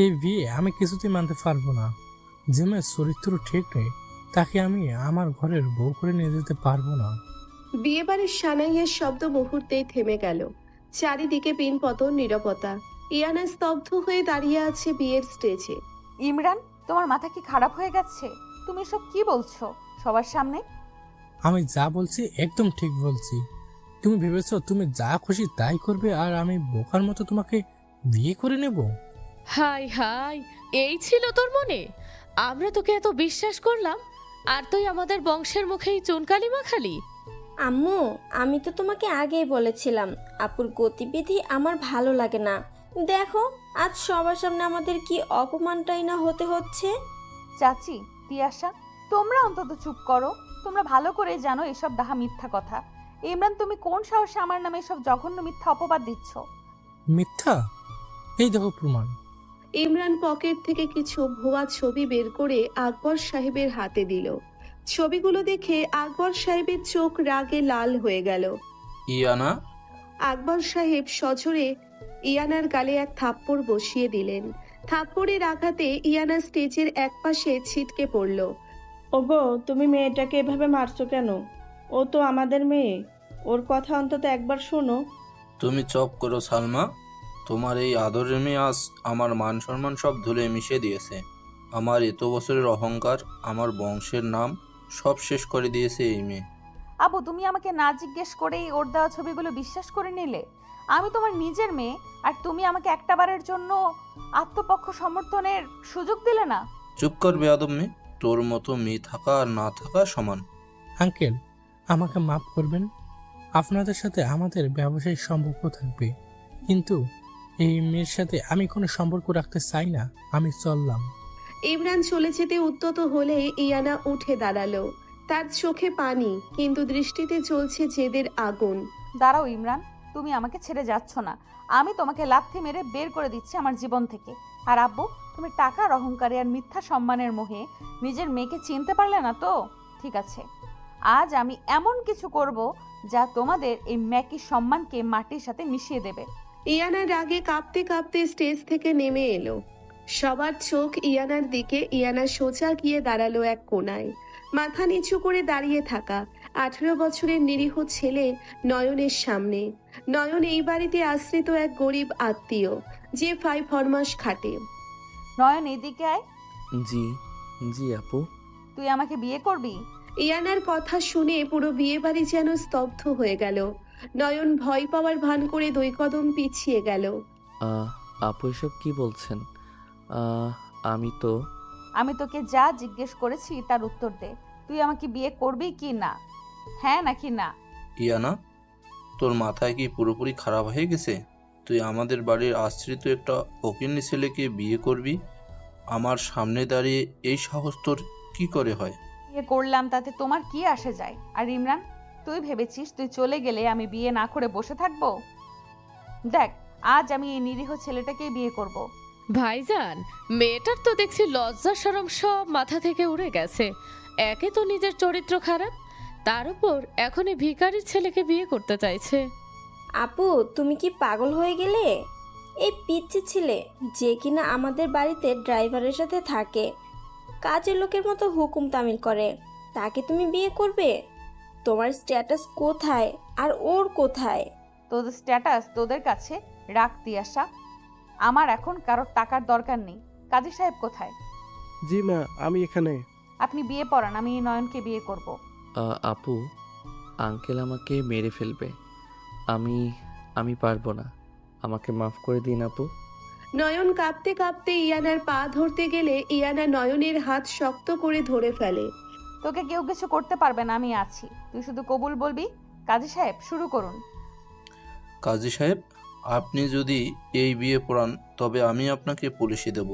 এই বিয়ে আমি কিছুতেই মানতে পারবো না। যে মেয়ের চরিত্র ঠিক নেই তাকে আমি আমার ঘরের বউ করে নিয়ে যেতে পারবো না। বিয়েবাড়ির সানাইয়ের শব্দ মুহূর্তেই থেমে গেল। চারিদিকে পিনপতন নীরবতা। ইয়ানা স্তব্ধ হয়ে দাঁড়িয়ে আছে বিয়ের স্টেজে। ইমরান, তোমার মাথা কি খারাপ হয়ে গেছে? তুমি এসব কি বলছো সবার সামনে? আমি যা বলছি একদম ঠিক বলছি। তুমি ভেবেছো তুমি যা খুশি তাই করবে আর আমি বোকার মতো তোমাকে বিয়ে করে নেব? হাই হাই, এই ছিল তোর মনে? আমরা তোকে এত বিশ্বাস করলাম, আর তুই আমাদের বংশের মুখেই চুনকালি মাখালি। আম্মু, আমি তো তোমাকে আগেই বলেছিলাম আপুর গতিবিধি আমার ভালো লাগে না। দেখো আজ সবার সামনে আমাদের কি অপমানটাই না হতে হচ্ছে। চাচি, তিয়াশা, তোমরা অন্তত চুপ করো। তোমরা ভালো করে জানো এসব ডাহা মিথ্যা কথা। ইমরান, তুমি কোন সাহসে আমার নামে এসব জঘন্য মিথ্যা অপবাদ দিচ্ছ? মিথ্যা? এই দেখো প্রমাণ। ইমরান পকেট থেকে কিছু ভুয়া ছবি বের করে আকবর সাহেবের হাতে দিল। ছবিগুলো দেখে আকবর সাহেবের চোখ রাগে লাল হয়ে গেল। ইয়ানা, আকবর সাহেব সজোরে ইয়ানার গালে এক থাপ্পড় বসিয়ে দিলেন। থাপ্পড়ের আঘাতে ইয়ানা স্টেজের একপাশে ছিটকে পড়ল। ওগো, তুমি মেয়েটাকে এভাবে মারছো কেন? ও তো আমাদের মেয়ে, ওর কথা অন্তত একবার শোনো। তুমি চুপ করো সালমা। তোমার এই আদরের মেয়ে আজ আমার মান সম্মান সব ধুলে মিশিয়ে দিয়েছে। আমার এত বছরের অহংকার, আমার বংশের নাম সব শেষ করে দিয়েছে এই মেয়ে। আবু, তুমি আমাকে না জিজ্ঞেস করেই ওর দেওয়া ছবিগুলো বিশ্বাস করে নিলে? আমি তোমার নিজের মেয়ে, আর তুমি আমাকে একটা বারের জন্য আত্মপক্ষ সমর্থনের সুযোগ দিলে না? চুপ কর বেয়াদব মেয়ে। তোর মতো মেয়ে থাকা আর না থাকা সমান। আঙ্কেল, আমাকে মাফ করবেন। আপনাদের সাথে আমাদের ব্যবসায়িক সম্পর্ক থাকবে, কিন্তু এই মেয়ের সাথে আমি কোনো সম্পর্ক রাখতে চাই না। আমি চললাম। ইমরান চলে যেতে উদ্যত হলে ইয়ানা উঠে দাঁড়ালো। তার চোখে পানি, কিন্তু দৃষ্টিতে চলছে জেদের আগুন। দাঁড়াও ইমরান, তুমি আমাকে ছেড়ে যাচ্ছ না। আমি তোমাকে লাথি মেরে বের করে দিচ্ছি আমার জীবন থেকে। আর আব্বু, তুমি টাকার অহংকারে আর মিথ্যা সম্মানের মোহে নিজের মেয়েকে চিনতে পারলে না তো? ঠিক আছে, আজ আমি এমন কিছু করব যা তোমাদের এই ম্যাকি সম্মানকে মাটির সাথে মিশিয়ে দেবে। ইয়ানা রাগে কাঁপতে কাঁপতে স্টেজ থেকে নেমে এলো। সবার চোখ ইয়ানার দিকে। ইয়ানা সোজা গিয়ে দাঁড়ালো এক কোণায়। মাথা নিচু করে দাঁড়িয়ে থাকা 18 বছরের নিরীহ ছেলে নয়নের সামনে। নয়ন এই বাড়িতে আশ্রিত এক গরিব আত্মীয়, যে 5 মাস খাটে। নয়ন, এদিকে আয়। জি জি আপু। তুই আমাকে বিয়ে করবি? ইয়ানার কথা শুনে পুরো বিয়ে বাড়ি যেন স্তব্ধ হয়ে গেল। নয়ন ভয় পাওয়ার ভান করে 2 কদম পিছিয়ে গেল। আপু এসব কি বলছেন? আমি আমি তোকে যা জিজ্ঞেস করেছি তার উত্তর দে। তুই আমাকে বিয়ে করবি কি না? হ্যাঁ নাকি না? ইয়ানা, তোর মাথায় কি পুরোপুরি খারাপ হয়ে গেছে? তুই আমাদের বাড়ির আশ্রিত একটা ফকিন্নি ছেলেকে বিয়ে করবি? আমার সামনে দাঁড়িয়ে এই সাহস তোর কি করে হয়? বিয়ে করলাম তাতে তোমার কি আসে যায়? আর ইমরান, তুই ভেবেছিস তুই চলে গেলে আমি বিয়ে না করে বসে থাকবো? দেখ, আজ আমি এই নিরীহ ছেলেটাকেই বিয়ে করব। ভাইজান, মেয়েটার তো দেখছি লজ্জা শরম সব মাথা থেকে উড়ে গেছে। একে তো নিজের চরিত্র খারাপ, তার উপর এখন এই ভিখারির ছেলেকে বিয়ে করতে চাইছে। আপু, তুমি কি পাগল হয়ে গেলে? এই পিচ্চি ছেলে যে কিনা আমাদের বাড়িতে ড্রাইভারের সাথে থাকে, কাজের লোকের মতো হুকুম তামিল করে, তাকে তুমি বিয়ে করবে? তোমার স্ট্যাটাস কোথায় আর ওর কোথায়? তোদের স্ট্যাটাস তোদের কাছে রাখতি আসা। আমার এখন কারোর টাকার দরকার নেই। কাজী সাহেব কোথায়? জি মা, আমি এখানে। আপনি বিয়ে পড়ান, আমি এই নয়নকে বিয়ে করব। আপু, আঙ্কেল আমাকে মেরে ফেলবে। আমি আমি পারবো না। আমাকে মাফ করে দিন আপু। নয়ন কাঁপতে কাঁপতে ইয়ানার পা ধরতে গেলে ইয়ানা নয়নের হাত শক্ত করে ধরে ফেলে। তোকে কেউ কিছু করতে পারবে না, আমি আছি। তুই শুধু কবুল বলবি। কাজী সাহেব, শুরু করুন। কাজী সাহেব, আপনি যদি এই বিয়ে পড়ান তবে আমি আপনাকে পুলিশে দেব।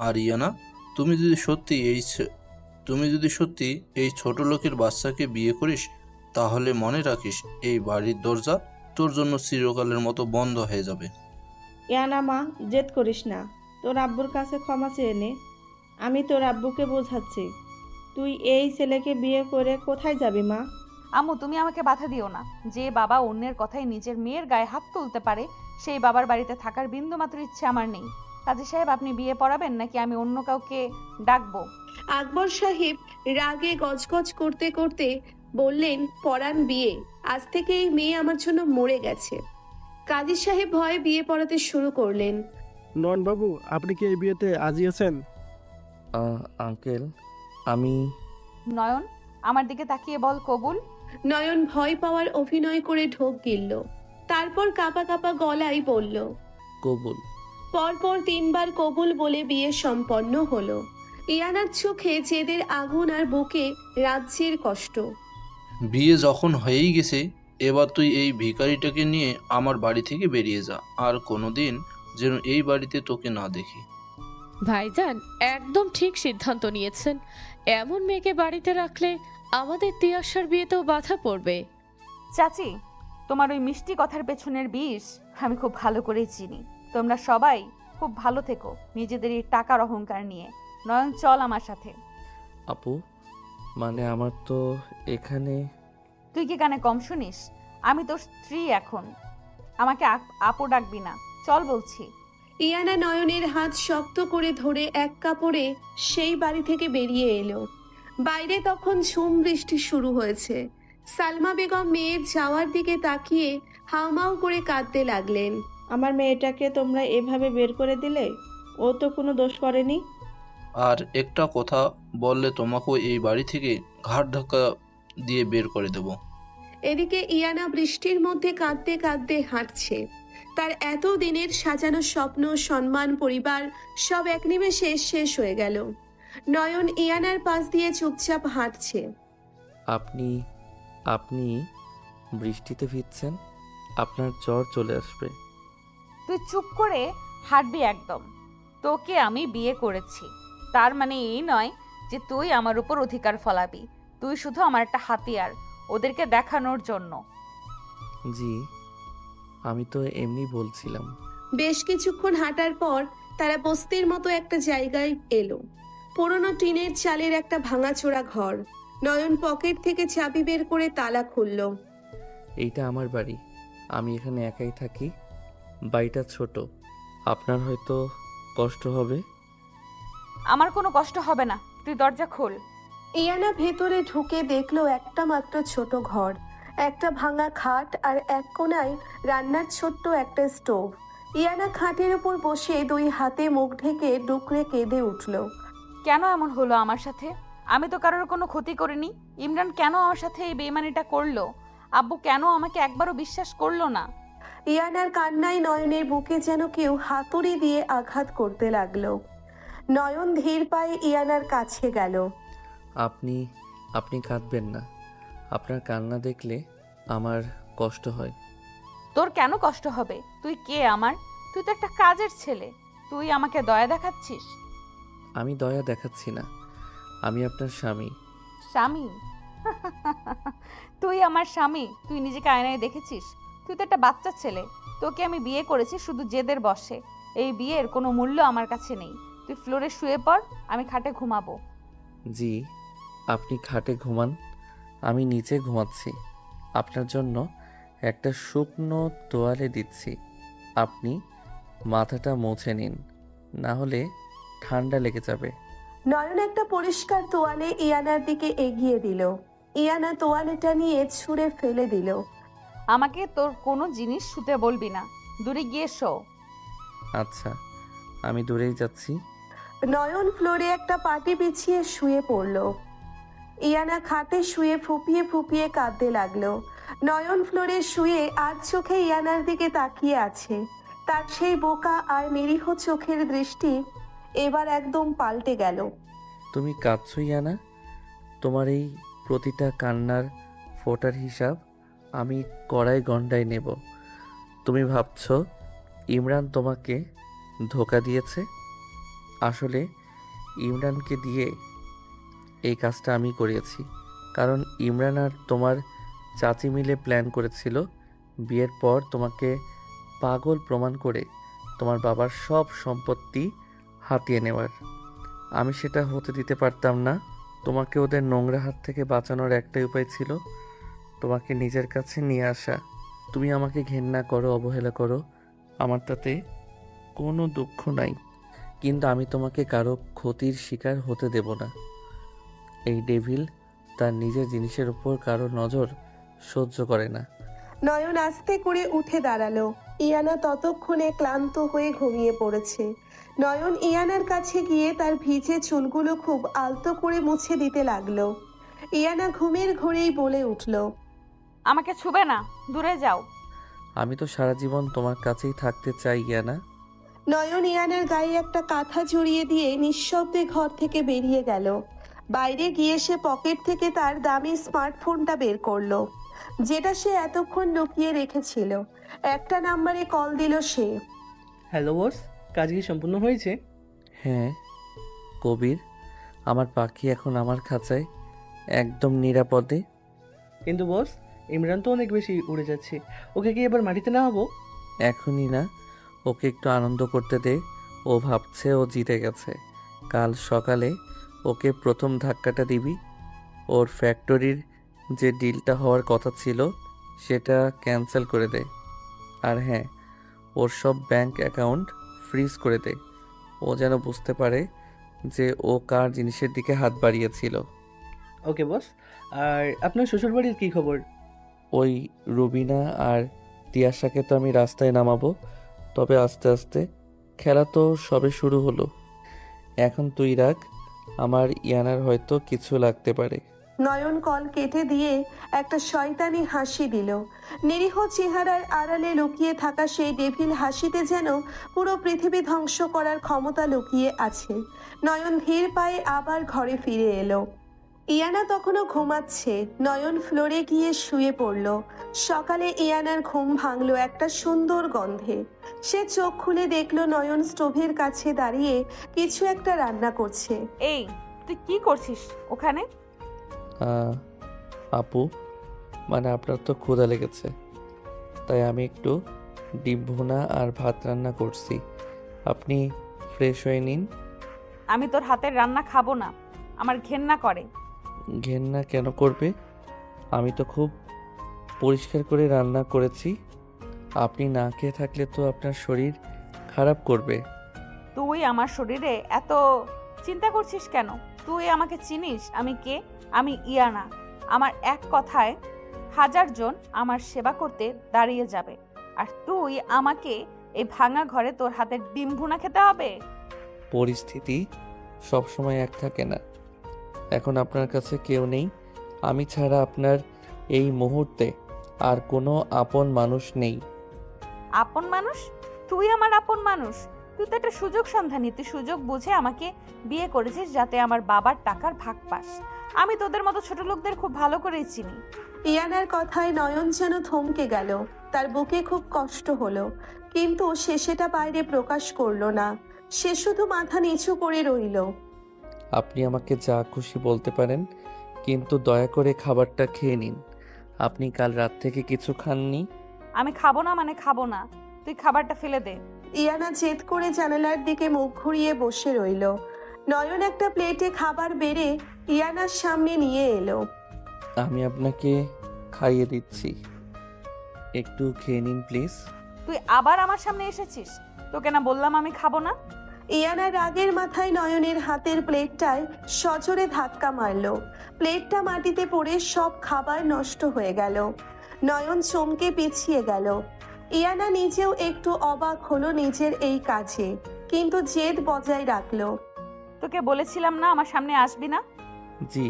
আর ইয়ানা, তুমি যদি সত্যি এই ছোট লোকের বাচ্চাকে বিয়ে করিস, তাহলে মনে রাখিস এই বাড়ির দরজা তোর জন্য চিরকালের মতো বন্ধ হয়ে যাবে। ইয়ানা মা, জেদ করিস না, তোর আব্বুর কাছে ক্ষমা চেয়ে নে। আমি তোর আব্বুকে বোঝাচ্ছি। তুই এই ছেলেকে বিয়ে করে কোথায় যাবি মা? আম্মু, তুমি আমাকে বাধা দিও না। যে বাবা অন্যের কথায় নিজের মেয়ের গায়ে হাত তুলতে পারে, সেই বাবার বাড়িতে থাকার বিন্দুমাত্র ইচ্ছে আমার নেই। কাজী সাহেব, আপনি বিয়ে পড়াবেন নাকি আমি অন্য কাউকে ডাকবো? আকবর সাহেব রাগে গজগজ করতে করতে বললেন, পড়ান বিয়ে। আজ থেকে এই মেয়ে আমার জন্য মরে গেছে। কাজী সাহেব ভয়ে বিয়ে পড়াতে শুরু করলেন। নয়নবাবু, আপনি কি এই বিয়েতে রাজি আছেন? আঙ্কেল, আমি নয়ন, আমার দিকে তাকিয়ে বল কবুল। নয়ন ভয় পাওয়ার অভিনয় করে ঢোক গিলল, তারপর কাঁপা কাঁপা গলায় বলল। কবুল। পরপর 3 বার কবুল বলে বিয়ে সম্পন্ন হলো। ইয়ানার চোখে জেদের আগুন আর বুকে রাজ্যের কষ্ট। বিয়ে যখন হয়েই গেছে, এবার তুই এই ভিখারিটাকে নিয়ে আমার বাড়ি থেকে বেরিয়ে যা, আর কোনোদিন যেন এই বাড়িতে তোকে না দেখি। ভাইজান একদম ঠিক সিদ্ধান্ত নিয়েছেন। এমন মেয়েকে বাড়িতে রাখলে আমাদের তিয়াশার বিয়েতেও বাধা পড়বে। চাচি, তোমার ওই মিষ্টি কথার পেছনের বিষ আমি খুব ভালো করেই চিনি। তোমরা সবাই খুব ভালো থেকো নিজেদের এই টাকার অহংকার নিয়ে। নয়ন, চল আমার সাথে। আপু, মানে আমার তো এখানে। তুই কি কানে কম শুনিস? আমি তোর স্ত্রী এখন। আমাকে আপু ডাকবি না, চল বলছি। ইয়ানা নয়নের হাত শক্ত করে ধরে এক কাপড়ে সেই বাড়ি থেকে বেরিয়ে এলো। বাইরে তখন ঝুম বৃষ্টি শুরু হয়েছে। সালমা বেগম মেয়ের যাওয়ার দিকে তাকিয়ে হাউমাউ করে কাঁদতে লাগলেন। আমার মেয়েটাকে তোমরা এভাবে বের করে দিলে? ও তো কোনো দোষ করেনি। আর একটা কথা বললে তোমাকেও এই বাড়ি থেকে ঘাট ধাক্কা দিয়ে বের করে দেব। এদিকে ইয়ানা বৃষ্টির মধ্যে কাঁদতে কাঁদতে হাঁটছে। তার এত দিনের সাজানো স্বপ্ন, সম্মান, পরিবার সব এক নিমেষে শেষ হয়ে গেল। নয়ন ইয়ানার পাশ দিয়ে চুপচাপ হাঁটছে। আপনি আপনি বৃষ্টিতে ভিজছেন, আপনার জ্বর চলে আসবে। তুই চুপ করে হাঁটবি একদম। তোকে আমি বিয়ে করেছি, তার মানে এই নয় যে তুই আমার উপর অধিকার ফলাবি। তুই শুধু আমার একটা হাতিয়ার, ওদেরকে দেখানোর জন্য। জি, আমি তো এমনি বলছিলাম। বেশ কিছুক্ষণ হাঁটার পর তারা বস্তির মতো একটা জায়গায় এলো। পুরনো টিনের চালের একটা ভাঙাচোরা ঘর। নয়ন পকেট থেকে চাবি বের করে তালা খুলল। এইটা আমার বাড়ি, আমি এখানে একাই থাকি। বাড়িটা ছোট, আপনার হয়তো কষ্ট হবে। আমার কোনো কষ্ট হবে না, তুই দরজা খোল। ইয়ানা ভেতরে ঢুকে দেখলো একটা মাত্র ছোট ঘর, একটা ভাঙা খাট আর এক কোণায় রান্নার ছোট্ট একটা স্টোভ। ইয়ানা খাটের উপর বসে 2 হাতে মুখ ঢেকে ডুকরে কেঁদে উঠল। কেন এমন হলো আমার সাথে? আমি তো কারোর কোনো ক্ষতি করিনি। ইমরান কেন আমার সাথে এই বেইমানিটা করলো? আব্বু কেন আমাকে একবারও বিশ্বাস করলো না? ইয়ানার কান্নায় নয়নের বুকে যেন কেউ হাতুড়ি দিয়ে আঘাত করতে লাগলো। নয়ন ধীর পায়ে ইয়ানার কাছে গেল। আপনি কাঁদবেন না, আপনার কান্না দেখলে আমার কষ্ট হয়। তোর কেন কষ্ট হবে? তুই কে আমার? তুই তো একটা কাজের ছেলে, তুই আমাকে দয়া দেখাচ্ছিস? আমি দয়া দেখাচ্ছি না, আমি আপনার স্বামী। স্বামী? তুই আমার স্বামী? তুই নিজেকে আয়নায় দেখেছিস? তুই তো একটা বাচ্চা ছেলে। তোকে আমি বিয়ে করেছি শুধু জেদের বশে। এই বিয়ের কোনো মূল্য আমার কাছে নেই। তুই ফ্লোরে শুয়ে পড়, আমি খাটে ঘুমাবো। জি, আপনি খাটে ঘুমান, আমি নিচে ঘুমাচ্ছি। আপনার জন্য একটা শুকনো তোয়ালে দিচ্ছি, আপনি মাথাটা মুছে নিন, না হলে ঠান্ডা লেগে যাবে। নয়ন একটা পরিষ্কার তোয়ালে ইয়ানার দিকে এগিয়ে দিল। ইয়ানা তোয়ালেটা নিয়ে ছুঁড়ে ফেলে দিল। আমাকে তোর কোনো জিনিস শুতে বলবি না, দূরে গিয়ে শো। আচ্ছা, আমি দূরেই যাচ্ছি। নয়ন ফ্লোরে একটা পাটি বিছিয়ে শুয়ে পড়ল। ইয়ানা খাটে শুয়ে ফুপিয়ে ফুপিয়ে কাঁদতে লাগলো। নয়ন ফ্লোরে শুয়ে আর চোখে ইয়ানার দিকে তাকিয়ে আছে। তার সেই বোকা আর নিরীহ চোখের দৃষ্টি এবার একদম পাল্টে গেল। তুমি কাঁদছো ইয়ানা? তোমার এই প্রতিটা কান্নার ফোঁটার হিসাব আমি কড়াই গন্ডায় নেব। তুমি ভাবছো ইমরান তোমাকে ধোঁকা দিয়েছে? আসলে ইমরানকে দিয়ে এই কাজটা আমি করিয়েছি, কারণ ইমরান আর তোমার চাচি মিলে প্ল্যান করেছিল বিয়ের পর তোমাকে পাগল প্রমাণ করে তোমার বাবার সব সম্পত্তি হাতিয়ে নেওয়ার। আমি সেটা হতে দিতে পারতাম না। তোমাকে ওদের নোংরা হাত থেকে বাঁচানোর একটাই উপায় ছিল তোমাকে নিজের কাছে নিয়ে আসা। তুমি আমাকে ঘেন্না করো, অবহেলা করো, আমার তাতে কোনো দুঃখ নাই। কিন্তু আমি তোমাকে কারো ক্ষতির শিকার হতে দেব না। এই ডেভিল তার নিজের জিনিসের উপর কারো নজর সহ্য করে না। নয়ন আস্তে করে উঠে দাঁড়ালো। ইয়ানা ততক্ষণে ক্লান্ত হয়ে ঘুমিয়ে পড়েছে। নয়ন ইয়ানার কাছে গিয়ে তার ভিজে চুলগুলো খুব আলতো করে মুছে দিতে লাগলো। ইয়ানা ঘুমের ঘোরেই বলে উঠল, আমাকে ছুবে না, দূরে যাও। আমি তো সারা জীবন তোমার কাছেই থাকতে চাই ইয়ানা। নয়ন ইয়ানার গায়ে একটা কাঁথা জড়িয়ে দিয়ে নিঃশব্দে ঘর থেকে বেরিয়ে গেল। বাইরে গিয়ে সে পকেট থেকে তার দামি স্মার্টফোনটা বের করলো, যেটা সে এতক্ষণ লুকিয়ে রেখেছিল। একটা নাম্বারে কল দিল সে। হ্যালো বস, কাজ কি সম্পূর্ণ হয়েছে? হ্যাঁ কবির, আমার পাখি এখন আমার খাঁচায় একদম নিরাপদে। কিন্তু বস, ইমরান তো অনেক বেশি উড়ে যাচ্ছে, ওকে কি এবার মাটিতে নামাবো? এখনই না, ওকে একটু আনন্দ করতে দে। ও ভাবছে ও জিতে গেছে। কাল সকালে ওকে প্রথম ধাক্কাটা দিবি। ওর ফ্যাক্টরির যে ডিলটা হওয়ার কথা ছিল সেটা ক্যান্সেল করে দে। আর হ্যাঁ, ওর সব ব্যাংক অ্যাকাউন্ট ফ্রিজ করে দে। ও যেন বুঝতে পারে যে ও কার জিনিসের দিকে হাত বাড়িয়েছিল। ওকে বস। আর আপনার শ্বশুরবাড়ির কি খবর? ওই রুবিনা আর তিয়াশাকে তো আমি রাস্তায় নামাবো, তবে আস্তে আস্তে। খেলা তো সবে শুরু হলো। এখন তুই রাখ, আমার ইয়ানার হয়তো কিছু লাগতে পারে। নয়ন কল কেটে দিয়ে একটা শয়তানি হাসি দিল। নিরীহ চেহারার আড়ালে লুকিয়ে থাকা সেই ডেভিল হাসিতে যেন পুরো পৃথিবী ধ্বংস করার ক্ষমতা লুকিয়ে আছে। নয়ন ধীর পায়ে আবার ঘরে ফিরে এলো। ইয়ানা তখনও ঘুমাচ্ছে। নয়ন ফ্লোরে গিয়ে শুয়ে পড়ল। সকালে ইয়ানার ঘুম ভাঙল একটা সুন্দর গন্ধে। সে চোখ খুলে দেখলো নয়ন স্টোভের কাছে দাঁড়িয়ে কিছু একটা রান্না করছে। এই, তুই কি করছিস ওখানে? আপু, মানে আপনার তো ক্ষুধা লেগেছে, তাই আমি একটু ডিম ভুনা আর ভাত রান্না করছি। আপনি ফ্রেশ হয়ে নিন। আমি তোর হাতের রান্না খাবো না, আমার ঘেন্না করে। ঘেন্না কেন করবে? আমি তো খুব পরিষ্কার করে রান্না করেছি। আপনি না খেয়ে থাকলে তো আপনার শরীর খারাপ করবে। তুই আমার শরীরে এত চিন্তা করছিস কেন? তুই আমাকে চিনিস আমি কে? আমি ইয়ানা। আমার এক কথায় 1000 জন আমার সেবা করতে দাঁড়িয়ে যাবে, আর তুই আমাকে এই ভাঙা ঘরে তোর হাতের ডিম ভুনা খেতে হবে? পরিস্থিতি সবসময় এক থাকে না। এখন আপনার কাছে কেউ নেই। আমি ছাড়া আপনার এই মুহূর্তে আর কোনো আপন মানুষ নেই। আপন মানুষ? তুই আমার আপন মানুষ? তুই তো একটা সুযোগ সন্ধানী। তুই সুযোগ বুঝে আমাকে বিয়ে করেছিস যাতে আমার বাবার টাকার ভাগ পাস। আমি তোদের মতো ছোট লোকদের খুব ভালো করেই চিনি। ইয়ানার কথায় নয়ন যেন থমকে গেল। তার বুকে খুব কষ্ট হলো, কিন্তু সে সেটা বাইরে প্রকাশ করলো না। সে শুধু মাথা নিচু করে রইল। আপনি আমাকে যা খুশি বলতে পারেন, কিন্তু দয়া করে খাবারটা খেয়ে নিন। আপনি কাল রাত থেকে কিছু খাননি। আমি খাবো না মানে খাবো না। তুই খাবারটা ফেলে দে। ইয়ানা জেদ করে জানালার দিকে মুখ ঘুরিয়ে বসে রইল। নয়ন একটা প্লেটে খাবার বেড়ে ইয়ানার সামনে নিয়ে এলো। আমি আপনাকে খাইয়ে দিচ্ছি, একটু খেয়ে নিন প্লিজ। তুই আবার আমার সামনে এসেছিস? তোকে না বললাম আমি খাবো না? ইয়ানা রাগের মাথায় নয়নের হাতের প্লেটটায় সজোরে ধাক্কা মারলো। প্লেটটা মাটিতে পড়ে সব খাবার নষ্ট হয়ে গেল। নয়ন চমকে পিছিয়ে গেল। ইয়ানা নিজেও একটু অবাক হলো নিজের এই কাজে, কিন্তু জেদ বজায় রাখলো। তোকে বলেছিলাম না আমার সামনে আসবি না? জি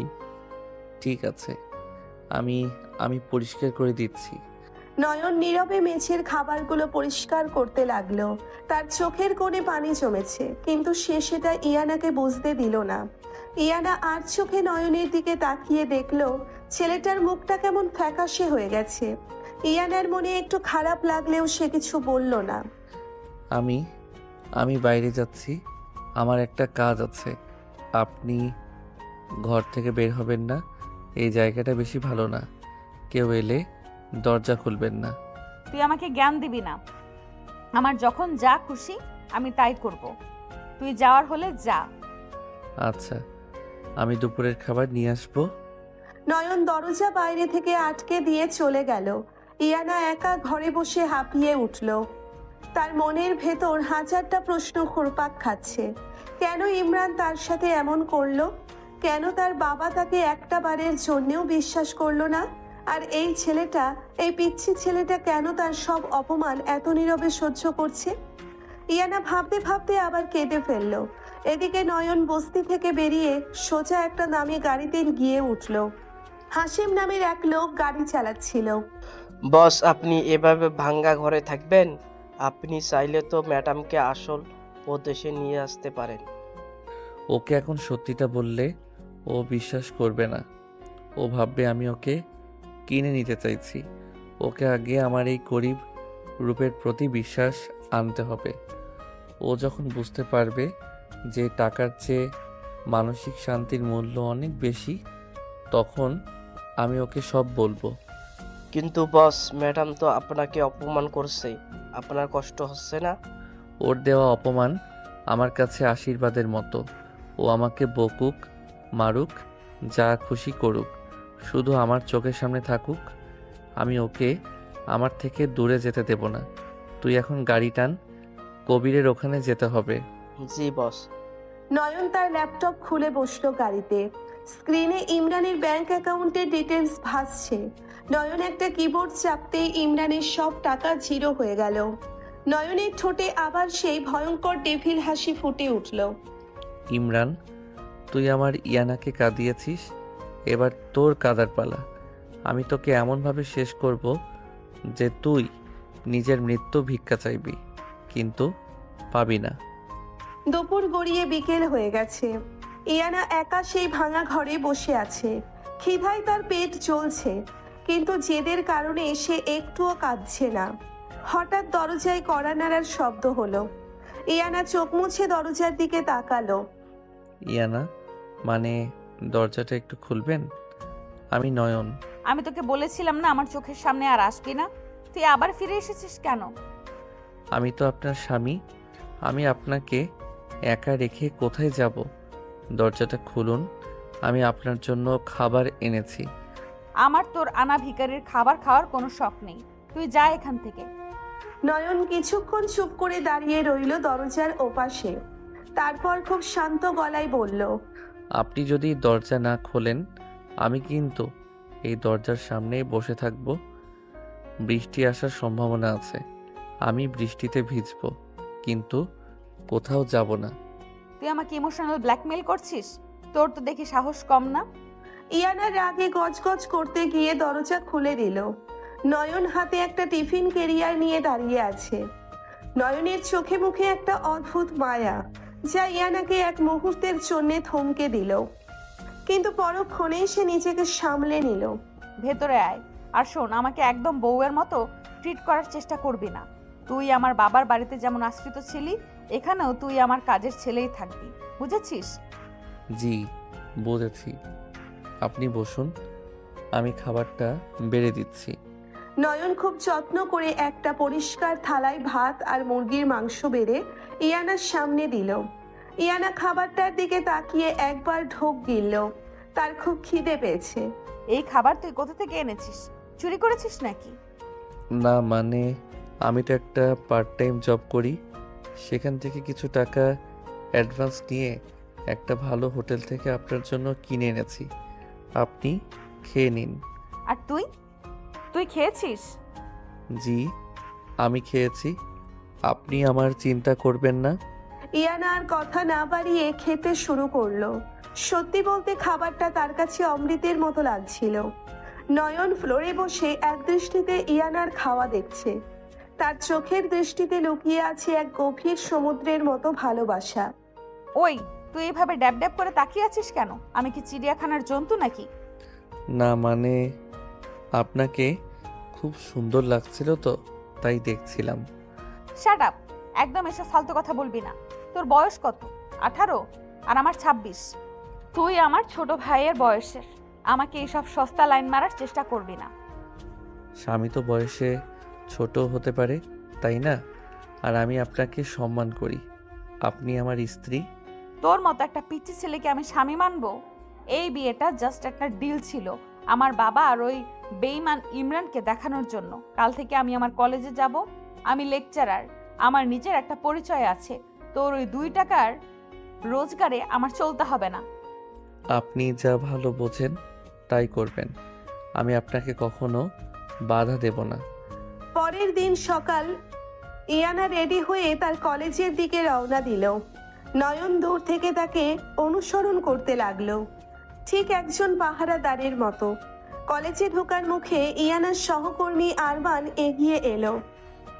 ঠিক আছে, আমি পরিষ্কার করে দিচ্ছি। নয়ন নীরবে মেঝের খাবারগুলো পরিষ্কার করতে লাগলো। তার চোখের কোণে পানি জমেছে, কিন্তু সে সেটা ইয়ানাকে বুঝতে দিল না। ইয়ানা আর চোখে নয়নের দিকে তাকিয়ে দেখলো ছেলেটার মুখটা কেমন ফ্যাকাশে হয়ে গেছে। ইয়ানার মনে একটু খারাপ লাগলেও সে কিছু বলল না। আমি বাইরে যাচ্ছি, আমার একটা কাজ আছে। আপনি ঘর থেকে বের হবেন না। এই জায়গাটা বেশি ভালো না। কেউ এলে দরজা খুলবেন না। তুই আমাকে জ্ঞান দিবি না। আমার যখন যা খুশি আমি তাই করব। তুই যাওয়ার হলে যা। আচ্ছা, আমি দুপুরের খাবার নিয়ে আসবো। নয়ন দরজা বাইরে থেকে আটকে দিয়ে চলে গেল। ইয়ানা একা ঘরে বসে হাঁপিয়ে উঠল। তার মনের ভেতর হাজারটা প্রশ্ন ঘুরপাক খাচ্ছে। কেন ইমরান তার সাথে এমন করলো? কেন তার বাবা তাকে একটা বারের জন্যেও বিশ্বাস করলো না? আর এই ছেলেটা, এই পিচ্ছি ছেলেটা কেন তার সব অপমান এত নীরবে সহ্য করছে? ইয়ানা ভাবতে ভাবতে আবার কেঁদে ফেলল। এদিকে নয়ন বস্তি থেকে বেরিয়ে সোজা একটা দামি গাড়িতে গিয়ে উঠল। হাসিম নামের এক লোক গাড়ি চালাচ্ছিল। বস, আপনি এভাবে ভাঙ্গা ঘরে থাকবেন? আপনি চাইলে তো ম্যাডামকে আসল প্রদেশে নিয়ে আসতে পারেন। ওকে এখন সত্যিটা বললে ও বিশ্বাস করবে না। ও ভাববে আমি ওকে কিনে নিতে চাইছি। ওকে আগে আমার এই গরিব রূপের প্রতি বিশ্বাস আনতে হবে। ও যখন বুঝতে পারবে যে টাকার চেয়ে মানসিক শান্তির মূল্য অনেক বেশি, তখন আমি ওকে সব বলবো। কিন্তু বস, ম্যাডাম তো আপনাকে অপমান করছে, আপনার কষ্ট হচ্ছে না? ওর দেওয়া অপমান আমার কাছে আশীর্বাদের মতো। ও আমাকে বকুক, মারুক, যা খুশি করুক, শুধু আমার চোখের সামনে থাকুক। আমি ওকে আমার থেকে দূরে যেতে দেব না। তুই এখন গাড়ি টান, কবিরের ওখানে যেতে হবে। জি বস। নয়ন তার ল্যাপটপ খুলে বসলো গাড়িতে। স্ক্রিনে ইমরানের ব্যাংক অ্যাকাউন্টের ডিটেলস ভাসছে। নয়ন একটা কিবোর্ড চাপতেই ইমরানের সব টাকা জিরো হয়ে গেল। নয়নের ঠোঁটে আবার সেই ভয়ঙ্কর ডেভিল হাসি ফুটে উঠল। ইমরান, তুই আমার ইয়ানাকে কাঁদিয়েছিস, এবার তোর কাদার পালা। আমি তোকে এমনভাবে শেষ করব যে তুই নিজের মৃত্যু ভিক্ষা চাইবি, কিন্তু পাবি না। দুপুর গড়িয়ে বিকেল হয়ে গেছে। ইয়ানা একা সেই ভাঙা ঘরে বসে আছে। খিদায় তার পেট জ্বলছে, কিন্তু জেদের কারণে সে একটুও কাঁদছে না। হঠাৎ দরজায় কড়া নাড়ার শব্দ হলো। ইয়ানা চোখ মুছে দরজার দিকে তাকালো। ইয়ানা, মানে দরজাটা একটু খুলবেন? আমি নয়ন। আমি তোকে বলেছিলাম না আমার চোখের সামনে আর আসবি না? তুই আবার ফিরে এসেছিস কেন? আমি তো আপনার স্বামী। আমি আপনাকে একা রেখে কোথায় যাব? দরজাটা খুলুন, আমি আপনার জন্য খাবার এনেছি। আমার তোর আনা ভিখারির খাবার খাওয়ার কোনো শখ নেই, তুই যা এখান থেকে। নয়ন কিছুক্ষণ চুপ করে দাঁড়িয়ে রইল দরজার ওপাশে। তারপর খুব শান্ত গলায় বলল, আপনি যদি দরজা না খোলেন, আমি কিন্তু এই দরজার সামনেই বসে থাকব। বৃষ্টি আসার সম্ভাবনা আছে, আমি বৃষ্টিতে ভিজব, কিন্তু কোথাও যাব না। তুই আমাকে ইমোশনাল ব্ল্যাকমেল করছিস? তোর তো দেখি সাহস কম না। ইয়ানা রাগে গজগজ করতে গিয়ে দরজা খুলে দিল। নয়ন হাতে একটা টিফিন ক্যারিয়ার নিয়ে দাঁড়িয়ে আছে। নয়নের চোখে মুখে একটা অদ্ভুত মায়া, যা ইয়ানাকে এক মুহূর্তের জন্য থমকে দিল, কিন্তু পরক্ষণেই সে নিজেকে সামলে নিল। ভেতরে আয়, আর শোন, আমাকে একদম বউয়ের মতো ট্রিট করার চেষ্টা করবি না। তুই আমার বাবার বাড়িতে যেমন আশ্রিত ছিলি, এখানেও তুই আমার কাজের ছেলেই থাকবি, বুঝেছিস? জি, বুঝেছি। আপনি বসুন, আমি খাবারটা বেড়ে দিচ্ছি। নয়ন খুব যত্ন করে একটা পরিষ্কার থালায় ভাত আর মুরগির মাংস বেড়ে ইয়ানার সামনে দিল। ইয়ানা খাবারটার দিকে তাকিয়ে একবার ঢোক গিলল। তার খুব খিদে পেয়েছে। এই খাবার তুই কোথা থেকে এনেছিস? চুরি করেছিস নাকি? না, মানে আমি তো একটা পার্ট টাইম জব করি, সেখান থেকে কিছু টাকা অ্যাডভান্স নিয়ে একটা ভালো হোটেল থেকে আপনার জন্য কিনে এনেছি। আপনি খেয়ে নিন। আর তুই তুই খেয়েছিস? জি, আমি খেয়েছি। আপনি আমার চিন্তা করবেন না। ইয়ানা আর কথা না বাড়িয়ে খেতে শুরু করলো। সত্যি বলতে খাবারটা তার কাছে অমৃতের মতো লাগছিল। নয়ন ফ্লোরে বসে এক দৃষ্টিতে ইয়ানার খাওয়া দেখছে। তার চোখের দৃষ্টিতে লুকিয়ে আছে এক গভীর সমুদ্রের মতো ভালোবাসা। ওই, তুই এইভাবে ড্যাব ড্যাব করে তাকিয়ে আছিস কেন? আমি কি চিড়িয়াখানার জন্তু নাকি? না, মানে আপনাকে খুব সুন্দর লাগছিল তো, তাই দেখছিলাম। শাট আপ, একদম এসব ফালতু কথা বলবি না। তোর বয়স কত? 18 আর আমার 26। তুই আমার ছোট ভাইয়ের বয়সের, আমাকে এইসব সস্তা লাইন মারার চেষ্টা করবি না। স্বামী তো বয়সে ছোট হতে পারে, তাই না? আর আমি আপনাকে সম্মান করি, আপনি আমার স্ত্রী। তোর মতো একটা পিচ্চি ছেলেকে আমি স্বামী মানবো? এই বিয়েটা জাস্ট একটা ডিল ছিল আমার বাবা আর ওই বেঈমান ইমরানকে দেখানোর জন্য। কাল থেকে আমি আমার কলেজে যাব। আমি লেকচারার, আমার নিজের একটা পরিচয় আছে। তোর ওই 2 টাকার রোজগারে আমার চলতে হবে না। আপনি যা ভালো বোঝেন তাই করবেন, আমি আপনাকে কখনো বাধা দেব না। পরের দিন সকাল ইয়ানা রেডি হয়ে তার কলেজের দিকে রওনা দিল। নয়ন দূর থেকে তাকে অনুসরণ করতে লাগলো, ঠিক একজন পাহারাদারের মতো। কলেজে ঢোকার মুখে ইয়ানার সহকর্মী আরমান এগিয়ে এলো।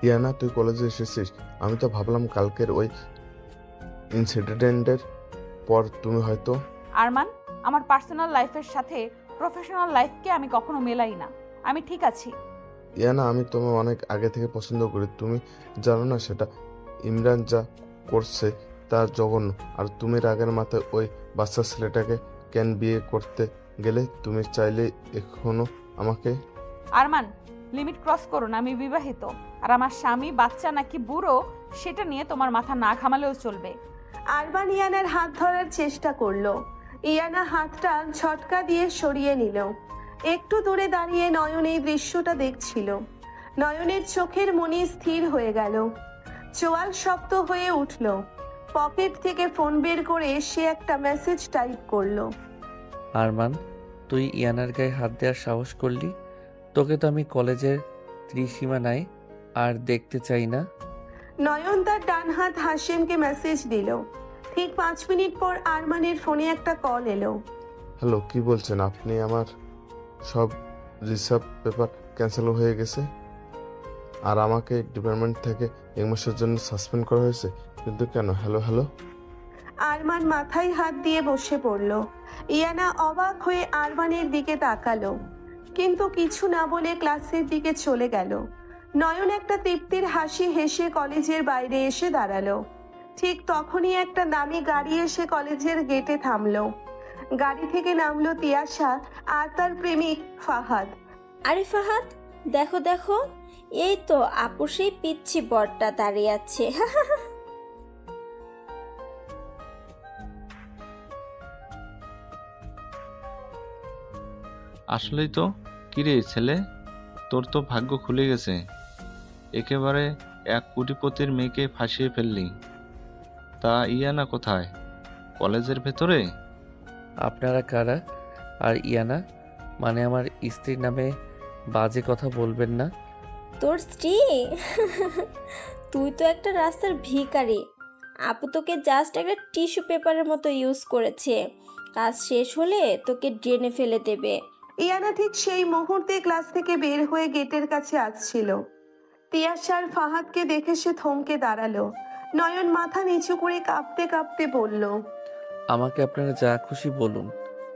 ইয়ানা, তুই কলেজে এসেছিস? আমি তো ভাবলাম কালকের ওই ইনসিডেন্টের পর তুমি হয়তো। আরমান, আমার পার্সোনাল লাইফের সাথে প্রফেশনাল লাইফকে আমি কখনো মেলাই না। আমি ঠিক আছি। ইয়ানা, আমি তোমায় অনেক আগে থেকে পছন্দ করি, তুমি জানো না সেটা? ইমরান যা করছে তা জঘন্য। আর তুমি রাগের মাথায় ওই বাচ্চা ছেলেটাকে কেন বিয়ে করতে গেলে? তুমি চাইলে এখনো আমাকে। আরমান, লিমিট ক্রস করো না। আমি বিবাহিত, আর আমার স্বামী বাচ্চা নাকি বুড়ো সেটা নিয়ে তোমার মাথা না ঘামালেও চলবে। আরমান ইয়ানার হাত ধরার চেষ্টা করলো। ইয়ানা হাতটা ঝটকা দিয়ে সরিয়ে নিল। একটু দূরে দাঁড়িয়ে নয়ন এই দৃশ্যটা দেখছিল। নয়নের চোখের মনি স্থির হয়ে গেল, চোয়াল শক্ত হয়ে উঠল। পকেট থেকে ফোন বের করে সে একটা মেসেজ টাইপ করলো। আরমান, তুই ইয়ানার গায়ে হাত দেওয়ার সাহস করলি? তোকে তো আমি কলেজের ত্রিসীমানায় আর দেখতে চাই না। নয়ন তার ডান হাত হাসিমকে মেসেজ দিল। ঠিক 5 মিনিট পর আরমানের ফোনে একটা কল এলো। হ্যালো, কি বলছেন আপনি? আমার সব রিসার্চ পেপার ক্যান্সেল হয়ে গেছে আর আমাকে ডিপার্টমেন্ট থেকে 1 মাসের জন্য সাসপেন্ড করা হয়েছে। কিন্তু কেন? Hello hello. আরমান মাথায় হাত দিয়ে বসে পড়ল। ইয়ানা অবাক হয়ে আরমানের দিকে তাকালো, কিন্তু কিছু না বলে ক্লাসের দিকে চলে গেল। নয়ন একটা তৃপ্তির হাসি হেসে কলেজের বাইরে এসে দাঁড়ালো। ঠিক তখনই একটা দামি গাড়ি এসে কলেজের গেটে থামলো। গাড়ি থেকে নামলো তিয়াশা আর তার প্রেমিক ফাহাদ। আরে ফাহাদ, দেখো দেখো, এই তো আপু সেই পিচ্ছি বরটা দাঁড়িয়ে আছে। আসলেই তো। কিরে ছেলে, তোর তো ভাগ্য খুলে গেছে। একেবারে 1 কোটিপতির মেয়েকে ফাঁসিয়ে ফেললি। তা ইয়ানা কোথায়? কলেজের ভেতরে? আপনারা কারা? আর ইয়ানা মানে আমার স্ত্রীর নামে বাজে কথা বলবেন না। তোর স্ত্রী? তুই তো একটা রাস্তার ভিখারি। আপু তোকে জাস্ট একটা টিস্যু পেপারের মতো ইউজ করেছে। কাজ শেষ হলে তোকে ড্রেনে ফেলে দেবে। ইয়ানা ঠিক সেই মুহূর্তে ক্লাস থেকে বের হয়ে গেটের কাছে আসছিল। তিয়াশার ফাহাদকে দেখে সে থমকে দাঁড়ালো। নয়ন মাথা নিচু করে কাঁপতে কাঁপতে বলল, আমাকে আপনারা যা খুশি বলুন,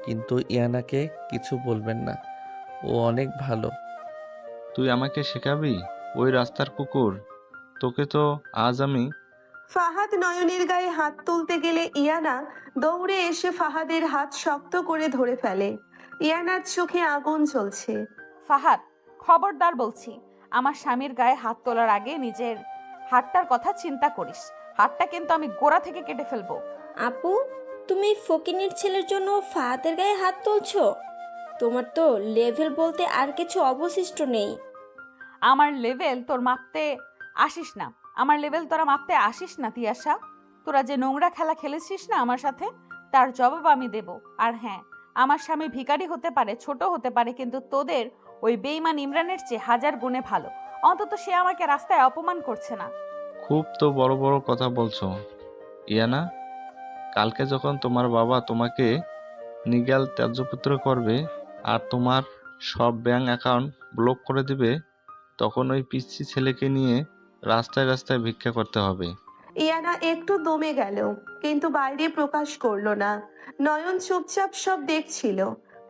কিন্তু ইয়ানাকে কিছু বলবেন না। ও অনেক ভালো। তুই আমাকে শেখাবি? ওই রাস্তার কুকুর। তোকে তো আজ আমি। ফাহাদ নয়নের গায়ে হাত তুলতে গেলে ইয়ানা দৌড়ে এসে ফাহাদের হাত শক্ত করে ধরে ফেলে। ইয়ানার চোখে আগুন জ্বলছে। ফাহাদ, খবরদার বলছি, আমার স্বামীর গায়ে হাত তোলার আগে নিজের হাতটার কথা চিন্তা করিস। হাতটা কিন্তু আমি গোড়া থেকে কেটে ফেলবো। আপু, তুমি এই ফকিনীর ছেলের জন্য ফাহাদের গায়ে হাত তুলছো? তোমার তো লেভেল বলতে আর কিছু অবশিষ্ট নেই। আমার লেভেল তোর মাপতে আসিস না। আমার লেভেল তোরা মাপতে আসিস না তিয়াশা। তোরা যে নোংরা খেলা খেলেছিস না আমার সাথে, তার জবাব আমি দেব। আর হ্যাঁ, আমার স্বামী ভিখারি হতে পারে, ছোট হতে পারে, কিন্তু তোদের ওই বেঈমান ইমরানের চেয়ে 1000 গুণে ভালো। অন্তত সে আমাকে রাস্তায় অপমান করছে না। খুব তো বড় বড় কথা বলছো ইয়ানা। কালকে যখন তোমার বাবা তোমাকে নিগাল ত্যায্যপুত্র করবে আর তোমার সব ব্যাংক অ্যাকাউন্ট ব্লক করে দিবে, তখন ওই পিচ্ছি ছেলেকে নিয়ে রাস্তায় রাস্তায় ভিক্ষা করতে হবে। ইয়ানা একটু দমে গেল, কিন্তু বাইরে প্রকাশ করলো না। নয়ন চুপচাপ সব দেখছিল।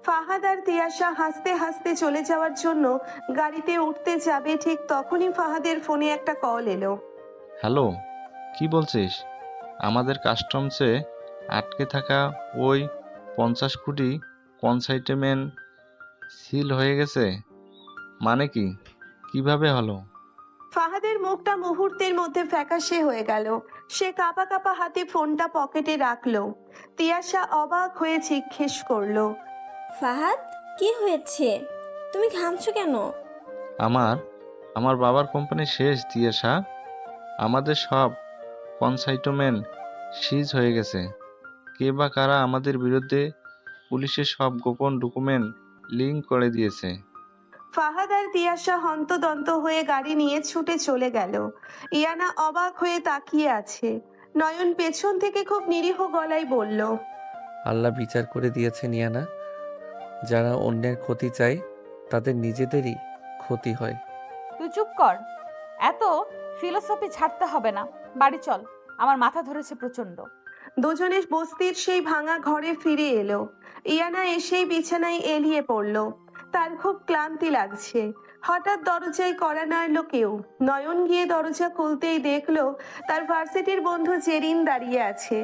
ফাহাদ আর তিয়াশা হাসতে হাসতে চলে যাওয়ার জন্য গাড়িতে উঠতে যাবে, ঠিক তখনই ফাহাদের ফোনে একটা কল এলো। হ্যালো, কি বলছিস? আমাদের কাস্টমসে আটকে থাকা ওই 50 কোটি কনসাইনমেন্ট সিল হয়ে গেছে? মানে কি? কিভাবে হলো? ফাহাদের মুখটা মুহূর্তের মধ্যে ফ্যাকাশে হয়ে গেল। সে কাঁপা কাঁপা হাতে ফোনটা পকেটে রাখলো। তিয়াশা অবাক হয়ে জিজ্ঞেস করলো, ফাহাদ, কি হয়েছে? তুমি ঘামছো কেন? আমার বাবার কোম্পানি শেষ দিয়েছা। আমাদের সব কনসাইনমেন্ট সিজ হয়ে গেছে। কে বা কারা আমাদের বিরুদ্ধে পুলিশের সব গোপন ডকুমেন্ট লিঙ্ক করে দিয়েছে। ফাহাদ আর তিয়াশা হন্তদন্ত হয়ে গাড়ি নিয়ে ছুটে চলে গেল। ইয়ানা অবাক হয়ে তাকিয়ে আছে। নয়ন পেছন থেকে খুব নিরীহ গলায় বলল, আল্লাহ বিচার করে দিয়েছেন ইয়ানা, যারা অন্যের ক্ষতি চায় তাদের নিজেদেরই ক্ষতি হয়। তুই চুপ কর, এত ফিলোসফি ছাড়তে হবে না, বাড়ি চল, আমার মাথা ধরেছে প্রচন্ড। দুজনে বস্তির সেই ভাঙা ঘরে ফিরে এলো। ইয়ানা এসেই বিছানায় এলিয়ে পড়ল। তার খুব ক্লান্তি লাগছে। হঠাৎ দরজায় কড়া নাড়ল কেউ। নয়ন গিয়ে দরজা খুলতেই দেখলো তার ভার্সিটির বন্ধু জেরিন দাঁড়িয়ে আছে।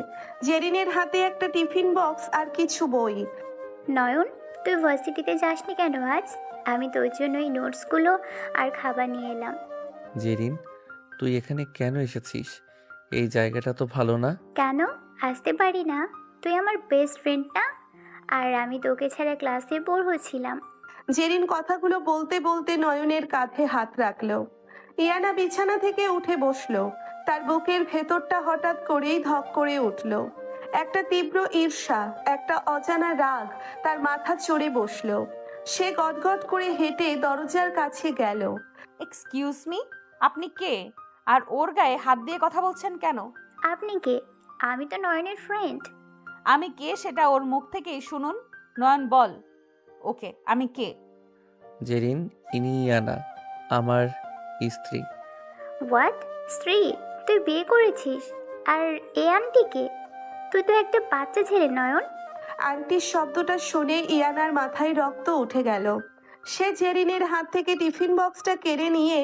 জেরিনের হাতে একটা টিফিন বক্স আর কিছু বই। নয়ন, তুই ভার্সিটিতে যাসনি কেন আজ? আমি তোর জন্য এই নোটসগুলো আর খাবার নিয়ে এলাম। জেরিন, তুই এখানে কেন এসেছিস? এই জায়গাটা তো ভালো না। কেন আসতে পারি না? তুই আমার বেস্ট ফ্রেন্ড না? আর আমি তোকে ছাড়া ক্লাসে বোর হচ্ছিলাম। জেরিন কথাগুলো বলতে বলতে নয়নের কাঁধে হাত রাখলো। ইয়ানা বিছানা থেকে উঠে বসলো। তার বুকের ভেতরটা হঠাৎ করেই ধক করে উঠলো। একটা তীব্র ঈর্ষা, একটা অজানা রাগ তার মাথা চড়ে বসলো। সে গদগদ করে হেঁটে দরজার কাছে গেল। এক্সকিউজ মি, আপনি কে? আর ওর গায়ে হাত দিয়ে কথা বলছেন কেন? আপনি কে? আমি তো নয়নের ফ্রেন্ড। আমি কে সেটা ওর মুখ থেকেই শুনুন। নয়ন বল ওকে আমি কে। জেরিন, ইনি ইয়ানা, আমার স্ত্রী। হোয়াট? স্ত্রী? তুই বিয়ে করেছিস? আর এ আন্টিকে? তুই তো একটা বাচ্চা ছেলে নয়ন। আন্টির শব্দটা শুনে ইয়ানার মাথায় রক্ত উঠে গেল। সে জেরিনের হাত থেকে টিফিন বক্সটা কেড়ে নিয়ে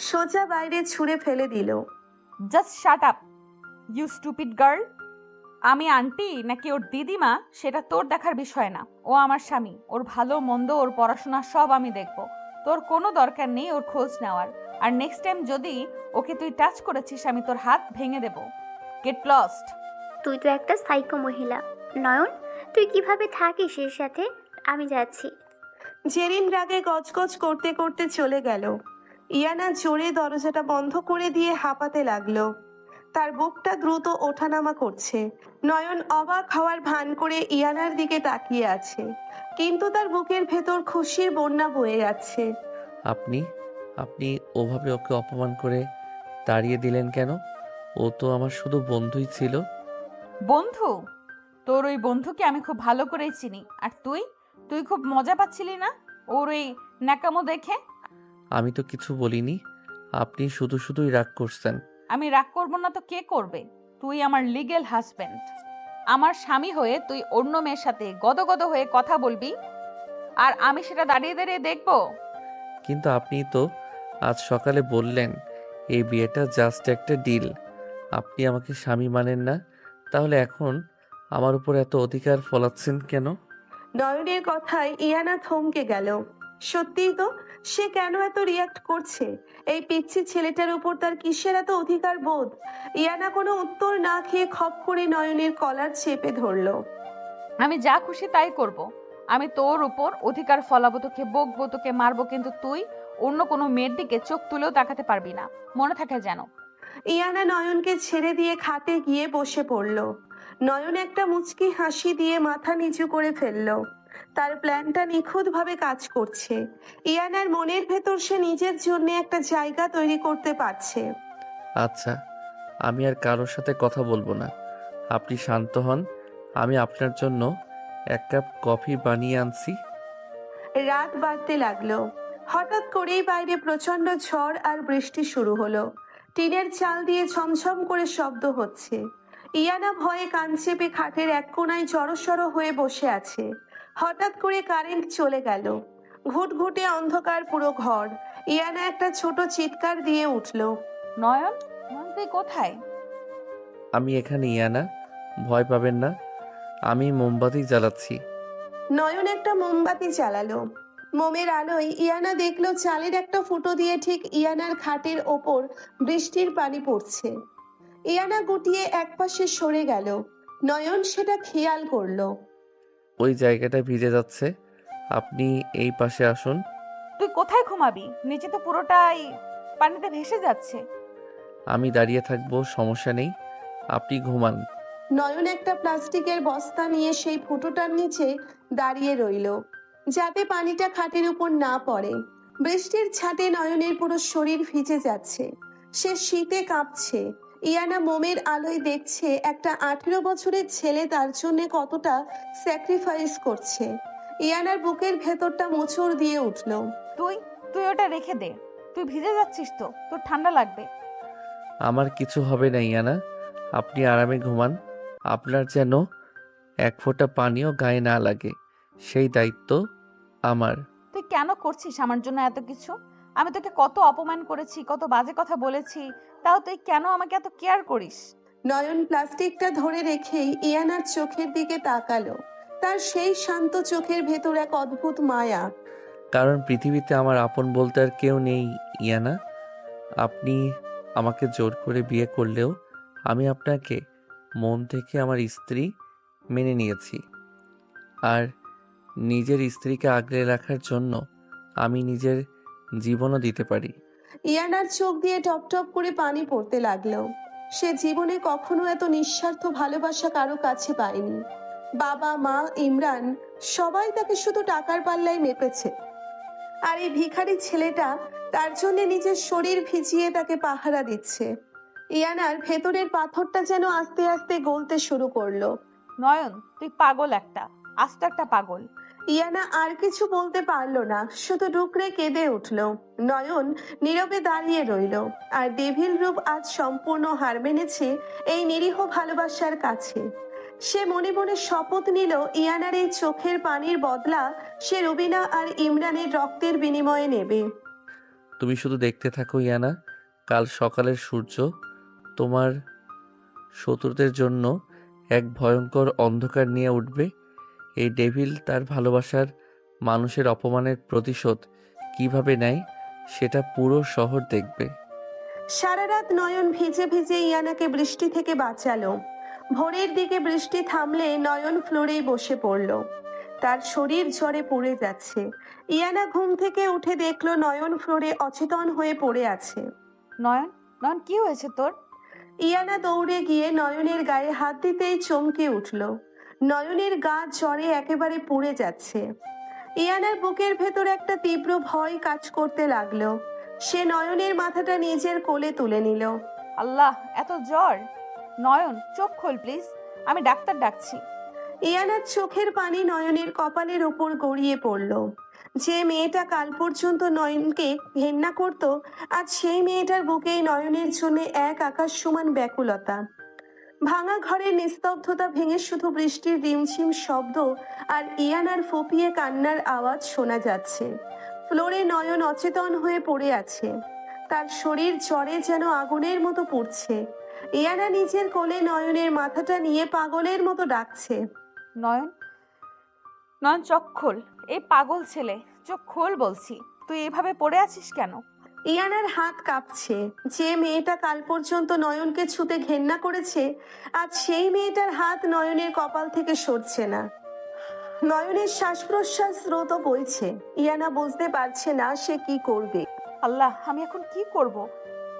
সোজা বাইরে ছুঁড়ে ফেলে দিল। Just shut up you stupid girl. আমি আন্টি নাকি ওর দিদিমা সেটা তোর দেখার বিষয় না। ও আমার স্বামী, ওর ভালো মন্দ ওর পড়াশোনা সব আমি দেখব। তোর কোনো দরকার নেই ওর খোঁজ নেওয়ার। আর নেক্সট টাইম যদি ওকে তুই টাচ করেছিস আমি তোর হাত ভেঙে দেব। Get lost. তুই তো একটা সাইকো মহিলা। নয়ন, তুই কিভাবে থাকিস এর সাথে? আমি যাচ্ছি। জেরিন রাগে গজগজ করতে করতে চলে গেল। ইয়ানা জোরে দরজাটা বন্ধ করে দিয়ে হাঁপাতে লাগলো। তার বুকটা দ্রুত ওঠানামা করছে। নয়ন অবাক হওয়ার ভান করে ইয়ানার দিকে তাকিয়ে আছে, কিন্তু তার বুকের ভেতর খুশির বন্যা বয়ে যাচ্ছে। আপনি আপনি ওভাবে ওকে অপমান করে তাড়িয়ে দিলেন কেন? ও তো আমার শুধু বন্ধুই ছিল। বন্ধু? তোর ওই বন্ধুকে আমি খুব ভালো করেই চিনি। আর তুই তুই খুব মজা পাচ্ছিলি না ওর ওই ন্যাকামো দেখে? আমি তো কিছু বলিনি, আপনি শুধু শুধুই রাগ করছেন। আমি রাগ করব না তো কে করবে? তুই আমার লিগ্যাল হাজবেন্ড। আমার স্বামী হয়ে তুই অন্য মেয়ের সাথে গদগদ হয়ে কথা বলবি আর আমি সেটা দাঁড়িয়ে দাঁড়িয়ে দেখব? কিন্তু আপনি তো আজ সকালে বললেন এই বিয়েটা জাস্ট একটা ডিল। আপনি আমাকে স্বামী মানেন না, তাহলে এখন আমার উপর এত অধিকার ফলাচ্ছেন কেন? নয়নের কথায় ইয়ানা থমকে গেল। সত্যিই তো, সে কেন এত রিয়াক্ট করছে? এই পিচ্ছি ছেলেটার উপর তার কিসের এত অধিকার বোধ? ইয়ানা কোনো উত্তর না খেয়ে খপ করে নয়নের কলার চেপে ধরলো। আমি যা খুশি তাই করব। আমি তোর উপর অধিকার ফলাবো, তোকে বকবো, তোকে মারবো, কিন্তু তুই অন্য কোনো মেয়ের দিকে চোখ তুলেও তাকাতে পারবি না, মনে থাকে যেন। ইয়ানা নয়নকে ছেড়ে দিয়ে খাটে গিয়ে বসে পড়ল। নয়ন একটা মুচকি হাসি দিয়ে মাথা নিচু করে ফেলল। তার প্ল্যানটা নিখুঁতভাবে কাজ করছে। ইয়ানার মনের ভেতর সে নিজের জন্য একটা জায়গা তৈরি করতে পারছে। আচ্ছা, আমি আর কারোর সাথে কথা বলবো না। আপনি শান্ত হন, আমি আপনার জন্য এক কাপ কফি বানিয়ে আনছি। রাত বাড়তে লাগলো। হঠাৎ করেই বাইরে প্রচন্ড ঝড় আর বৃষ্টি শুরু হলো। টিনের চাল দিয়ে ঝমঝম করে শব্দ হচ্ছে। ইয়ানা ভয়ে কান চেপে খাটের এক কোণায় জড়সড় হয়ে বসে আছে। হঠাৎ করে কারেন্ট চলে গেল। ঘুটঘুটে অন্ধকার পুরো ঘর। ইয়ানা একটা ছোট চিৎকার দিয়ে উঠল। নয়ন, নয়ন তুই কোথায়? আমি এখানে ইয়ানা, ভয় পাবেন না, আমি মোমবাতি জ্বালাচ্ছি। নয়ন একটা মোমবাতি জ্বালালো। মোমের আলোয় ইয়ানা দেখলো চালের একটা ফুটো দিয়ে ঠিক ইয়ানার খাটের ওপর বৃষ্টির পানি পড়ছে। ইয়ানা গুটিয়ে একপাশে সরে গেল। নয়ন সেটা খেয়াল করলো। ওই জায়গাটা ভিজে যাচ্ছে, আপনি এই পাশে আসুন। তুই কোথায় ঘুমাবি? নিচে তো পুরোটাই পানিতে ভেসে যাচ্ছে। আমি দাঁড়িয়ে থাকবো, সমস্যা নেই, আপনি ঘুমান। নয়ন একটা প্লাস্টিকের বস্তা নিয়ে সেই ফুটোটার নিচে দাঁড়িয়ে রইল, যাতে পানিটা খাটের উপর না পড়ে। বৃষ্টির ছাটে নয়নের পুরো শরীর ভিজে যাচ্ছে, সে শীতে কাঁপছে। ইয়ানা মোমের আলোয় দেখছে একটা 18 বছরের ছেলে তার জন্য কতটা স্যাক্রিফাইস করছে। ইয়ানার বুকের ভেতরটা মোচড় দিয়ে উঠল। তুই তুই ওটা রেখে দে, তুই ভিজে যাচ্ছিস তো, তোর ঠান্ডা লাগবে। আমার কিছু হবে না ইয়ানা, আপনি আরামে ঘুমান। আপনার যেন এক ফোঁটা পানিও গায়ে না লাগে, সেই দায়িত্ব আমার। তুই কেন করছিস আমার জন্য এত কিছু? আমি তোকে কত অপমান করেছি, কত বাজে কথা বলেছি, তাও তুই কেন আমাকে এত কেয়ার করিস? নয়ন প্লাস্টিকটা ধরে রেখেই ইয়ানার চোখের দিকে তাকালো। তার সেই শান্ত চোখের ভেতর এক অদ্ভুত মায়া। কারণ পৃথিবীতে আমার আপন বলতে আর কেউ নেই ইয়ানা। আপনি আমাকে জোর করে বিয়ে করলেও আমি আপনাকে মন থেকে আমার স্ত্রী মেনে নিয়েছি। আর নিজের স্ত্রীকে আগলে রাখার জন্য আমি নিজের জীবনও দিতে পারি। ইয়ানার চোখ দিয়ে টপ টপ করে পানি পড়তে লাগলো। সে জীবনে কখনো এত নিঃস্বার্থ ভালোবাসা কারো কাছে পায়নি। বাবা, মা, ইমরান সবাই তাকে শুধু টাকার পাল্লায় মেপেছে, আর এই ভিখারি ছেলেটা তার জন্য নিজের শরীর ভিজিয়ে তাকে পাহারা দিচ্ছে। ইয়ানার ভেতরের পাথরটা যেন আস্তে আস্তে গলতে শুরু করলো। নয়ন, তুই পাগল, আস্ত একটা পাগল। ইয়ানা আর কিছু বলতে পারলো না, শুধু ডুকরে কেঁদে উঠল। নয়ন নীরবে দাঁড়িয়ে রইল, আর ডেভিল রূপ আজ সম্পূর্ণ হার মেনেছে এই নিরীহ ভালোবাসার কাছে। সে মনে মনে শপথ নিল ইয়ানার এই চোখের পানির বদলা সে রুবিনা আর ইমরানের রক্তের বিনিময়ে নেবে। তুমি শুধু দেখতে থাকো ইয়ানা, কাল সকালের সূর্য তোমার শত্রুদের জন্য এক ভয়ঙ্কর অন্ধকার নিয়ে উঠবে। এই ডেভিল তার ভালোবাসার মানুষের অপমানের প্রতিশোধ কিভাবে নেয় সেটা পুরো শহর দেখবে। সারা রাত নয়ন ভিজে ভিজে ইয়ানাকে বৃষ্টি থেকে বাঁচালো। ভোরের দিকে বৃষ্টি থামলে নয়ন ফ্লোরেই বসে পড়ল। তার শরীর জ্বরে পড়ে যাচ্ছে। ইয়ানা ঘুম থেকে উঠে দেখলো নয়ন ফ্লোরে অচেতন হয়ে পড়ে আছে। নয়ন, নয়ন, কি হয়েছে তোর? ইয়ানা দৌড়ে গিয়ে নয়নের গায়ে হাত দিতেই চমকে উঠল। নয়নের গা জ্বরে একেবারে পুড়ে যাচ্ছে। ইয়ানার বুকের ভেতর একটা তীব্র ভয় কাজ করতে লাগলো। সে নয়নের মাথাটা নিজের কোলে তুলে নিল। আল্লাহ, এত জ্বর! নয়ন, চোখ খোল প্লিজ, আমি ডাক্তার ডাকছি। ইয়ানার চোখের পানি নয়নের কপালের ওপর গড়িয়ে পড়ল। যে মেয়েটা কাল পর্যন্ত নয়নকে ঘেন্না করত, আজ সেই মেয়েটার বুকেই নয়নের জন্য এক আকাশ সমান ব্যাকুলতা। ভাঙা ঘরের নিস্তব্ধতা ভেঙে শুধু বৃষ্টির রিমঝিম শব্দ আর ইয়ানার ফোপিয়ে কান্নার আওয়াজ শোনা যাচ্ছে। ফ্লোরে নয়ন অচেতন হয়ে পড়ে আছে, তার শরীর জ্বরে যেন আগুনের মতো পুড়ছে। ইয়ানা নিজের কোলে নয়নের মাথাটা নিয়ে পাগলের মতো ডাকছে। নয়ন, নয়ন, চোখ খোল। এই পাগল ছেলে, চোখ খোল বলছি। তুই এভাবে পড়ে আছিস কেন? ইয়ানার হাত কাঁপছে। যে মেয়েটা কাল পর্যন্ত নয়নকে ছুতে ঘেন্না করেছে, আজ সেই মেয়েটার হাত নয়নের কপাল থেকে সরছে না। নয়নের শ্বাস প্রশ্বাস স্রোত বইছে। ইয়ানা বুঝতে পারছে না সে কি করবে। আল্লাহ, আমি এখন কি করব?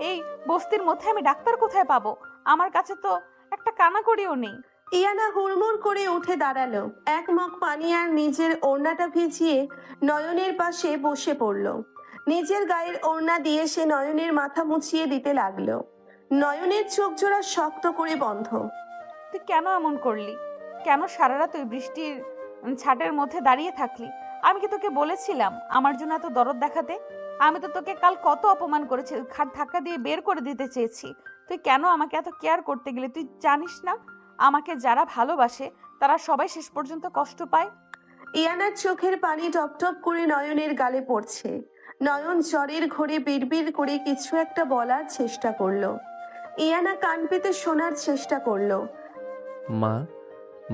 এই বস্তির মধ্যে আমি ডাক্তার কোথায় পাবো? আমার কাছে তো একটা কানাকড়িও নেই। ইয়ানা হুড়মুড় করে উঠে দাঁড়ালো। এক মগ পানি আর নিজের ওড়নাটা ভিজিয়ে নয়নের পাশে বসে পড়ল। নিজের গায়ের ওড়না দিয়ে সে নয়নের মাথা মুছিয়ে দিতে লাগলো। নয়নের চোখ জোড়া শক্ত করে বন্ধ। তুই কেন এমন করলি? কেন সারা রাত ওই বৃষ্টির ছাটের মধ্যে দাঁড়িয়ে থাকলি? আমি কি তোকে বলেছিলাম আমার জন্য এত দরদ দেখাতে? আমি তো তোকে কাল কত অপমান করেছি, খাট ধাক্কা দিয়ে বের করে দিতে চেয়েছি। তুই কেন আমাকে এত কেয়ার করতে গেলে? তুই জানিস না আমাকে যারা ভালোবাসে তারা সবাই শেষ পর্যন্ত কষ্ট পায়? ইয়ানার চোখের পানি টপ টপ করে নয়নের গালে পড়ছে। নয়ন জ্বরের ঘোরে বিড়বিড় করে কিছু একটা বলার চেষ্টা করলো। ইয়ানা কান পেতে শোনার চেষ্টা করলো।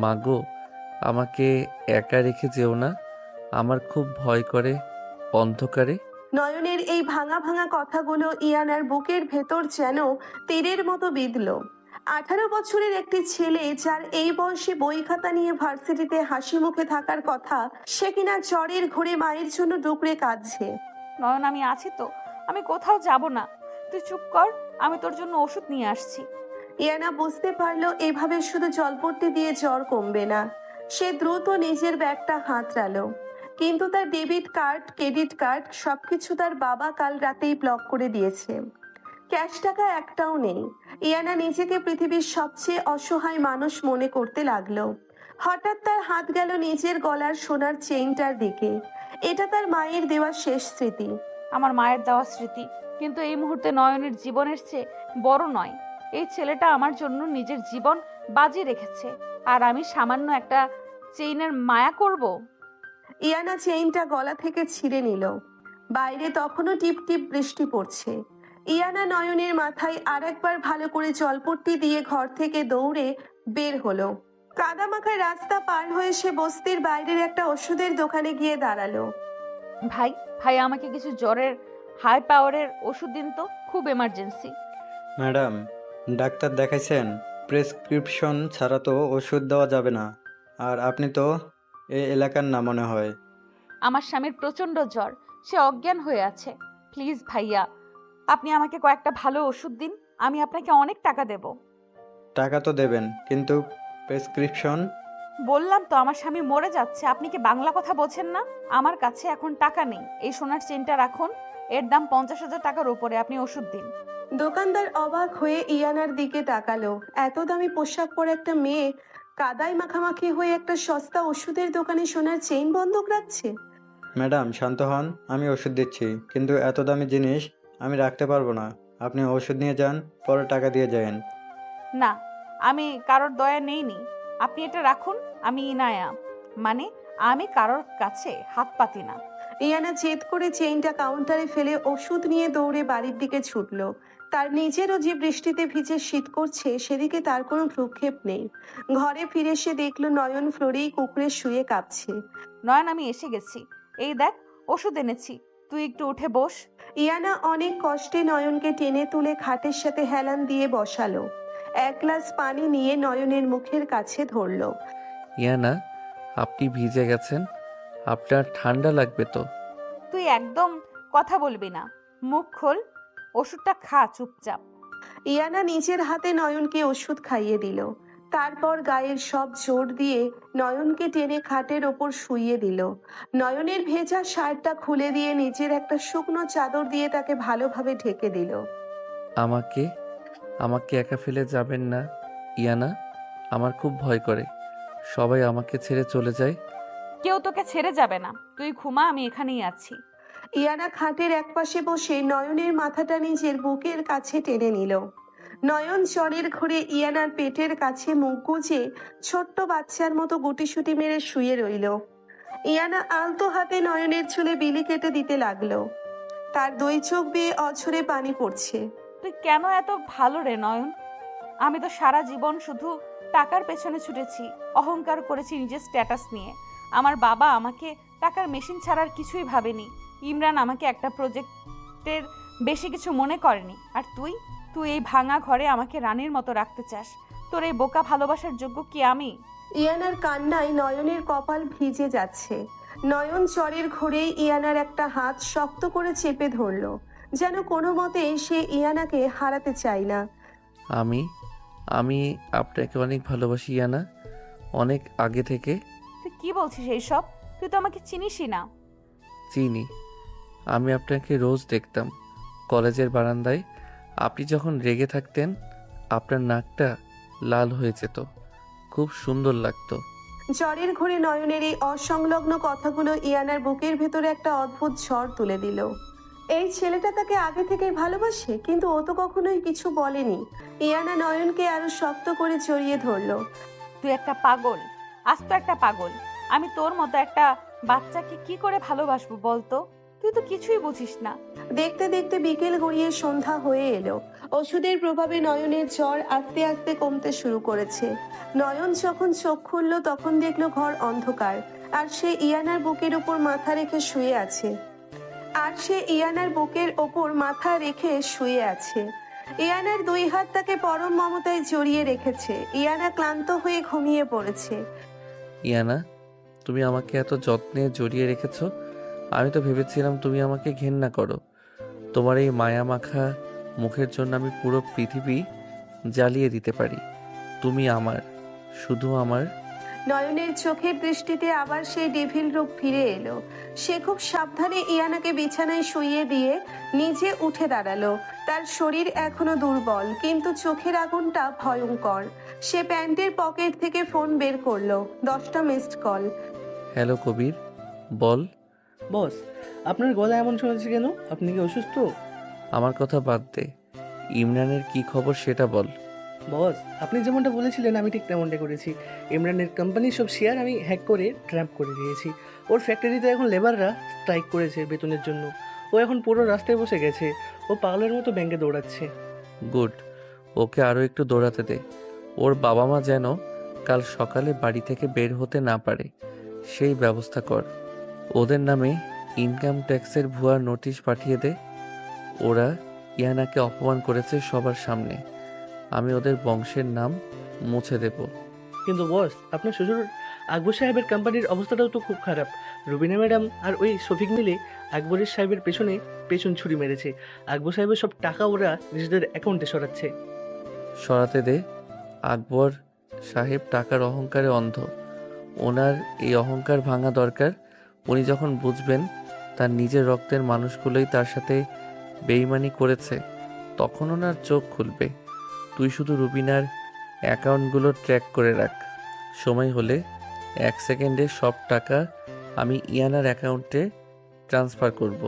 মা গো, আমাকে একা রেখে যেও না, আমার খুব ভয় করে অন্ধকারে। নয়নের এই ভাঙা ভাঙা কথাগুলো ইয়ানার বুকের ভেতর যেন তীরের মতো বিঁধল। 18 বছরের একটি ছেলে, যার এই বয়সে বই খাতা নিয়ে ভার্সিটিতে হাসি মুখে থাকার কথা, সে কিনা জ্বরের ঘোরে মায়ের জন্য ডুকরে কাঁদছে। নয়ন, আমি আছি তো, আমি কোথাও যাব না। তুই চুপ কর, আমি তোর জন্য ওষুধ নিয়ে আসছি। ইয়ানা বুঝতে পারলো এভাবে শুধু জলপট্টি দিয়ে জ্বর কমবে না। সে দ্রুত নিজের ব্যাগটা হাতড়ালো, কিন্তু তার ডেবিট কার্ড, ক্রেডিট কার্ড সবকিছু তার বাবা কাল রাতেই ব্লক করে দিয়েছে। ক্যাশ টাকা একটাও নেই। ইয়ানা নিজেকে পৃথিবীর সবচেয়ে অসহায় মানুষ মনে করতে লাগলো। হঠাৎ তার হাত গেল নিজের গলার সোনার চেইনটার দিকে। এটা তার মায়ের দেওয়া শেষ স্মৃতি। আমার মায়ের দেওয়া স্মৃতি, কিন্তু এই মুহূর্তে নয়নের জীবনের চেয়ে বড় নয়। এই ছেলেটা আমার জন্য নিজের জীবন বাজি রেখেছে, আর আমি সামান্য একটা চেইনের মায়া করব? ইয়ানা চেইনটা গলা থেকে ছিঁড়ে নিল। বাইরে তখনও টিপ টিপ বৃষ্টি পড়ছে। ইয়ানা নয়নের মাথায় আরেকবার ভালো করে জলপট্টি দিয়ে ঘর থেকে দৌড়ে বের হলো। কাদামাখা রাস্তা পার হয়ে সে বস্তির বাইরের একটা ওষুধের দোকানে গিয়ে দাঁড়ালো। ভাই ভাই আমাকে কিছু জ্বরের হাই পাওয়ারের ওষুধ দিন তো, খুব এমার্জেন্সি। ম্যাডাম, ডাক্তার দেখাইছেন? প্রেসক্রিপশন ছাড়া তো ওষুধ দেওয়া যাবে না। আর আপনি তো এই এলাকার না মনে হয়। আমার স্বামীর প্রচণ্ড জ্বর, সে অজ্ঞান হয়ে আছে। প্লিজ ভাইয়া, আপনি আমাকে কয়েকটা ভালো ওষুধ দিন, আমি আপনাকে অনেক টাকা দেব। টাকা তো দেবেন, কিন্তু প্রেসক্রিপশন? বললাম তো আমার স্বামী মরে যাচ্ছে, আপনি কি বাংলা কথা বোঝেন না? আমার কাছে এখন টাকা নেই। এই সোনার চেনটা রাখুন, এর দাম 50,000 টাকার উপরে, আপনি ওষুধ দিন। দোকানদার অবাক হয়ে ইয়ানার দিকে তাকালো। এত দামি পোশাক পরে একটা মেয়ে কাদায় মাখামাখি হয়ে একটা সস্তা ওষুধের দোকানে সোনার চেইন বন্ধক রাখছে। ম্যাডাম শান্ত হন, আমি ওষুধ দিচ্ছি, কিন্তু এত দামি জিনিস আমি রাখতে পারবো না। আপনি ওষুধ নিয়ে যান, পরে টাকা দিয়ে যান। না, আমি কারোর দয়া নেইনি, আপনি এটা রাখুন। আমি ইনায়া, মানে আমি কারোর কাছে হাত পাতি না। ইয়ানা জেদ করে চেইনটা কাউন্টারে ফেলে ওষুধ নিয়ে দৌড়ে বাড়ির দিকে ছুটলো। তার নিজেরও যে বৃষ্টিতে ভিজে শীত করছে, সেদিকে তার কোনো ভ্রুক্ষেপ নেই। ঘরে ফিরে সে দেখলো নয়ন ফ্লোরেই কুকুরে শুয়ে কাঁপছে। নয়ন, আমি এসে গেছি, এই দেখ ওষুধ এনেছি, তুই একটু উঠে বস। ইয়ানা অনেক কষ্টে নয়নকে টেনে তুলে খাটের সাথে হেলান দিয়ে বসালো। এক গ্লাস পানি নিয়ে নয়নের মুখের কাছে ধরলো। ইয়ানা, আপনি ভিজে গেছেন, আপনার ঠান্ডা লাগবে তো। তুই একদম কথা বলবি না, মুখ খোল, ওষুধটা খা চুপচাপ। ইয়ানা নিজের হাতে নয়নকে ওষুধ খাইয়ে দিল। তারপর গায়ের সব জোর দিয়ে নয়নকে টেনে খাটের ওপর শুইয়ে দিল। নয়নের ভেজা শার্টটা খুলে দিয়ে নিজের একটা শুকনো চাদর দিয়ে তাকে ভালোভাবে ঢেকে দিল। আমাকে আমাকে একা ফেলে যাবেন না ইয়ানা, আমার খুব ভয় করে। সবাই আমাকে ছেড়ে চলে যায়। কেউ তোকে ছেড়ে যাবে না, তুই ঘুমা, আমি এখানেই আছি। ইয়ানা খাটের একপাশে বসে নয়নের মাথাটা নিজের বুকের কাছে টেনে নিল। নয়ন জ্বরের ঘরে ইয়ানার পেটের কাছে মুখ গুজে ছোট্ট বাচ্চার মতো গুটিসুটি মেরে শুয়ে রইল। ইয়ানা আলতো হাতে নয়নের চুলে বিলি কেটে দিতে লাগলো। তার দুই চোখ বেয়ে অঝরে পানি পড়ছে। তুই কেন এত ভালো রে নয়ন? আমি তো সারা জীবন শুধু টাকার পেছনে ছুটেছি, অহংকার করেছি নিজের স্ট্যাটাস নিয়ে। আমার বাবা আমাকে টাকার মেশিন ছাড়ার কিছুই ভাবেনি। ইমরান আমাকে একটা প্রজেক্টের বেশি কিছু মনে করেনি। আর তুই তুই এই ভাঙা ঘরে আমাকে রানীর মতো রাখতে চাস। তোর এই বোকা ভালোবাসার যোগ্য কি আমি? ইয়ানার কান্নায় নয়নের কপাল ভিজে যাচ্ছে। নয়ন জ্বরের ঘোরেই ইয়ানার একটা হাত শক্ত করে চেপে ধরলো, যেন কোনো মতে সে ইয়ানাকে হারাতে চায় না। আমি আমি আপনাকে অনেক ভালোবাসি ইয়ানা, অনেক আগে থেকে। তুই কি বলছিস এইসব? তুই তো আমাকে চিনিসই না। চিনি, আমি আপনাকে রোজ দেখতাম কলেজের বারান্দায়। আপনি যখন রেগে থাকতেন আপনার নাকটা লাল হয়ে যেত, খুব সুন্দর লাগতো। জ্বরের ঘোরে নয়নের এই অসংলগ্ন কথাগুলো ইয়ানার বুকের ভেতরে একটা অদ্ভুত ঝড় তুলে দিল। এই ছেলেটা তাকে আগে থেকেই ভালোবাসে, কিন্তু ও তো কখনোই কিছু বলেনি। ইয়ানা নয়নকে আরো শক্ত করে জড়িয়ে ধরলো। তুই একটা পাগল, আস্ত একটা পাগল। আমি তোর মতো একটা বাচ্চাকে কি করে ভালোবাসবো বলতো? তুই তো কিছুই বুঝিস না। দেখতে দেখতে বিকেল গড়িয়ে সন্ধ্যা হয়ে এলো। ওষুধের প্রভাবে নয়নের জ্বর আস্তে আস্তে কমতে শুরু করেছে। নয়ন যখন চোখ খুলল তখন দেখলো ঘর অন্ধকার, আর সে ইয়ানার বুকের উপর মাথা রেখে শুয়ে আছে। ইয়ানার দুই হাত তাকে পরম মমতায় জড়িয়ে রেখেছে। ইয়ানা ক্লান্ত হয়ে ঘুমিয়ে পড়েছে। ইয়ানা, তুমি আমাকে এত যত্নে জড়িয়ে রেখেছো। আমি তো ভেবেছিলাম তুমি আমাকে ঘেন্না করো। তোমার এই মায়া মাখা মুখের জন্য আমি পুরো পৃথিবী জ্বালিয়ে দিতে পারি। তুমি আমার, শুধু আমার। নয়নের চোখের দৃষ্টিতে আবার সেই ডেভিল রূপ ফিরে এলো। সে খুব সাবধানে ইয়ানাকে বিছানায় শুইয়ে দিয়ে নিজে উঠে দাঁড়ালো। তার শরীর এখনো দুর্বল, কিন্তু চোখের আগুনটা ভয়ঙ্কর। সে প্যান্টের পকেট থেকে ফোন বের করলো। 10টা মিসড কল। হ্যালো কবির, বল। বস, আপনার গলা এমন শোনাচ্ছে কেন? আপনি কি অসুস্থ? আমার কথা বাদ দে, ইমরানের কি খবর সেটা বল। বস, আপনি যেমনটা বলেছিলেন আমি ঠিক তেমনটা করেছি। ইমরানের কোম্পানির সব শেয়ার আমি হ্যাক করে ট্র্যাপ করে দিয়েছি। ওর ফ্যাক্টরিতে এখন লেবাররা স্ট্রাইক করেছে বেতনের জন্য। ও এখন পুরো রাস্তায় বসে গেছে। ও পাগলের মতো ব্যাংকে দৌড়াচ্ছে। গুড, ওকে আরও একটু দৌড়াতে দে। ওর বাবা মা যেন কাল সকালে বাড়ি থেকে বের হতে না পারে, সেই ব্যবস্থা কর। ওদের নামে ইনকাম ট্যাক্সের ভুয়া নোটিশ পাঠিয়ে দে। ওরা ইয়ানাকে অপমান করেছে সবার সামনে। আমি ওদের বংশের নাম মুছে দেব। কিন্তু বস, আপনার শ্বশুর আকবর সাহেবের কোম্পানির অবস্থাটাও তো খুব খারাপ। রুবিনা ম্যাডাম আর ওই শফিক মিলে আকবরের সাহেবের পেছন ছুরি মেরেছে। আকবর সাহেবের সব টাকা ওরা নিজেদের অ্যাকাউন্টে সরাচ্ছে। সরাতে দে। আকবর সাহেব টাকার অহংকারে অন্ধ। ওনার এই অহংকার ভাঙা দরকার। উনি যখন বুঝবেন তার নিজের রক্তের মানুষগুলোই তার সাথে বেইমানি করেছে, তখন ওনার চোখ খুলবে। তুই শুধু রুবিনার অ্যাকাউন্টগুলো ট্র্যাক করে রাখ। সময় হলে 1 সেকেন্ডে সব টাকা আমি ইয়ানার অ্যাকাউন্টে ট্রান্সফার করব।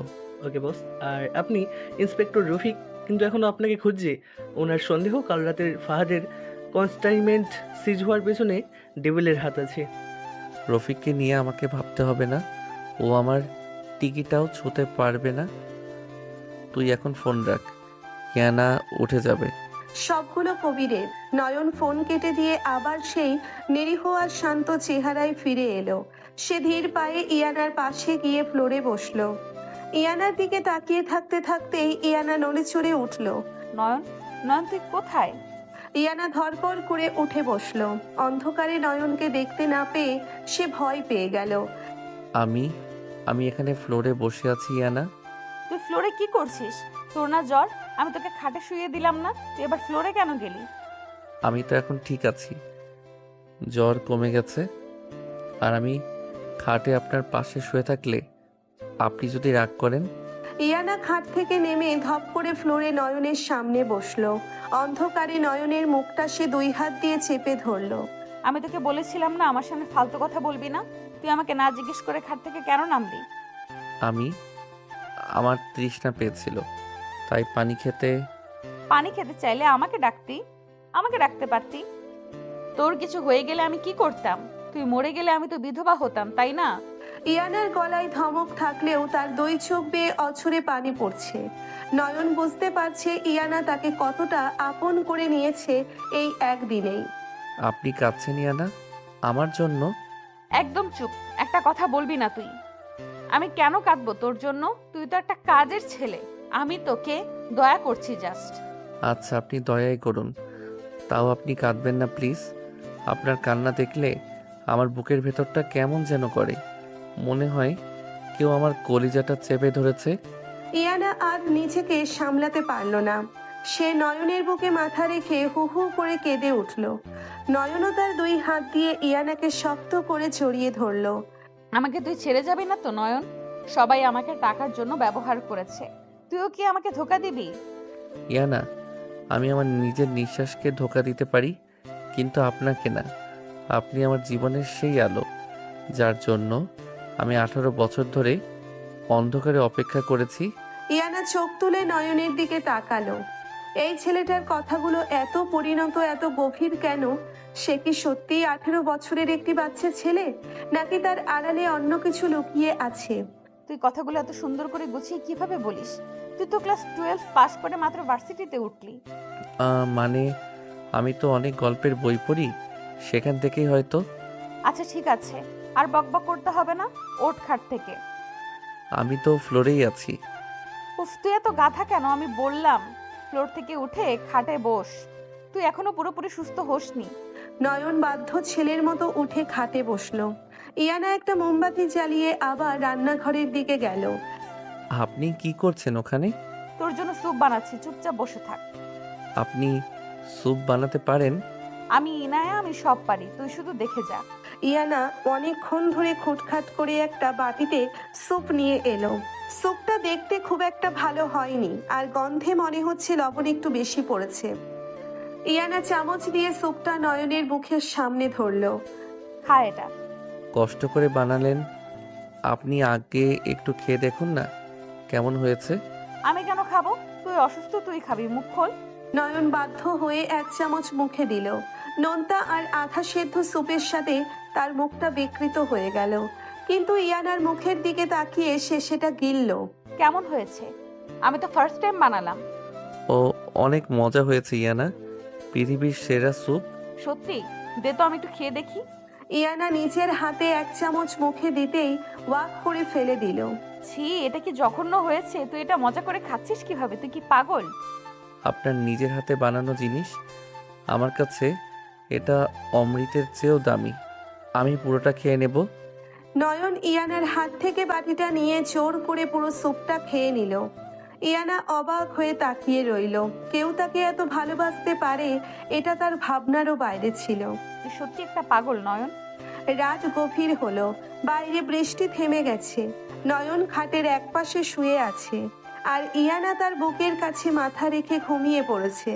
ওকে বস। আর আপনি ইন্সপেক্টর রফিক কিন্তু এখনো আপনাকে খুঁজছে। ওনার সন্দেহ কাল রাতের ফাহাদের কনস্টাইনমেন্ট সিজ হওয়ার পেছনে ডেভিলের হাত আছে। রফিককে নিয়ে আমাকে ভাবতে হবে না, ও আমার টিকিটাও ছুঁতে পারবে না। তুই এখন ফোন রাখ, ইয়ানা উঠে যাবে। সবগুলো কবিরের। নয়ন ফোন কেটে দিয়ে আবার সেই নিরীহ আর শান্ত চেহারায় ফিরে এলো। সে ধীর পায়ে ইয়ানার পাশে গিয়ে ফ্লোরে বসলো। ইয়ানার দিকে তাকিয়ে থাকতে থাকতেই ইয়ানা নড়ে চড়ে উঠল। নয়ন, নয়ন তুই কোথায়? ইয়ানা ধরপড় করে উঠে বসলো। অন্ধকারে নয়নকে দেখতে না পেয়ে সে ভয় পেয়ে গেল। আমি এখানে ফ্লোরে বসে আছি ইয়ানা। তুই ফ্লোরে কি করছিস? তোর না জ্বর? আমি তোকে খাটে শুইয়ে দিলাম না? তুই এবার ফ্লোরে কেন গেলি? আমি তো এখন ঠিক আছি, জ্বর কমে গেছে। আর আমি খাটে আপনার পাশে শুয়ে থাকলে আপনি যদি রাগ করেন। ইয়ানা খাট থেকে নেমে ধপ করে ফ্লোরে নয়নের সামনে বসলো। অন্ধকারে নয়নের মুখটা সে 2 হাত দিয়ে চেপে ধরলো। আমি তোকে বলেছিলাম না আমার সামনে ফালতু কথা বলবি না? তুই আমাকে না জিজ্ঞেস করে খাট থেকে কেন নামলি? আমার তৃষ্ণা পেয়েছিল, তাই পানি খেতে চাইলে আমাকে ডাকতে পারতি। তোর কিছু হয়ে গেলে আমি কি করতাম? তুই মরে গেলে আমি তো বিধবা হতাম, তাই না? ইয়ানার গলায় ধমক থাকলেও তার 2 চোখ বেয়ে অঝরে পানি পড়ছে। নয়ন বুঝতে পারছে ইয়ানা তাকে কতটা আপন করে নিয়েছে এই একদিনেই। আপনি কাঁদছেন ইয়ানা আমার জন্য? একদম চুপ, একটা কথা বলবি না তুই। আমি কেন কাঁদবো তোর জন্য? তুই তো একটা কাজের ছেলে। আমি তোকে দয়া করছি জাস্ট। আচ্ছা, আপনি দয়াই করুন, তাও আপনি কাঁদবেন না প্লিজ। আপনার কান্না দেখলে আমার বুকের ভেতরটা কেমন যেন করে। মনে হয় কেউ আমার কলিজাটা চেপে ধরেছে। ইয়ানা আর নিজেকে সামলাতে পারল না। সে নয়নের বুকে মাথা রেখে হু হু করে কেঁদে উঠল। নয়নও তার 2 হাত দিয়ে ইয়ানাকে শক্ত করে জড়িয়ে ধরল। আমাকে তুই ছেড়ে যাবি না তো নয়ন? সবাই আমাকে টাকার জন্য ব্যবহার করেছে, তুইও কি আমাকে ধোঁকা দিবি? ইয়ানা, আমি আমার নিজের নিঃশ্বাসকে ধোঁকা দিতে পারি, কিন্তু আপনাকে না। আপনি আমার জীবনের সেই আলো, যার জন্য আমি 18 বছর ধরে অন্ধকারে অপেক্ষা করেছি। ইয়ানা চোখ তুলে নয়নের দিকে তাকালো। এই ছেলেটার কথাগুলো এত পরিণত, এত গভীর কেন? সে কি সত্যিই 18 বছরের একটি বাচ্চা ছেলে, নাকি তার আড়ালে অন্য কিছু লুকিয়ে আছে? তুই কথাগুলো এত সুন্দর করে গুছিয়ে কিভাবে বলিস? তুই তো ক্লাস 12 পাস করে মাত্র ভার্সিটিতে উঠলি। মানে আমি তো অনেক গল্পের বই পড়ি, সেখান থেকেই হয়তো। আচ্ছা ঠিক আছে, আর বকবক করতে হবে না, ওঠ খাট থেকে। আমি তো ফ্লোরেই আছি। উফ, তুই এত গাধা কেন? আমি বললাম ফ্লোর থেকে উঠে খাটে বস। তুই এখনো পুরোপুরি সুস্থ হোসনি। নয়ন বাধ্য ছেলের মতো উঠে খাটে বসলো। ইয়ানা একটা মোমবাতি জ্বালিয়ে আবার রান্নাঘরের দিকে গেল। আপনি কি করছেন ওখানে? তোর জন্য স্যুপ বানাচ্ছি, চুপচাপ বসে থাক। আপনি স্যুপ বানাতে পারেন? আমি ইনায়া, আমি সব পারি, তুই শুধু দেখে যা। ইয়ানা অনেকক্ষণ ধরে খুটখাট করে একটা বাটিতে স্যুপ নিয়ে এলো। স্যুপটা দেখতে খুব একটা ভালো হয়নি, আর গন্ধে মনে হচ্ছে লবণ একটু বেশি পড়েছে। ইয়ানা চামচ দিয়ে স্যুপটা নয়নের মুখের সামনে ধরলো। খা এটা। কষ্ট করে বানালেন, আপনি আগে একটু খেয়ে দেখুন না কেমন হয়েছে। আমি কেন খাবো? তুই অসুস্থ, তুই খাবি, মুখ খোল। নয়ন বাধ্য হয়ে এক চামচ মুখে দিল। নোনতা আর আধা সেদ্ধ স্যুপের সাথে তার মুখটা বিকৃত হয়ে গেল, কিন্তু ইয়ানার মুখের দিকে তাকিয়ে সে সেটা গিলল। কেমন হয়েছে? আমি তো ফার্স্ট টাইম বানালাম। ও অনেক মজা হয়েছে ইয়ানা, পৃথিবীর সেরা স্যুপ। সত্যি? দে তো, আমি একটু খেয়ে দেখি। ইয়ানা নিজের হাতে এক চামচ মুখে দিতেই ওয়াক করে ফেলে দিল। ছি, এটা কি জঘন্য হয়েছে? তুই এটা মজা করে খাচ্ছিস কিভাবে? তুই কি পাগল? আপনার নিজের হাতে বানানো জিনিস, আমার কাছে এটা অমৃতের চেয়েও দামি। আমি পুরোটা খেয়ে নেব। নয়ন ইয়ানার হাত থেকে বাটিটা নিয়ে জোর করে পুরো স্যুপটা খেয়ে নিল। ইয়ানা অবাক হয়ে তাকিয়ে রইল। কেউ তাকে এত ভালোবাসতে পারে, এটা তার ভাবনারও বাইরে ছিল। তুই সত্যি একটা পাগল নয়ন। রাত গভীর হলো, বাইরে বৃষ্টি থেমে গেছে। নয়ন খাটের একপাশে শুয়ে আছে, আর ইয়ানা তার বুকের কাছে মাথা রেখে ঘুমিয়ে পড়েছে।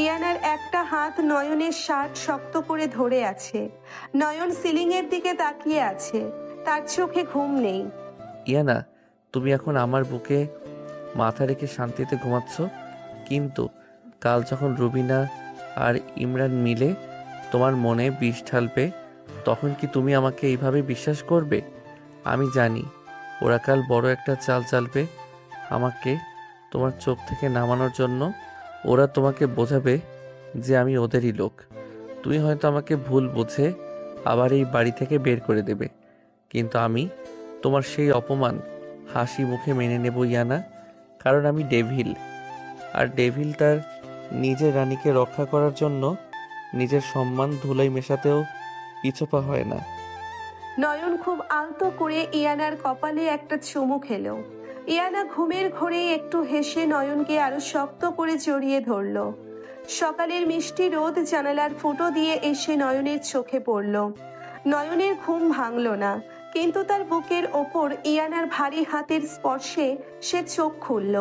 ইয়ানার একটা হাত নয়নের শার্ট শক্ত করে ধরে আছে। নয়ন সিলিং এর দিকে তাকিয়ে আছে, তার চোখে ঘুম নেই। ইয়ানা, তুমি এখন আমার বুকে মাথা রেখে শান্তিতে ঘুমাচ্ছ, কিন্তু কাল যখন রুবিনা আর ইমরান মিলে তোমার মনে বিষ ঢালবে, তখন কি তুমি আমাকে এইভাবে বিশ্বাস করবে? আমি জানি ওরা কাল বড় একটা চাল চালবে আমাকে তোমার চোখ থেকে নামানোর জন্য। ওরা তোমাকে বোঝাবে যে আমি ওদেরই লোক। তুমি হয়তো আমাকে ভুল বুঝে আবার এই বাড়ি থেকে বের করে দেবে, কিন্তু আমি তোমার সেই অপমান হাসি মুখে মেনে নেব ইয়ানা, কারণ আমি ডেভিল। আর ডেভিল তার নিজের রানীকে রক্ষা করার জন্য নিজের সম্মান ধুলাই মেশাতেও পিছপা হয় না। নয়ন খুব আলতো করে ইয়ানার কপালে একটা চুমু খেলো। ইয়ানা ঘুমের ঘোরে একটু হেসে নয়নকে আরো শক্ত করে জড়িয়ে ধরল। সকালের মিষ্টি রোদ জানালার ফুটো দিয়ে এসে নয়নের চোখে পড়ল। নয়নের ঘুম ভাঙল না, কিন্তু তার বুকের ওপর ইয়ানার ভারী হাতের স্পর্শে সে চোখ খুলল।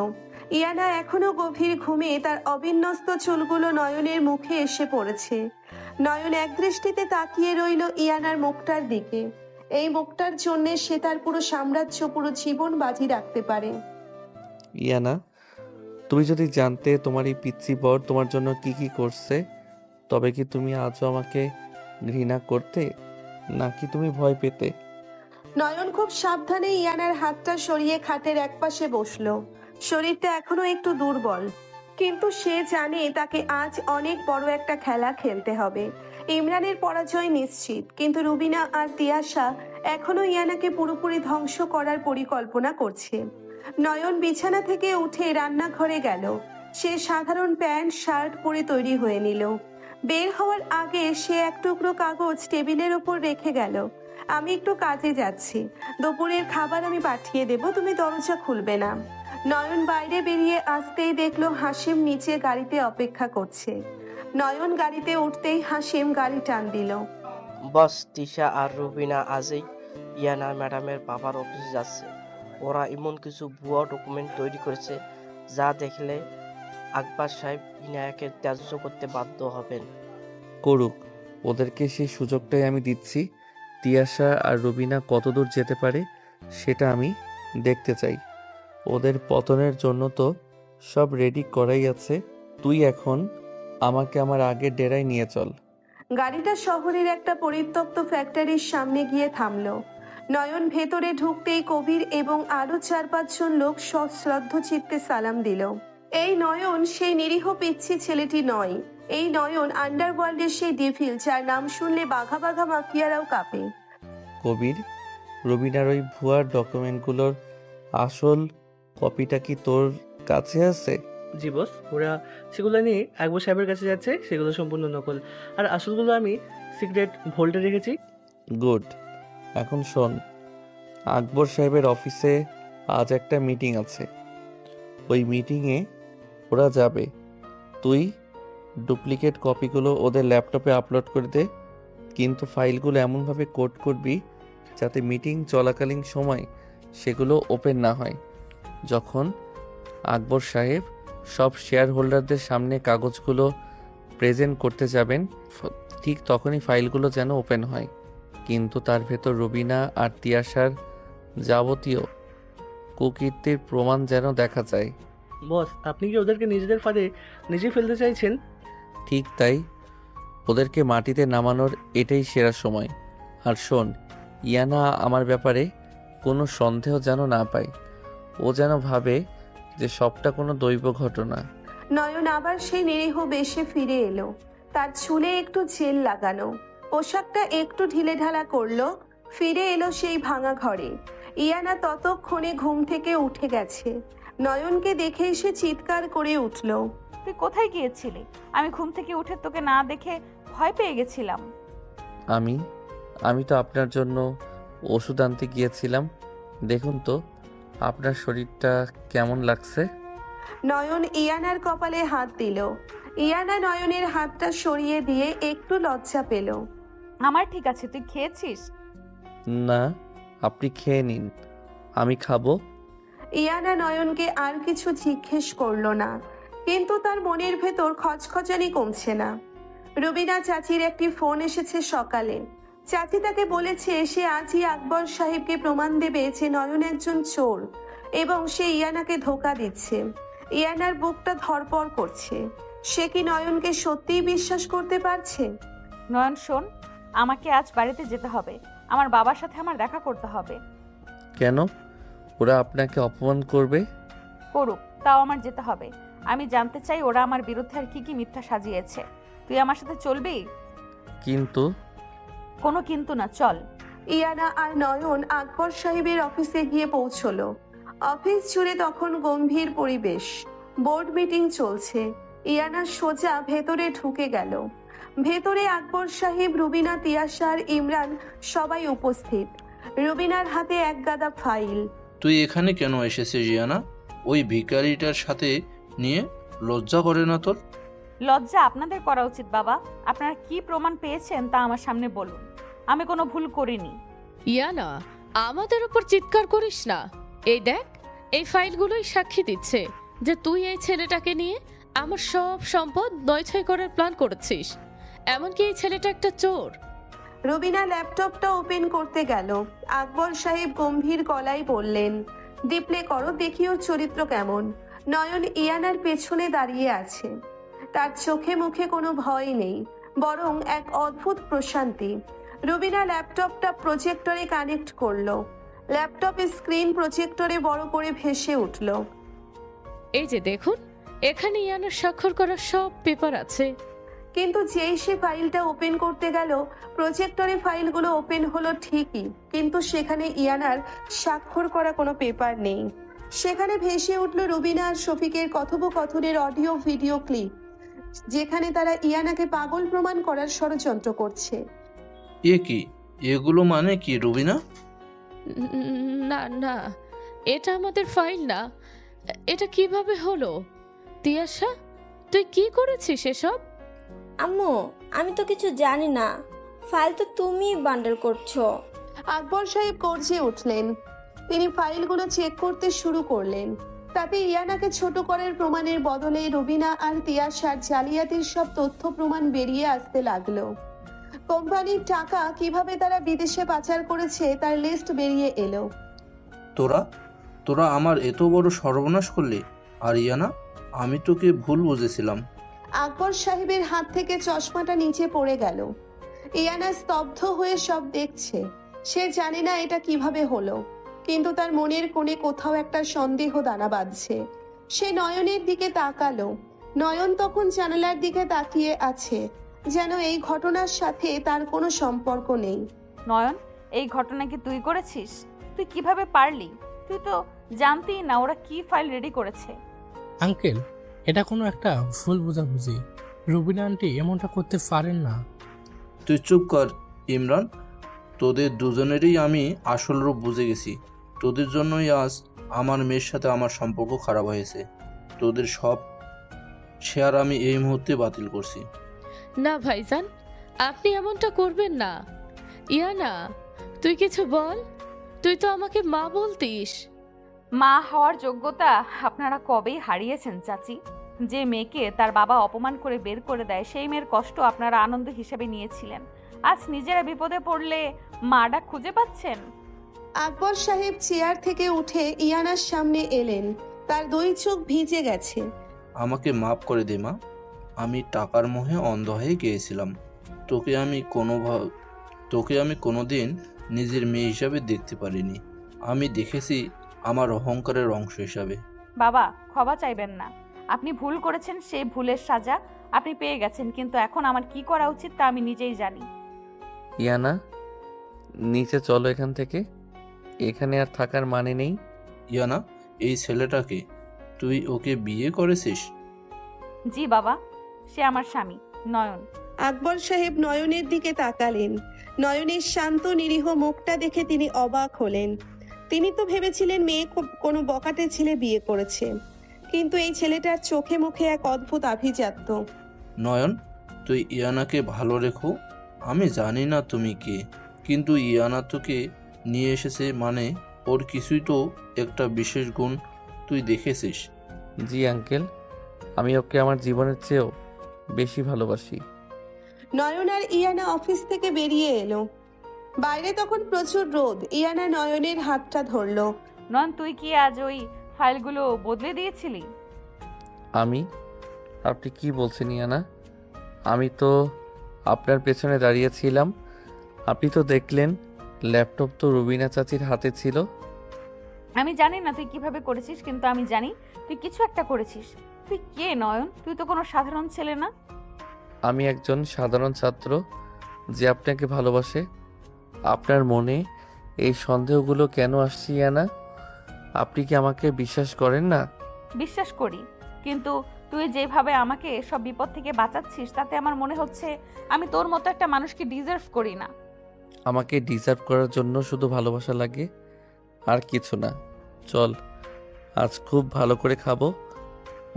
ইয়ানা এখনো গভীর ঘুমে, তার অবিন্যস্ত চুলগুলো নয়নের মুখে এসে পড়েছে। নয়ন একদৃষ্টিতে তাকিয়ে রইল ইয়ানার মুখটার দিকে। এই মুখটার জন্যে সে তার পুরো সাম্রাজ্য, পুরো জীবন বাজি রাখতে পারে। ইয়ানা, তুমি যদি জানতে তোমার এই পিচ্চি বর তোমার জন্য কি কি করছে, তবে কি তুমি আজও আমাকে ঘৃণা করতে, নাকি তুমি ভয় পেতে? নয়ন খুব সাবধানে ইয়ানার হাতটা সরিয়ে খাটের একপাশে বসলো। শরীরটা এখনো একটু দুর্বল, কিন্তু সে জানে তাকে আজ অনেক বড় একটা খেলা খেলতে হবে। ইমরানের পরাজয় নিশ্চিত, কিন্তু রুবিনা আর তিয়াশা এখনো ইয়ানাকে পুরোপুরি ধ্বংস করার পরিকল্পনা করছে। নয়ন বিছানা থেকে উঠে রান্নাঘরে গেল। সে সাধারণ প্যান্ট শার্ট পরে তৈরি হয়ে নিল। বের হওয়ার আগে সে এক টুকরো কাগজ টেবিলের ওপর রেখে গেল। আমি একটু কাজে যাচ্ছি, দুপুরের খাবার আমি পাঠিয়ে দেব, তুমি দরজা খুলবে না। নয়ন বাইরে বেরিয়ে আসতেই দেখলো হাসিম নিচে গাড়িতে অপেক্ষা করছে। নয়ন গাড়িতে উঠতেই হাসিম গাড়ি টান দিল। বস, তিশা আর রুবিনা আজই ইয়ানা ম্যাডামের বাবার অফিসে যাচ্ছে। ওরা এমন কিছু ভুয়া ডকুমেন্ট তৈরি করেছে যা দেখলে আকবর সাহেব ইনায়াকে ত্যায্য করতে বাধ্য হবেন। করুক, ওদেরকে সেই সুযোগটাই আমি দিচ্ছি। তিয়াশা আর রুবিনা কতদূর যেতে পারে সেটা আমি দেখতে চাই। ওদের পতনের জন্য তো সব রেডি করাই আছে। তুই এখন আমাকে আমার আগের ডেরায় নিয়ে চল। গাড়িটা শহরের একটা পরিত্যক্ত ফ্যাক্টরির সামনে গিয়ে থামলো। নয়ন ভেতরে ঢুকতেই কবির এবং আরো 4-5 লোক সশ্রদ্ধ চিত্তে সালাম দিল। এই নয়ন সেই নিরীহ পিচ্ছি ছেলেটি নয়। এই নয়ন আন্ডারওয়ার্ল্ডের সেই ডেভিল, যার নাম শুনলে বাঘা বাঘা মাফিয়ারাও কাঁপে। কবির, রুবিনার ওই ভুয়া ডকুমেন্টগুলোর আসল কপিটা কি তোর কাছে আছে? জি বস, ওরা সেগুলো নিয়ে আকবর সাহেবের কাছে যাচ্ছে, সেগুলো সম্পূর্ণ নকল, আর আসলগুলো আমি সিক্রেট ভোল্টে রেখেছি। গুড। এখন শোন, আকবর সাহেবের অফিসে আজ একটা মিটিং আছে। ওই মিটিংয়ে ওরা যাবে। তুই ডুপ্লিকেট কপিগুলো ওদের ল্যাপটপে আপলোড করে দে, কিন্তু ফাইলগুলো এমনভাবে কোড করবি যাতে মিটিং চলাকালীন সময় সেগুলো ওপেন না হয়। যখন আকবর সাহেব সব শেয়ার হোল্ডারদের সামনে কাগজগুলো প্রেজেন্ট করতে যাবেন, ঠিক তখনই ফাইলগুলো যেন ওপেন হয়, কিন্তু তার ভেতর রুবিনা আর তিয়াশার যাবতীয় কুকীর্তির প্রমাণ যেন দেখা যায়। বস, আপনি কি ওদেরকে নিজেদের ফাঁদে নিজে ফেলতে চাইছেন? ঠিক তাই, ওদেরকে মাটিতে নামানোর এটাই সেরা সময়। আর শোন, ইয়ানা আমার ব্যাপারে কোনো সন্দেহ যেন না পায়। ও যেন ভাবে যে সবটা কোনো দৈব ঘটনা। নয়ন আবার সেই নিরীহ বেশে ফিরে এলো। তার চুলে একটু জেল লাগানো, পোশাকটা একটু ঢিলেঢালা করলো, ফিরে এলো সেই ভাঙা ঘরে। ইয়ানা ততক্ষণে ঘুম থেকে উঠে গেছে। নয়নকে দেখে সে চিৎকার করে উঠল। তুই কোথায় গিয়েছিলি? আমি ঘুম থেকে উঠে তোকে না দেখে ভয় পেয়ে গেছিলাম। আমি তো আপনার জন্য ওষুধ আনতে গিয়েছিলাম। দেখুন তো আপনার শরীরটা কেমন লাগছে। নয়ন ইয়ানার কপালে হাত দিল। ইয়ানা নয়নের হাতটা সরিয়ে দিয়ে একটু লজ্জা পেল। আমার ঠিক আছে, তুই খেয়েছিস? না, আপনি খেয়ে নিন, আমি খাবো। ইয়ানা নয়নকে আর কিছু জিজ্ঞেস করলো না, কিন্তু তার মনের ভেতর খচখচানি কমছে না। রুবিনা চাচির একটি ফোন এসেছে সকালে। চাচি তাকে বলেছে সে আজই আকবর সাহেবকে প্রমাণ দেবে যে নয়ন একজন চোর এবং সে ইয়ানাকে ধোঁকা দিচ্ছে। ইয়ানার বুকটা ধড়পড় করছে। সে কি নয়নকে সত্যিই বিশ্বাস করতে পারছে? নয়ন শোন, আমাকে আজ বাড়িতে যেতে হবে। আমার বাবার সাথে আমার দেখা করতে হবে। কেন? ওরা আপনাকে অপমান করবে? করুক, তাও আমার যেতে হবে। আমি জানতে চাই ওরা আমার বিরুদ্ধে আর কি কি মিথ্যা সাজিয়েছে। তুই আমার সাথে চলবি? কিন্তু কোনো কিন্তু না, চল। ইয়ানা আর নয়ন আকবর সাহেবের অফিসে গিয়ে পৌঁছলো। অফিস জুড়ে তখন গম্ভীর পরিবেশ। বোর্ড মিটিং চলছে। ইয়ানা সোজা ভেতরে ঢুকে গেল। ভেতরে আকবর সাহেব, রুবিনা, তিয়াশা আর ইমরান সবাই উপস্থিত। রুবিনার হাতে এক গাদা ফাইল। তুই এখানে কেন এসেছিস জিয়ানা? ওই ভিখারিটার সাথে নিয়ে লজ্জা করে না তোর? লজ্জা আপনাদের করা উচিত বাবা। আপনারা কি প্রমাণ পেয়েছেন তা আমার সামনে বলুন। আমি কোনো ভুল করিনি। ইয়ানা, আমাদের উপর চিৎকার করিস না। এই দেখ, এই ফাইলগুলোই সাক্ষী দিচ্ছে যে তুই এই ছেলেটাকে নিয়ে আমার সব সম্পদ নয়ছয় করার প্ল্যান করেছিস। এমনকি এই ছেলেটা একটা চোর। রুবিনা ল্যাপটপটা ওপেন করতে গেল। আকবর সাহেব গম্ভীর গলায় বললেন, ডিপ্লে করো, দেখি ওর চরিত্র কেমন। নয়ন ইয়ানার পেছনে দাঁড়িয়ে আছে। তার চোখে মুখে কোনো ভয় নেই, বরং এক অদ্ভুত প্রশান্তি। রুবিনা ল্যাপটপটা প্রজেক্টরে কানেক্ট করলো। ল্যাপটপের স্ক্রিন প্রজেক্টরে বড় করে ভেসে উঠল। এই যে দেখুন, এখানে ইয়ানার স্বাক্ষর করা সব পেপার আছে। কিন্তু যেই সে ফাইলটা ওপেন করতে গেল, প্রজেক্টরে ফাইলগুলো ওপেন হলো ঠিকই, কিন্তু সেখানে ইয়ানার স্বাক্ষর করা কোনো পেপার নেই। সেখানে ভেসে উঠল রুবিনা আর শফিকের কথোপকথনের অডিও ভিডিও ক্লিপ, যেখানে তারা ইয়ানাকে পাগল প্রমাণ করার ষড়যন্ত্র করছে। এ কি? এগুলো মানে কি রুবিনা? না না, এটা আমাদের ফাইল না। এটা কিভাবে হলো? তিয়াশা, তুই কি করেছিস এসব? আম্মু, আমি তো কিছু জানি না, ফাইল তো তুমি বান্ডেল করছো। আকবর সাহেব গর্জে উঠলেন। তিনি ফাইলগুলো চেক করতে শুরু করলেন। তাতে ইয়ানাকে ছোট করার প্রমাণের বদলে রুবিনা আর তিয়াশার জালিয়াতির সব তথ্য প্রমাণ বেরিয়ে আসতে লাগলো। কোম্পানির টাকা কিভাবে তারা বিদেশে পাচার করেছে তার লিস্ট বেরিয়ে এলো। তোরা আমার এত বড় সর্বনাশ করলি। আর ইয়ানা, আমি তোকে ভুল বুঝেছিলাম। আকবর সাহেবের হাত থেকে চশমাটা নিচে পড়ে গেল। ইয়ানা স্তব্ধ হয়ে সব দেখছে। সে জানে না এটা কিভাবে হলো, কিন্তু তার মনের কোণে কোথাও একটা সন্দেহ দানা বাঁধছে। সে নয়নের দিকে তাকালো। নয়ন তখন জানালার দিকে তাকিয়ে আছে, যেন এই ঘটনার সাথে তার কোনো সম্পর্ক নেই। নয়ন, এই ঘটনা কি তুই করেছিস? তুই কিভাবে পারলি? তুই তো জানতেই না ওরা কি ফাইল রেডি করেছে। আঙ্কেল, এটা কোনো একটা ভুল বোঝাবুঝি। রুবিনা আন্টি এমনটা করতে পারেন না। তুই চুপ কর ইমরান। তোদের দুজনেরই আমি আসল রূপ বুঝে গেছি। তোদের জন্যই আজ আমার মেয়ের সাথে আমার সম্পর্ক খারাপ হয়েছে। তোদের সব শেয়ার আমি এই মুহূর্তে বাতিল করছি। না ভাইজান, আপনি এমনটা করবেন না। ইয়ানা, তুই কিছু বল। তুই তো আমাকে মা বলতিস। মা হওয়ার যোগ্যতা আপনারা কবেই হারিয়েছেন চাচি। যে মেয়েকে তার বাবা অপমান করে বের করে দেয় সেই মেয়ের কষ্ট আপনারা আনন্দ হিসেবে নিয়েছিলেন। আজ নিজেরা বিপদে পড়লে মাটা খুঁজে পাচ্ছেন। আকবর সাহেব চেয়ার থেকে উঠে ইয়ানার সামনে এলেন। তার দুই চোখ ভিজে গেছে। আমাকে মাফ করে দে মা, আমি টাকার মোহে অন্ধ হয়ে গিয়েছিলাম। তোকে আমি কোনোদিন নিজের মেয়ে হিসাবে দেখতে পারিনি। আমি দেখেছি আমার অহংকারের অংশ হিসাবে। বাবা, ক্ষমা চাইবেন না। আপনি ভুল করেছেন, সেই ভুলের সাজা আপনি পেয়ে গেছেন, কিন্তু এখন আমার কি করা উচিত তা আমি নিজেই জানি। ইয়ানা, নিচে চলো এখান থেকে। এখানে আর থাকার মানে নেই। ইয়ানা, এই ছেলেটাকে তুই ওকে বিয়ে করেছিস? জি বাবা, সে আমার স্বামী নয়ন। আকবর সাহেব নয়নের দিকে তাকালেন। নয়নের শান্ত নিরীহ মুখটা দেখে তিনি অবাক হলেন। তিনি তো ভেবেছিলেন মেয়ে কোনো বকাটে ছেলে বিয়ে করেছে, কিন্তু এই ছেলেটার চোখে মুখে এক অদ্ভুত আভিজাত্য। নয়ন, তুই ইয়ানাকে ভালো রেখো। আমি জানি না তুমি কে, কিন্তু ইয়ানা তোকে নিয়ে এসেছে মানে ওর কিছুই তো একটা বিশেষ গুণ তুই দেখেছিস। জি আঙ্কেল, আমি ওকে আমার জীবনের চেয়েও বেশি ভালোবাসি। নয়ন আর ইয়ানা অফিস থেকে বেরিয়ে এলো। বাইরে তখন প্রচুর রোদ। ইয়ানা নয়নের হাতটা ধরলো। নয়ন, তুই কি আজ ওই ফাইলগুলো বদলে দিয়েছিলি? আপনি কি বলছেন ইয়ানা? আমি তো আপনার পেছনে দাঁড়িয়েছিলাম। আপনি তো দেখলেন ল্যাপটপ তো রুবিনা চাচির হাতে ছিল। আমি জানি না তুই কিভাবে করেছিস, কিন্তু আমি জানি তুই কিছু একটা করেছিস। তুই কে নয়ন? তুই তো কোনো সাধারণ ছেলে না। আমি একজন সাধারণ ছাত্র যে আপনাকে ভালোবাসে। আপনার মনে এই সন্দেহগুলো কেন আসছে ইয়ানা? আপনি কি আমাকে বিশ্বাস করেন না? বিশ্বাস করি, কিন্তু তুই যেভাবে আমাকে সব বিপদ থেকে বাঁচাচ্ছিস তাতে আমার মনে হচ্ছে আমি তোর মতো একটা মানুষকে ডিজার্ভ করি না। আমাকে ডিজার্ভ করার জন্য শুধু ভালোবাসা লাগে, আর কিছু না। চল, আজ খুব ভালো করে খাবো।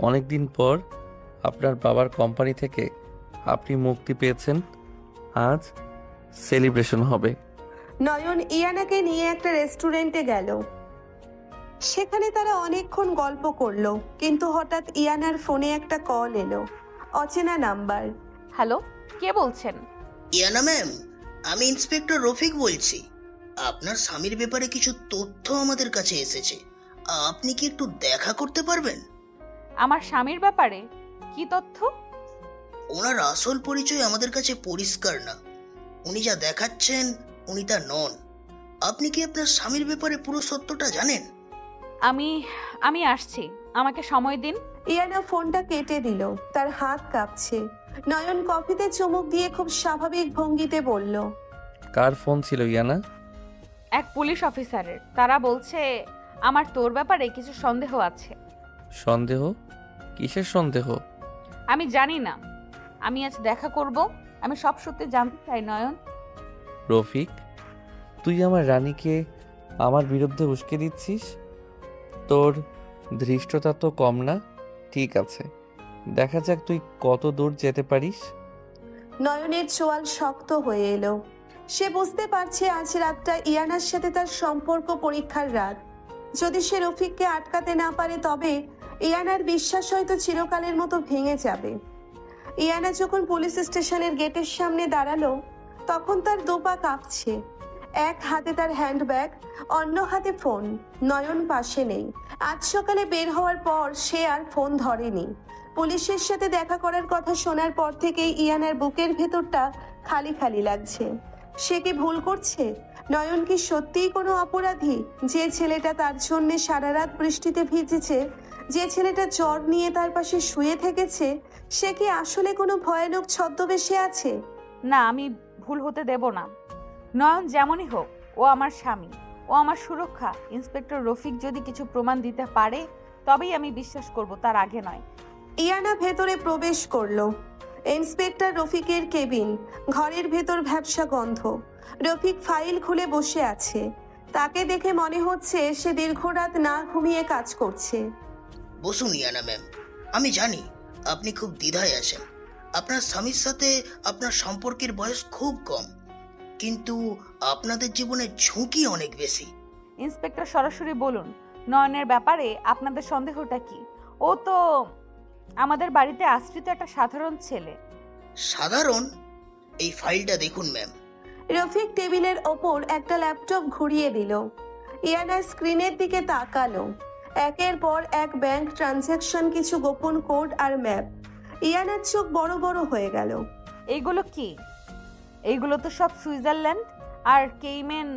অনেক দিন পর আপনার বাবার কোম্পানি থেকে আপনি মুক্তি পেয়েছেন, আজ সেলিব্রেশন হবে। নয়ন ইয়ানাকে নিয়ে একটা রেস্টুরেন্টে গেল। সেখানে তারা অনেকক্ষণ গল্প করলো, কিন্তু হঠাৎ ইয়ানার ফোনে একটা কল এলো। অচেনা নাম্বার। হ্যালো, কে বলছেন? ইয়ানা ম্যাম, আমি ইন্সপেক্টর রফিক বলছি। আপনার স্বামীর ব্যাপারে কিছু তথ্য আমাদের কাছে এসেছে, আপনি কি একটু দেখা করতে পারবেন? আমার স্বামীর ব্যাপারে কি তথ্য? ওনার আসল পরিচয় আমাদের কাছে পরিষ্কার না। উনি যা দেখাচ্ছেন উনি তা নন। আপনি কি আপনার স্বামীর ব্যাপারে পুরো সত্যটা জানেন? আমি আসছি, আমাকে সময় দিন। ইয়ানা ফোনটা কেটে দিল। তার হাত কাঁপছে। নয়ন কফিতে চুমুক দিয়ে খুব স্বাভাবিক ভঙ্গিতে বলল, কার ফোন ছিল ইয়ানা? এক পুলিশ অফিসারের। তারা বলছে আমার তোর ব্যাপারে কিছু সন্দেহ আছে। সন্দেহ? কিসের সন্দেহ? আমি জানি না, আমি আজ দেখা করব। আমি সব সত্যি জানতে চাই নয়ন। রফিক, তুই আমার রানীকে আমার বিরুদ্ধে উস্কে দিচ্ছিস? তোর ধৃষ্টতা তো কম না। ঠিক আছে, দেখা যাক তুই কত দূর যেতে পারিস। নয়নের চোয়াল শক্ত হয়ে এলো। সে বুঝতে পারছে আজ রাতটা ইয়ানার সাথে তার সম্পর্ক পরীক্ষার রাত। যদি সে রফিককে আটকাতে না পারে তবে ইয়ানার বিশ্বাস হয়তো চিরকালের মতো ভেঙে যাবে। ইয়ানা যখন পুলিশ স্টেশনের গেটের সামনে দাঁড়ালো তখন তার দুপা কাঁপছে। এক হাতে তার হ্যান্ডব্যাগ, অন্য হাতে ফোন। নয়ন পাশে নেই। আজ সকালে বের হওয়ার পর সে আর ফোন ধরেনি। পুলিশের সাথে দেখা করার কথা শোনার পর থেকেই ইয়ানার বুকের ভেতরটা খালি খালি লাগছে। সে কি ভুল করছে? নয়ন কি সত্যিই কোনো অপরাধী? যে ছেলেটা তার জন্যে সারা রাত বৃষ্টিতে ভিজেছে, যে ছেলেটা জ্বর নিয়ে তার পাশে শুয়ে থেকেছে, সে কি আসলে কোনো ভয়ানক ছদ্মবেশে আছে? না, আমি ভুল হতে দেব না। নয়ন যেমনই হোক, ও আমার স্বামী, ও আমার সুরক্ষা। ইন্সপেক্টর রফিক যদি কিছু প্রমাণ দিতে পারে তবেই আমি বিশ্বাস করব, তার আগে নয়। ইয়ানা ভেতরে প্রবেশ করলো। ইন্সপেক্টর রফিকের কেবিন। ঘরের ভেতর ভ্যাপসা গন্ধ। রফিক ফাইল খুলে বসে আছে। তাকে দেখে মনে হচ্ছে সে দীর্ঘ রাত না ঘুমিয়ে কাজ করছে। বসুন ইয়ানা ম্যাম। আমি জানি আপনি খুব দ্বিধায় আছেন। আপনার স্বামীর সাথে আপনার সম্পর্কের বয়স খুব কম, কিন্তু আপনাদের জীবনের ঝুঁকি অনেক বেশি। ইন্সপেক্টর সরাসরি বলুন, নয়নের ব্যাপারে আপনাদের সন্দেহটা কি? ও তো আমাদের বাড়িতে আশ্রিত একটা সাধারণ ছেলে। সাধারণ? এই ফাইলটা দেখুন ম্যাম। রফিক টেবিলের ওপর একটা ল্যাপটপ ঘুরিয়ে দিল। ইয়ানা স্ক্রিনের দিকে তাকালো। একের পর এক ব্যাংক ট্রানজ্যাকশন, কিছু গোপন কোড আর ম্যাপ। ইয়ানার চোখ বড় বড় হয়ে গেল। এইগুলো কি? এইগুলো তো সব সুইজারল্যান্ড আর কেইমেন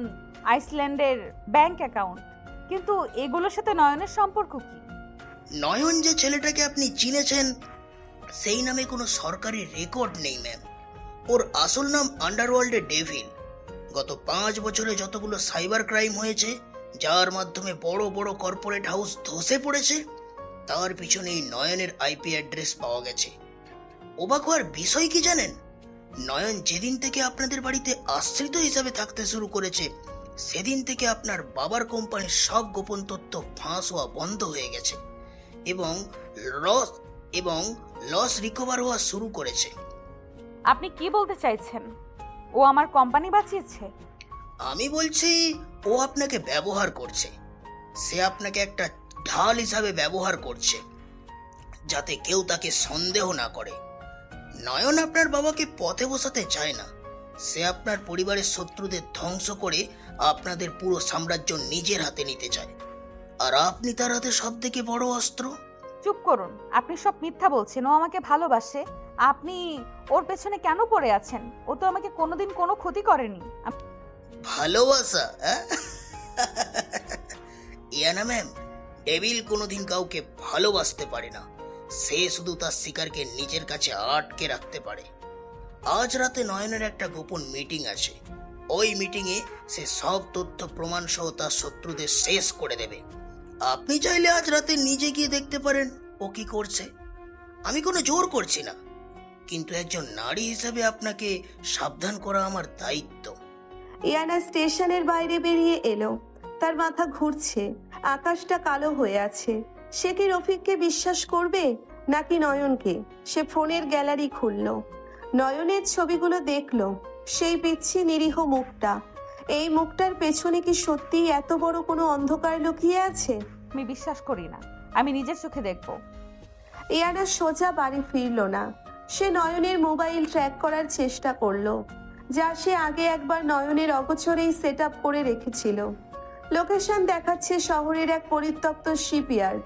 আইসল্যান্ডের ব্যাংক অ্যাকাউন্ট, কিন্তু এগুলোর সাথে নয়নের সম্পর্ক কি? নয়ন যে ছেলেটাকে আপনি চিনেছেন, সেই নামে কোনো সরকারি রেকর্ড নেই ম্যাম। ওর আসল নাম আন্ডারওয়ার্ল্ডে ডেভিল। গত 5 বছরে যতগুলো সাইবার ক্রাইম হয়েছে, যার মাধ্যমে বড় বড় কর্পোরেট হাউস ধসে পড়েছে, তার পিছনে এই নয়নের আইপি অ্যাড্রেস পাওয়া গেছে। অবাক হওয়ার বিষয় কি জানেন? নয়ন যেদিন থেকে আপনাদের বাড়িতে আশ্রিত হিসাবে থাকতে শুরু করেছে, সেদিন থেকে আপনার বাবার কোম্পানির সব গোপন তথ্য ফাঁস হওয়া বন্ধ হয়ে গেছে এবং লস রিকভার হওয়া শুরু করেছে। আপনি কি বলতে চাইছেন? ও আমার কোম্পানি বাঁচিয়েছে? আমি বলছি, ও আপনাকে ব্যবহার করছে। সে আপনাকে একটা ঢাল হিসাবে ব্যবহার করছে, যাতে কেউ তাকে সন্দেহ না করে। নয়ন আপনার বাবাকে পথে বসাতে চায় না। সে আপনার পরিবারের শত্রুদের ধ্বংস করে আপনাদের পুরো সাম্রাজ্য নিজের হাতে নিতে চায়, আর আপনি তার হাতে সব থেকে বড় অস্ত্র। চুপ করুন, আপনি সব মিথ্যা বলছেন। ও আমাকে ভালোবাসে। আপনি ওর পেছনে কেন পড়ে আছেন? ও তো আমাকে কোনোদিন কোনো ক্ষতি করেনি। ভালোবাসা? ইয়ানা ম্যাম, ডেভিল কোনোদিন কাউকে ভালোবাসতে পারে না। সে শুধু তার শিকারকে নিজের কাছে আটকে রাখতে পারে। আজ রাতে নয়নের একটা গোপন মিটিং আছে। ওই মিটিংয়ে সে সব তথ্য প্রমাণ সহ তার শত্রুদের শেষ করে দেবে। আপনি চাইলে আজ রাতে নিজে গিয়ে দেখতে পারেন ও কি করছে। আমি কোনো জোর করছি না, কিন্তু একজন নারী হিসেবে আপনাকে সাবধান করা আমার দায়িত্ব। ইয়ানা স্টেশনের বাইরে বেরিয়ে এলো। তার মাথা ঘুরছে, আকাশটা কালো হয়ে আছে। সে কি রফিককে বিশ্বাস করবে নাকি নয়নকে? সে ফোনের গ্যালারি খুলল, নয়নের ছবিগুলো দেখলো। সেই পিচ্ছি নিরীহ মুখটা, এই মুখটার পেছনে কি সত্যি এত বড় কোনো অন্ধকার লুকিয়ে আছে? আমি বিশ্বাস করি না, আমি নিজের চোখে দেখব। ইয়ানা সোজা বাড়ি ফিরল না। সে নয়নের মোবাইল ট্র্যাক করার চেষ্টা করলো, যা সে আগে একবার নয়নের অগোচরেই সেট আপ করে রেখেছিল। লোকেশন দেখাচ্ছে শহরের এক পরিত্যক্ত শিপইয়ার্ড।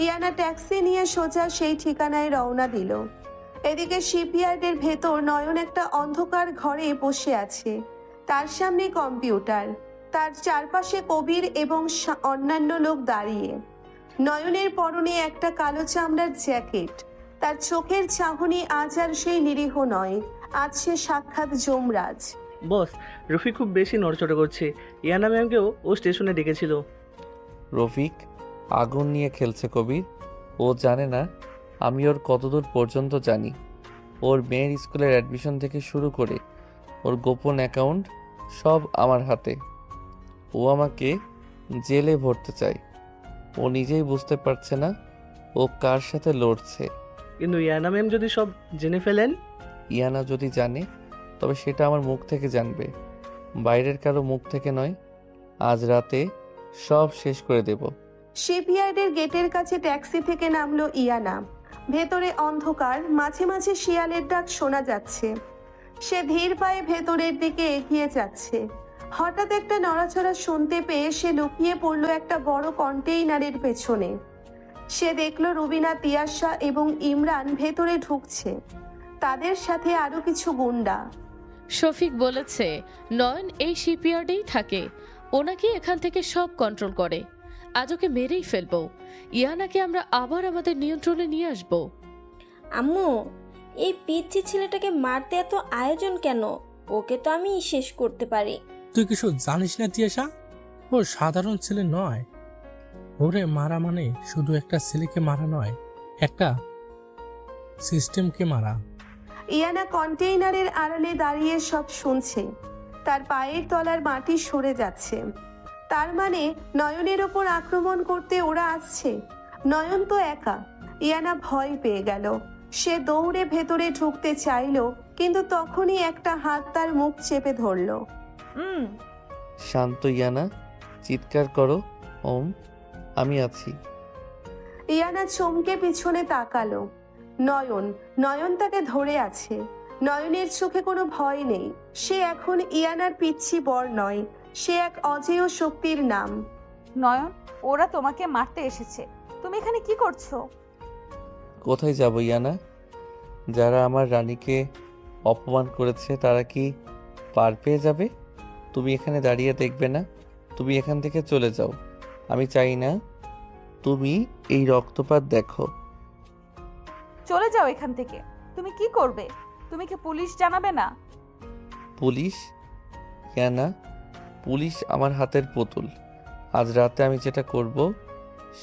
ইয়ানা ট্যাক্সি নিয়ে সোজা সেই ঠিকানায় রওনা দিল। এদিকে শিপইয়ার্ডের ভেতর নয়ন একটা অন্ধকার ঘরে বসে আছে। তার সামনে কম্পিউটার, তার চারপাশে কবির এবং অন্যান্য লোক দাঁড়িয়ে। নয়নের পরনে একটা কালো চামড়ার জ্যাকেট। তার চোখের চাহনি আজ আর সেই নিরীহ নয়, আজ সে সাক্ষাৎ যমরাজ। বস, রফিক খুব বেশি নড়চড়ে করছে। ইয়ানা ম্যামকেও ও স্টেশনে ডেকেছিল। রফিক আগুন নিয়ে খেলছে কবির। ও জানে না আমি ওর কতদূর পর্যন্ত জানি। ওর মেয়ের স্কুলের অ্যাডমিশন থেকে শুরু করে ওর গোপন অ্যাকাউন্ট সব আমার হাতে। ও আমাকে জেলে ভরতে চায়। ও নিজেই বুঝতে পারছে না ও কার সাথে লড়ছে। কিন্তু ইয়ানা ম্যাম যদি সব জেনে ফেলেন? ইয়ানা যদি জানে, তবে সেটা আমার মুখ থেকে জানবে, বাইরের কারো মুখ থেকে নয়। আজ রাতে সব শেষ করে দেব। শিপইয়ার্ডের গেটের কাছে ট্যাক্সি থেকে নামলো ইয়ানা। ভেতরে অন্ধকার, মাঝে মাঝে শিয়ালের ডাক শোনা যাচ্ছে। সে ধীর পায়ে ভেতরের দিকে এগিয়ে যাচ্ছে। হঠাৎ একটা নড়াচড়া শুনতে পেয়ে সে লুকিয়ে পড়ল একটা বড় কন্টেইনারের পেছনে। সে দেখল রুবিনা, তিয়াশা এবং ইমরান ভেতরে ঢুকছে। তাদের সাথে আরো কিছু গুন্ডা। শফিক বলেছে নয়ন এই শিপইয়ার্ডেই থাকে। ওনাকে এখান থেকে সব কন্ট্রোল করে। আজ ওকে মেরেই ফেলবো। ইয়ানাকে আমরা আবার আমাদের নিয়ন্ত্রণে নিয়ে আসবো। আম্মু, এই পিচ্ছি ছেলেটাকে মারতে এত আয়োজন কেন? ওকে তো আমি শেষ করতে পারি। তুই কিছু জানিস না তিয়াশা, ও সাধারণ ছেলে নয়। ওরে মারা মানে শুধু একটা ছেলেকে মারা নয়, একটা সিস্টেমকে মারা। ইয়ানা কন্টেইনারের আড়ালে দাঁড়িয়ে সব শুনছে। তার পায়ের তলার মাটি সরে যাচ্ছে। তার মানে নয়নের ওপর আক্রমণ করতে ওরা আসছে। নয়ন তো একা। ইয়ানা ভয় পেয়ে গেল। সে দৌড়ে ভেতরে ঢুকতে চাইলো, কিন্তু তখনই একটা হাত তার মুখ চেপে ধরল। শান্ত ইয়ানা, চিৎকার করো ওম, আমি আছি। ইয়ানা চমকে পিছনে তাকালো। নয়ন তাকে ধরে আছে। নয়নের চোখে কোনো ভয় নেই। সে এখন ইয়ানার পিচ্ছি বর নয়, সে এক অজেয় শক্তির নাম। নয়ন, ওরা তোমাকে মারতে এসেছে, তুমি এখানে কি করছো? কোথায় যাব ইয়ানা? যারা আমার রানীকে অপমান করেছে তারা কি পার পেয়ে যাবে? তুমি এখানে দাঁড়িয়ে দেখবে না? তুমি এখান থেকে চলে যাও। আমি চাই না তুমি এই রক্তপাত দেখো। চলে যাও এখান থেকে। তুমি কি করবে? তুমি কি পুলিশ জানাবে না? পুলিশ? ইয়ানা, পুলিশ আমার হাতের পুতুল। আজ রাতে আমি যেটা করব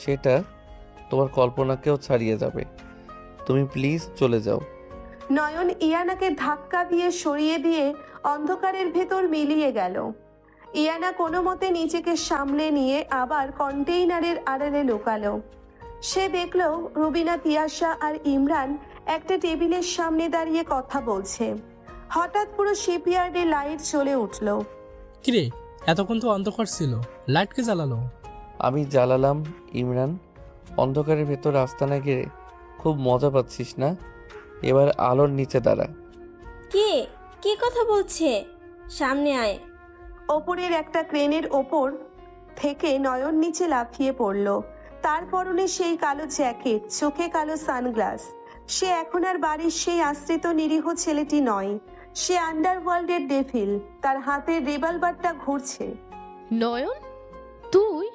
সেটা তোমার কল্পনাকেও ছাড়িয়ে যাবে। তুমি প্লিজ চলে যাও। নয়ন ইয়ানাকে ধাক্কা দিয়ে সরিয়ে দিয়ে অন্ধকারের ভেতর মিলিয়ে গেল। ইয়ানা কোনো মতে নিজেকে সামলে নিয়ে আবার কন্টেইনারের আড়ালে লুকালো। সে দেখল রুবিনা, তিয়াশা আর ইমরান একটা টেবিলের সামনে দাঁড়িয়ে কথা বলছে। হঠাৎ পুরো শিপইয়ার্ডে লাইট জ্বলে উঠল। কিরে, এতক্ষণ তো অন্ধকার ছিল, লাইট কে জ্বালালো? আমি জ্বালালাম ইমরান। অন্ধকারের ভেতর আস্তানা গিয়ে খুব মজা পাচ্ছিস না? এবার আলোর নিচে দাঁড়া। কে কথা বলছে? সামনে আয়। ওপরের একটা ক্রেনের ওপর থেকে নয়ন নিচে লাফিয়ে পড়ল। তার পরনে সেই কালো জ্যাকেট, চোখে কালো সানগ্লাস। সে এখন আর বাড়ির সেই আশ্রিত নিরীহ ছেলেটি নয়, সে আন্ডারওয়ার্ল্ডের ডেভিল। তার হাতের রিভলভারটা ঘুরছে। নয়ন, তুই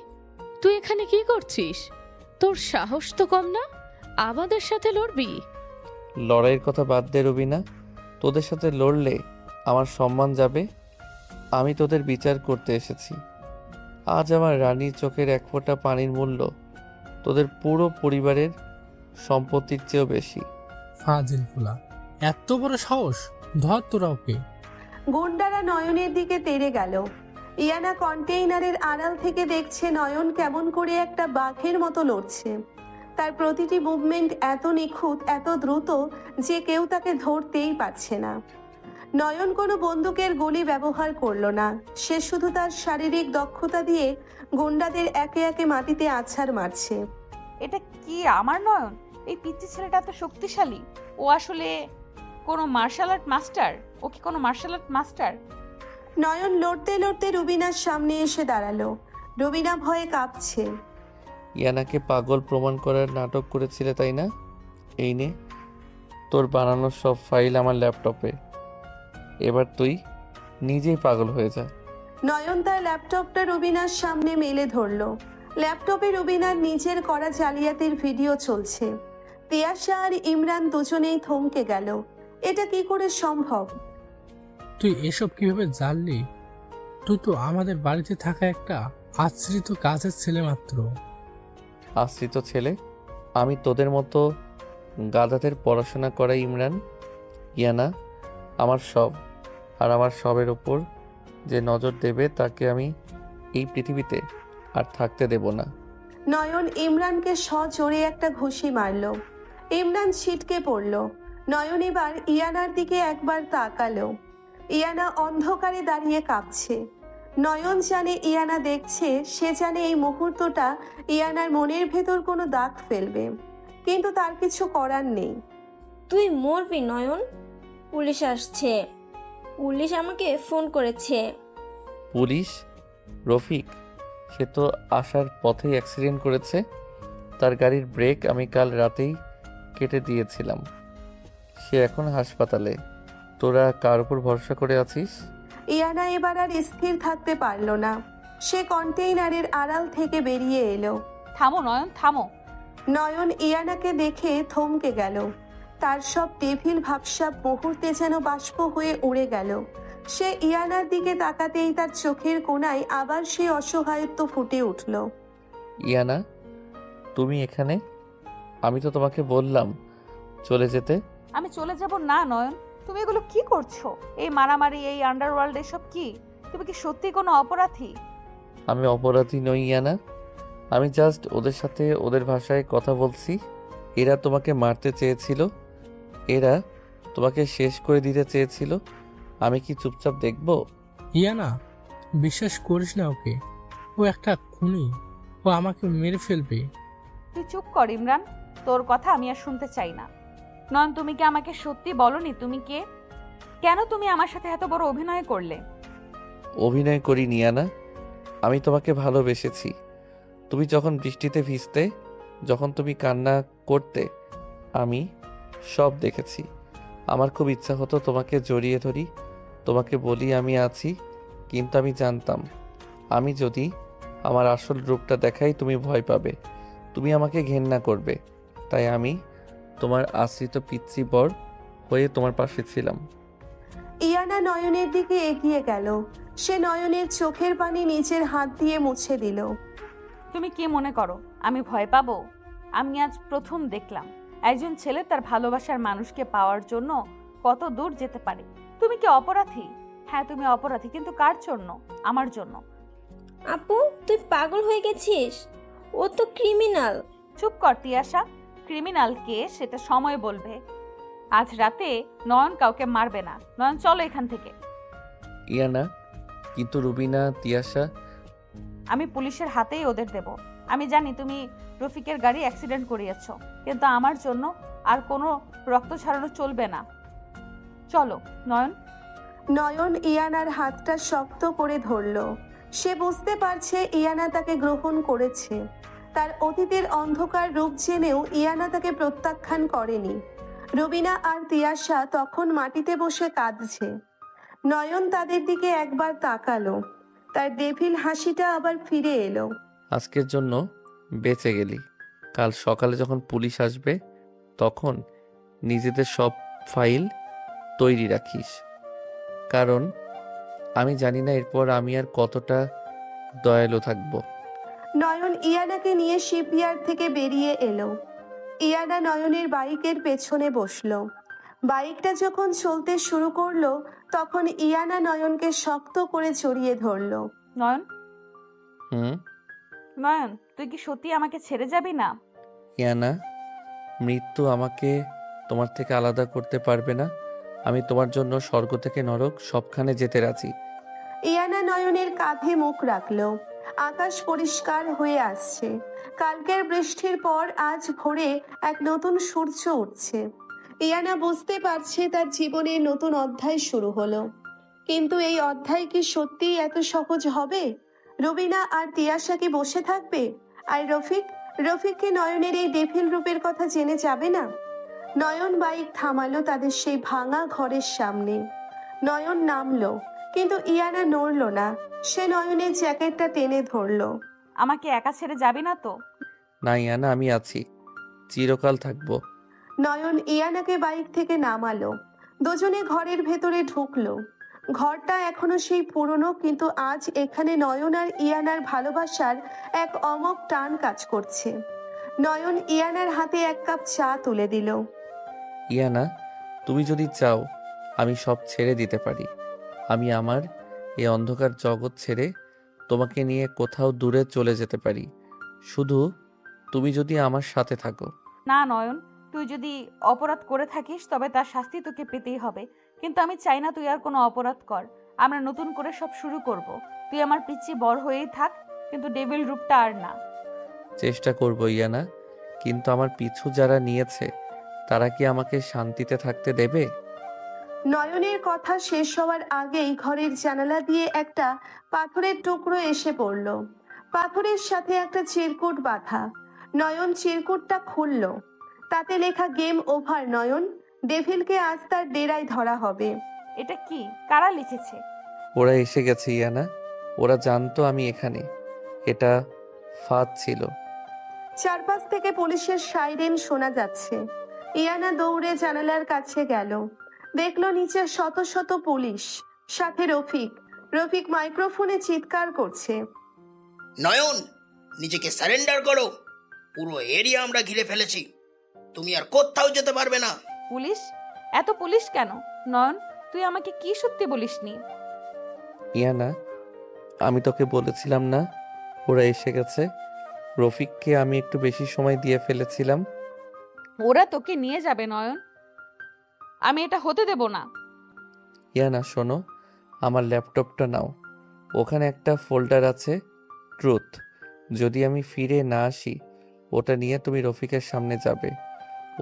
তুই এখানে কি করছিস? তোর সাহস তো কম না, আমাদের সাথে লড়বি? লড়াইয়ের কথা বাদ দে রুবিনা, তোদের সাথে লড়লে আমার সম্মান যাবে। আমি তোদের বিচার করতে এসেছি। আজ আমার রানীর চোখের এক ফোঁটা পানির মূল্য তোদের পুরো পরিবারের সম্পত্তির চেয়েও বেশি। ফাজিল ফুলা, এত বড় সাহস! ধর তোরা ওকে। গুন্ডারা নয়নের দিকে তেড়ে গেল। ইয়ানা কন্টেইনারের আড়াল থেকে দেখছে নয়ন কেমন করে একটা বাঘের মতো লড়ছে। তার প্রতিটি মুভমেন্ট এত নিখুঁত, এত দ্রুত যে কেউ তাকে ধরতেই পারছে না। নয়ন কোনো বন্দুকের গুলি ব্যবহার করলো না। সে শুধু তার শারীরিক দক্ষতা দিয়ে গুন্ডাদের একে একে মাটিতে আছাড় মারছে। এটা কি আমার নয়ন? এই পিচ্চি ছেলেটা এত শক্তিশালী? ও আসলে কোনো মার্শাল আর্ট মাস্টার? ও কি কোনো মার্শাল আর্ট মাস্টার? নয়ন লড়তে লড়তে রুবিনার সামনে এসে দাঁড়ালো। রুবিনা ভয়ে কাঁপছে। ইয়ানাকে পাগল প্রমাণ করার নাটক করেছিলে তাই না? এই নে তোর বানানো সব ফাইল আমার ল্যাপটপে। এবার তুই নিজেই পাগল হয়ে যা। নয়ন তার ল্যাপটপটা রুবিনার সামনে মেলে ধরল। ল্যাপটপে রুবিনার নিজের করা জালিয়াতির ভিডিও চলছে। তিয়াশা আর ইমরান দুজনেই থমকে গেল। এটা কি করে সম্ভব? তুই এসব কিভাবে জানলি? তুই তো আমাদের বাড়িতে থাকা একটা আশ্রিত কাজের ছেলে মাত্র। আশ্রিত ছেলে? আমি তোদের মতো গাধাদের পড়াশোনা করাই ইমরান। ইয়ানা আমার সব, আর আমার সবের ওপর যে নজর দেবে তাকে আমি এই পৃথিবীতে আর থাকতে দেব না। নয়ন ইমরানকে সজোরে একটা ঘুষি মারল। ইমরান ছিটকে পড়ল। নয়ন এবার ইয়ানার দিকে একবার তাকালো। ইয়ানা অন্ধকারে দাঁড়িয়ে কাঁপছে। নয়ন জানে ইয়ানা দেখছে, সে জানে এই মুহূর্তটা ইয়ানার মনের ভেতর কোনো দাগ ফেলবে, কিন্তু তার কিছু করার নেই। তুই মরবি নয়ন। পুলিশ আসছে। পুলিশ আমাকে ফোন করেছে। পুলিশ? রফিক? সে তো আসার পথেই অ্যাক্সিডেন্ট করেছে। তার গাড়ির ব্রেক আমি কাল রাতেই কেটে দিয়েছিলাম। সে এখন হাসপাতালে। তোরা কার উপর ভরসা করে আছিস? ইয়ানা এবার আর স্থির থাকতে পারল না। সে কন্টেইনারের আড়াল থেকে বেরিয়ে এলো। থামো নয়ন, থামো। নয়ন ইয়ানাকে দেখে থমকে গেল। তার সব টেভিল ভাবসাব মুহূর্তে যেন বাষ্প হয়ে উড়ে গেল। সে ইয়ানার দিকে তাকাতেই তার চোখের কোণায় আবার সেই অসহায়ত্ব ফুটে উঠল। ইয়ানা, তুমি এখানে? আমি তো তোমাকে বললাম চলে যেতে। আমি চলে যাব না নয়ন। তুমি এগুলো কি করছো? এই মারামারি, এই আন্ডারওয়ার্ল্ড, এসব কি? তুমি কি সত্যি কোনো অপরাধী? আমি অপরাধী নই ইয়ানা। আমি জাস্ট ওদের সাথে ওদের ভাষায় কথা বলছি। এরা তোমাকে মারতে চেয়েছিল, এরা তোমাকে শেষ করে দিতে চেয়েছিল। আমি কি চুপচাপ দেখব? ইয়ানা, বিশ্বাস করিস না ওকে। ও একটা খুনি, ও আমাকে মেরে ফেলবে। তুই চুপ কর ইমরান, তোর কথা আমি আর শুনতে চাই না। নয়ন, তুমি কি আমাকে সত্যি বলনি তুমি কে? কেন তুমি আমার সাথে এত বড় অভিনয় করলে? অভিনয় করি নিয়ানা, আমি তোমাকে ভালোবেসেছি। তুমি যখন বৃষ্টিতে ভিজতে, যখন তুমি কান্না করতে, আমি সব দেখেছি। আমার খুব ইচ্ছা হতো তোমাকে জড়িয়ে ধরি, তোমাকে বলি আমি আছি, কিন্তু আমি জানতাম আমি যদি আমার আসল রূপটা দেখাই তুমি ভয় পাবে, তুমি আমাকে ঘেন্না করবে। তাই আমি তোমার আশ্রিত পিচ্ছি বর হয়ে তোমার পাশে ছিলাম। ইয়ানা নয়নের দিকে এগিয়ে গেল। সে নয়নের চোখের পানি নিজের হাত দিয়ে মুছে দিল। তুমি কি মনে করো আমি ভয় পাবো? আমি আজ প্রথম দেখলাম একজন ছেলে তার ভালোবাসার মানুষকে পাওয়ার জন্য কত দূর যেতে পারে। তুমি কি অপরাধী? হ্যাঁ তুমি অপরাধী, কিন্তু কার জন্য? আমার জন্য। আপু, তুই পাগল হয়ে গেছিস? ও তো ক্রিমিনাল। চুপ কর তিয়াশা, ক্রিমিনাল কে সেটা সময় বলবে। আজ রাতে নয়ন কাউকে মারবে না। নয়ন, চলো এখান থেকে। ইয়ানা, কিন্তু রুবিনা, তিয়াশা। আমি পুলিশের হাতেই ওদের দেব। আমি জানি তুমি রফিকের গাড়ি অ্যাক্সিডেন্ট করিয়েছ, কিন্তু আমার জন্য আর কোনো রক্ত ছাড়ানো চলবে না। চলো নয়ন। নয়ন ইয়ানার হাতটা শক্ত করে ধরল। সে বুঝতে পারছে ইয়ানা তাকে গ্রহণ করেছে। তার অতীতের অন্ধকার রূপ জেনেও ইয়ানা তাকে প্রত্যাখ্যান করেনি। রুবিনা আর তিয়াশা তখন মাটিতে বসে কাঁদছে। নয়ন তাদের দিকে একবার তাকালো, তার ডেভিল হাসিটা আবার ফিরে এলো। আজকের জন্য বেঁচে গেলি, কাল সকালে যখন পুলিশ আসবে তখন নিজেদের সব ফাইল তৈরি রাখিস, কারণ আমি জানি না এরপর আমি আর কতটা দয়ালু থাকবো। নয়ন ইয়ানাকে নিয়ে শিপইয়ার্ড থেকে বেরিয়ে এলো। ইয়ানা নয়নের বাইকের পেছনে বসলো। বাইকটা যখন চলতে শুরু করলো তখন ইয়ানা নয়নকে শক্ত করে জড়িয়ে ধরলো। নয়ন, হুম? নয়ন, তুই কি সত্যি আমাকে ছেড়ে যাবি না? ইয়ানা, মৃত্যু আমাকে তোমার থেকে আলাদা করতে পারবে না। আমি তোমার জন্য স্বর্গ থেকে নরক সবখানে যেতে রাজি। ইয়ানা নয়নের কাঁধে মুখ রাখলো। আকাশ পরিষ্কার হয়ে আসছে। কালকের বৃষ্টির পর আজ ভোরে এক নতুন সূর্য উঠছে। ইয়ানা বুঝতে পারছে তার জীবনে নতুন অধ্যায় শুরু হলো। কিন্তু এই অধ্যায় কি সত্যিই এত সহজ হবে? রুবিনা আর তিয়াশা কি বসে থাকবে? আর রফিককে নয়নের এই ডেভিল রূপের কথা জেনে যাবে না? নয়ন বাইক থামালো তাদের সেই ভাঙা ঘরের সামনে। নয়ন নামলো, কিন্তু ইয়ানা নড়ল না। সে নয়নের জ্যাকেটটা টেনে ধরলো। আমাকে একা ছেড়ে যাবি না তো? না ইয়ানা, আমি আছি, চিরকাল থাকবো। নয়ন ইয়ানাকে বাইক থেকে নামালো। দুজনে ঘরের ভেতরে ঢুকলো। ঘরটা এখনো সেই পুরনো, কিন্তু আজ এখানে নয়ন আর ইয়ানার ভালোবাসার এক অমোঘ টান কাজ করছে। নয়ন ইয়ানার হাতে এক কাপ চা তুলে দিল। ইয়ানা, তুমি যদি চাও আমি সব ছেড়ে দিতে পারি। আমি আমার এই অন্ধকার জগৎ ছেড়ে তোমাকে নিয়ে কোথাও দূরে চলে যেতে পারি, শুধু তুমি যদি আমার সাথে থাকো। না নয়ন, তুই যদি অপরাধ করে থাকিস তবে তার শাস্তি তোকে পেতেই হবে, কিন্তু আমি চাই না তুই আর কোনো অপরাধ কর। আমরা নতুন করে সব শুরু করব। তুই আমার পিচ্ছি বড় হয়েই থাক, কিন্তু ডেভিল রূপটা আর না। চেষ্টা করবো ইয়ানা, কিন্তু আমার পিছু যারা নিয়েছে তারা কি আমাকে শান্তিতে থাকতে দেবে? নয়নের কথা শেষ হওয়ার আগেই ঘরের জানালা দিয়ে একটা পাথরের টুকরো এসে পড়ল। পাথরের সাথে একটা চিরকুট বাঁধা। নয়ন চিরকুটটা খুলল। তাতে লেখা গেম ওভার নয়ন, ডেভিলকে আজ তার ডেরায় ধরা হবে। এটা কি? কারা লিখেছে? ওরা এসে গেছে ইয়ানা, ওরা জানতো আমি এখানে। এটা ফাঁদ ছিল। চারপাশ থেকে পুলিশের সাইরেন শোনা যাচ্ছে। ইয়ানা দৌড়ে জানালার কাছে গেল। দেখলো নিচে শত শত পুলিশ, সাথে রফিক মাইক্রোফোনে চিৎকার করছে। নয়ন, নিজেকে সারেন্ডার করো, পুরো এরিয়া আমরা ঘিরে ফেলেছি, তুমি আর কোথাও যেতে পারবে না। পুলিশ? এত পুলিশ কেন? নয়ন, তুই আমাকে কি সত্যি বলিসনি? ইয়ানা, আমি তোকে বলেছিলাম না ওরা এসে গেছে? রফিককে আমি একটু বেশি সময় দিয়ে ফেলেছিলাম। ওরা তোকে নিয়ে যাবে নয়ন, আমি এটা হতে দেব না। ইয়ানা শোনো, আমার ল্যাপটপটা নাও, ওখানে একটা ফোল্ডার আছে ট্রুথ। যদি আমি ফিরে না আসি, ওটা নিয়ে তুমি রফিকের সামনে যাবে।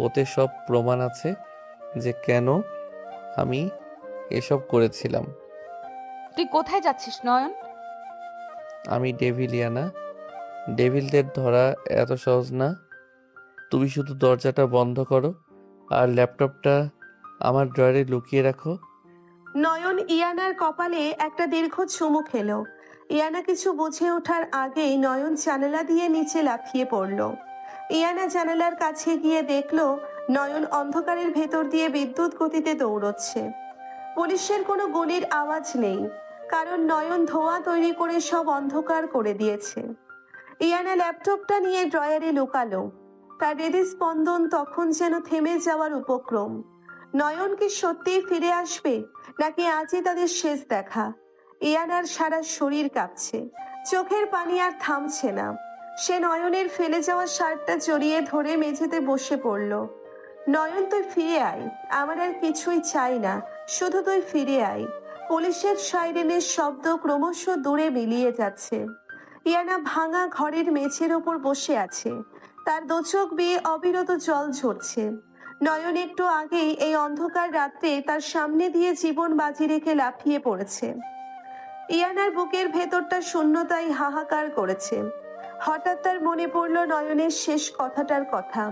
ওতে সব প্রমাণ আছে যে কেন আমি এসব করেছিলাম। তুই কোথায় যাচ্ছিস নয়ন? আমি ডেভিল ইয়ানা, ডেভিলদের ধরা এত সহজ না। তুমি শুধু দরজাটা বন্ধ করো আর ল্যাপটপটা আমার ড্রয়ারে লুকিয়ে রাখো। নয়ন ইয়ানার কপালে একটা দীর্ঘ চুমু খেলো। ইয়ানা কিছু বুঝে ওঠার আগেই নয়ন জানালা দিয়ে নিচে লাফিয়ে পড়ল। ইয়ানা জানালার কাছে গিয়ে দেখলো নয়ন অন্ধকারের ভেতর দিয়ে বিদ্যুৎ গতিতে দৌড়চ্ছে। পুলিশের কোনো গুলির আওয়াজ নেই, কারণ নয়ন ধোঁয়া তৈরি করে সব অন্ধকার করে দিয়েছে। ইয়ানা ল্যাপটপটা নিয়ে ড্রয়ারে লুকালো। তার হৃদস্পন্দন তখন যেন থেমে যাওয়ার উপক্রম। নয়ন কি সত্যিই ফিরে আসবে, নাকি আজই তাদের শেষ দেখা? ইয়ানার সারা শরীর কাঁপছে, চোখের পানি আর থামছে না। সে নয়নের ফেলে যাওয়া শার্টটা জড়িয়ে ধরে মেঝেতে বসে পড়ল। নয়ন, তুই ফিরে আয়, আমার আর কিছুই চাই না, শুধু তুই ফিরে আয়। পুলিশের সাইরেনের শব্দ ক্রমশ দূরে মিলিয়ে যাচ্ছে। ইয়ানা ভাঙা ঘরের মেঝের ওপর বসে আছে, তার দোচোখ বেয়ে অবিরত জল ঝরছে। নয়ন একটু আগেই এই অন্ধকার রাত্রে তার সামনে দিয়ে জীবন বাজি রেখে লাফিয়ে পড়েছে। ইয়ানার বুকের ভেতরটা শূন্যতায় হাহাকার করেছে। হঠাৎ তার মনে পড়ল নয়নের শেষ কথাটার কথা।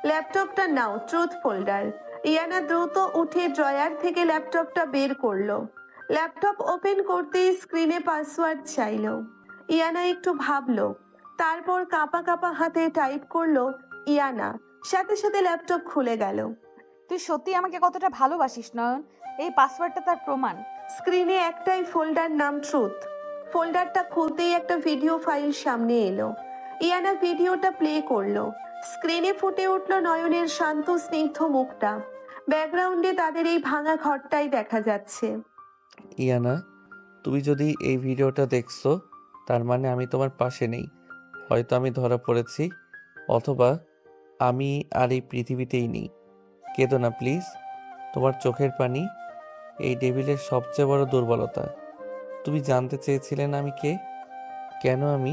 ল্যাপটপটা নাও, ট্রুথ ফোল্ডার। ইয়ানা দ্রুত উঠে ড্রয়ার থেকে ল্যাপটপটা বের করলো। ল্যাপটপ ওপেন করতেই স্ক্রিনে পাসওয়ার্ড চাইলো। ইয়ানা একটু ভাবলো, তারপর কাঁপা কাঁপা হাতে টাইপ করলো ইয়ানা। সাথে সাথে ল্যাপটপ খুলে গেল। তুই সত্যি আমাকে কতটা ভালোবাসিস নয়ন, এই পাসওয়ার্ডটা তার প্রমাণ। স্ক্রিনে একটাই ফোল্ডার, নাম ট্রুথ। ফোল্ডারটা খুলতেই একটা ভিডিও ফাইল সামনে এলো। ইয়ানা ভিডিওটা প্লে করলো। স্ক্রিনে ফুটে উঠল নয়নের শান্ত স্নিগ্ধ মুখটা। ব্যাকগ্রাউন্ডে তাদের এই ভাঙা ঘরটাই দেখা যাচ্ছে। ইয়ানা, তুমি যদি এই ভিডিওটা দেখছো, তার মানে আমি তোমার পাশে নেই। হয়তো আমি ধরা পড়েছি, অথবা আমি আর এই পৃথিবীতেই নেই। কেঁদো না প্লিজ। তোমার চোখের পানি এই ডেভিলের সবচেয়ে বড় দুর্বলতা। তুমি জানতে চেয়েছিলে না আমি কে, কেন আমি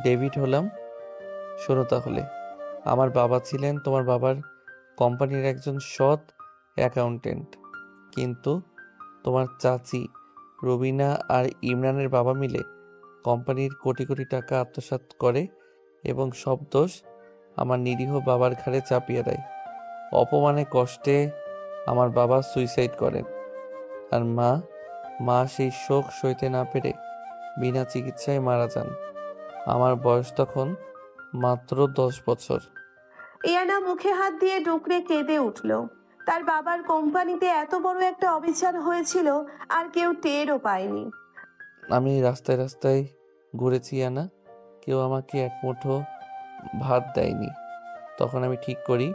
ডেভিড হলাম? শোনো তাহলে, আমার বাবা ছিলেন তোমার বাবার কোম্পানির একজন সৎ অ্যাকাউন্টেন্ট, কিন্তু তোমার চাচি রবিনা আর ইমরানের বাবা মিলে কোম্পানির কোটি কোটি টাকা আত্মসাৎ করে এবং সব দোষ আমার নিরীহ বাবার ঘাড়ে চাপিয়ে দেয়। অপমানে কষ্টে আমার বাবা সুইসাইড করেন, আর মা সেই শোক সইতে না পেরে বিনা চিকিৎসায় মারা যান। আমার বয়স তখন মাত্র 10 বছর। ইয়ানা মুখে হাত দিয়ে ডুকরে কেঁদে উঠল। তার বাবার কোম্পানিতে এত বড় একটা অবিচার হয়েছিল আর কেউ টেরও পায়নি। আমি রাস্তায় রাস্তায় ঘুরেছি ইয়ানা, কেউ আমাকে এক মুঠো ভাত দেয়নি। তখন আমি ঠিক করি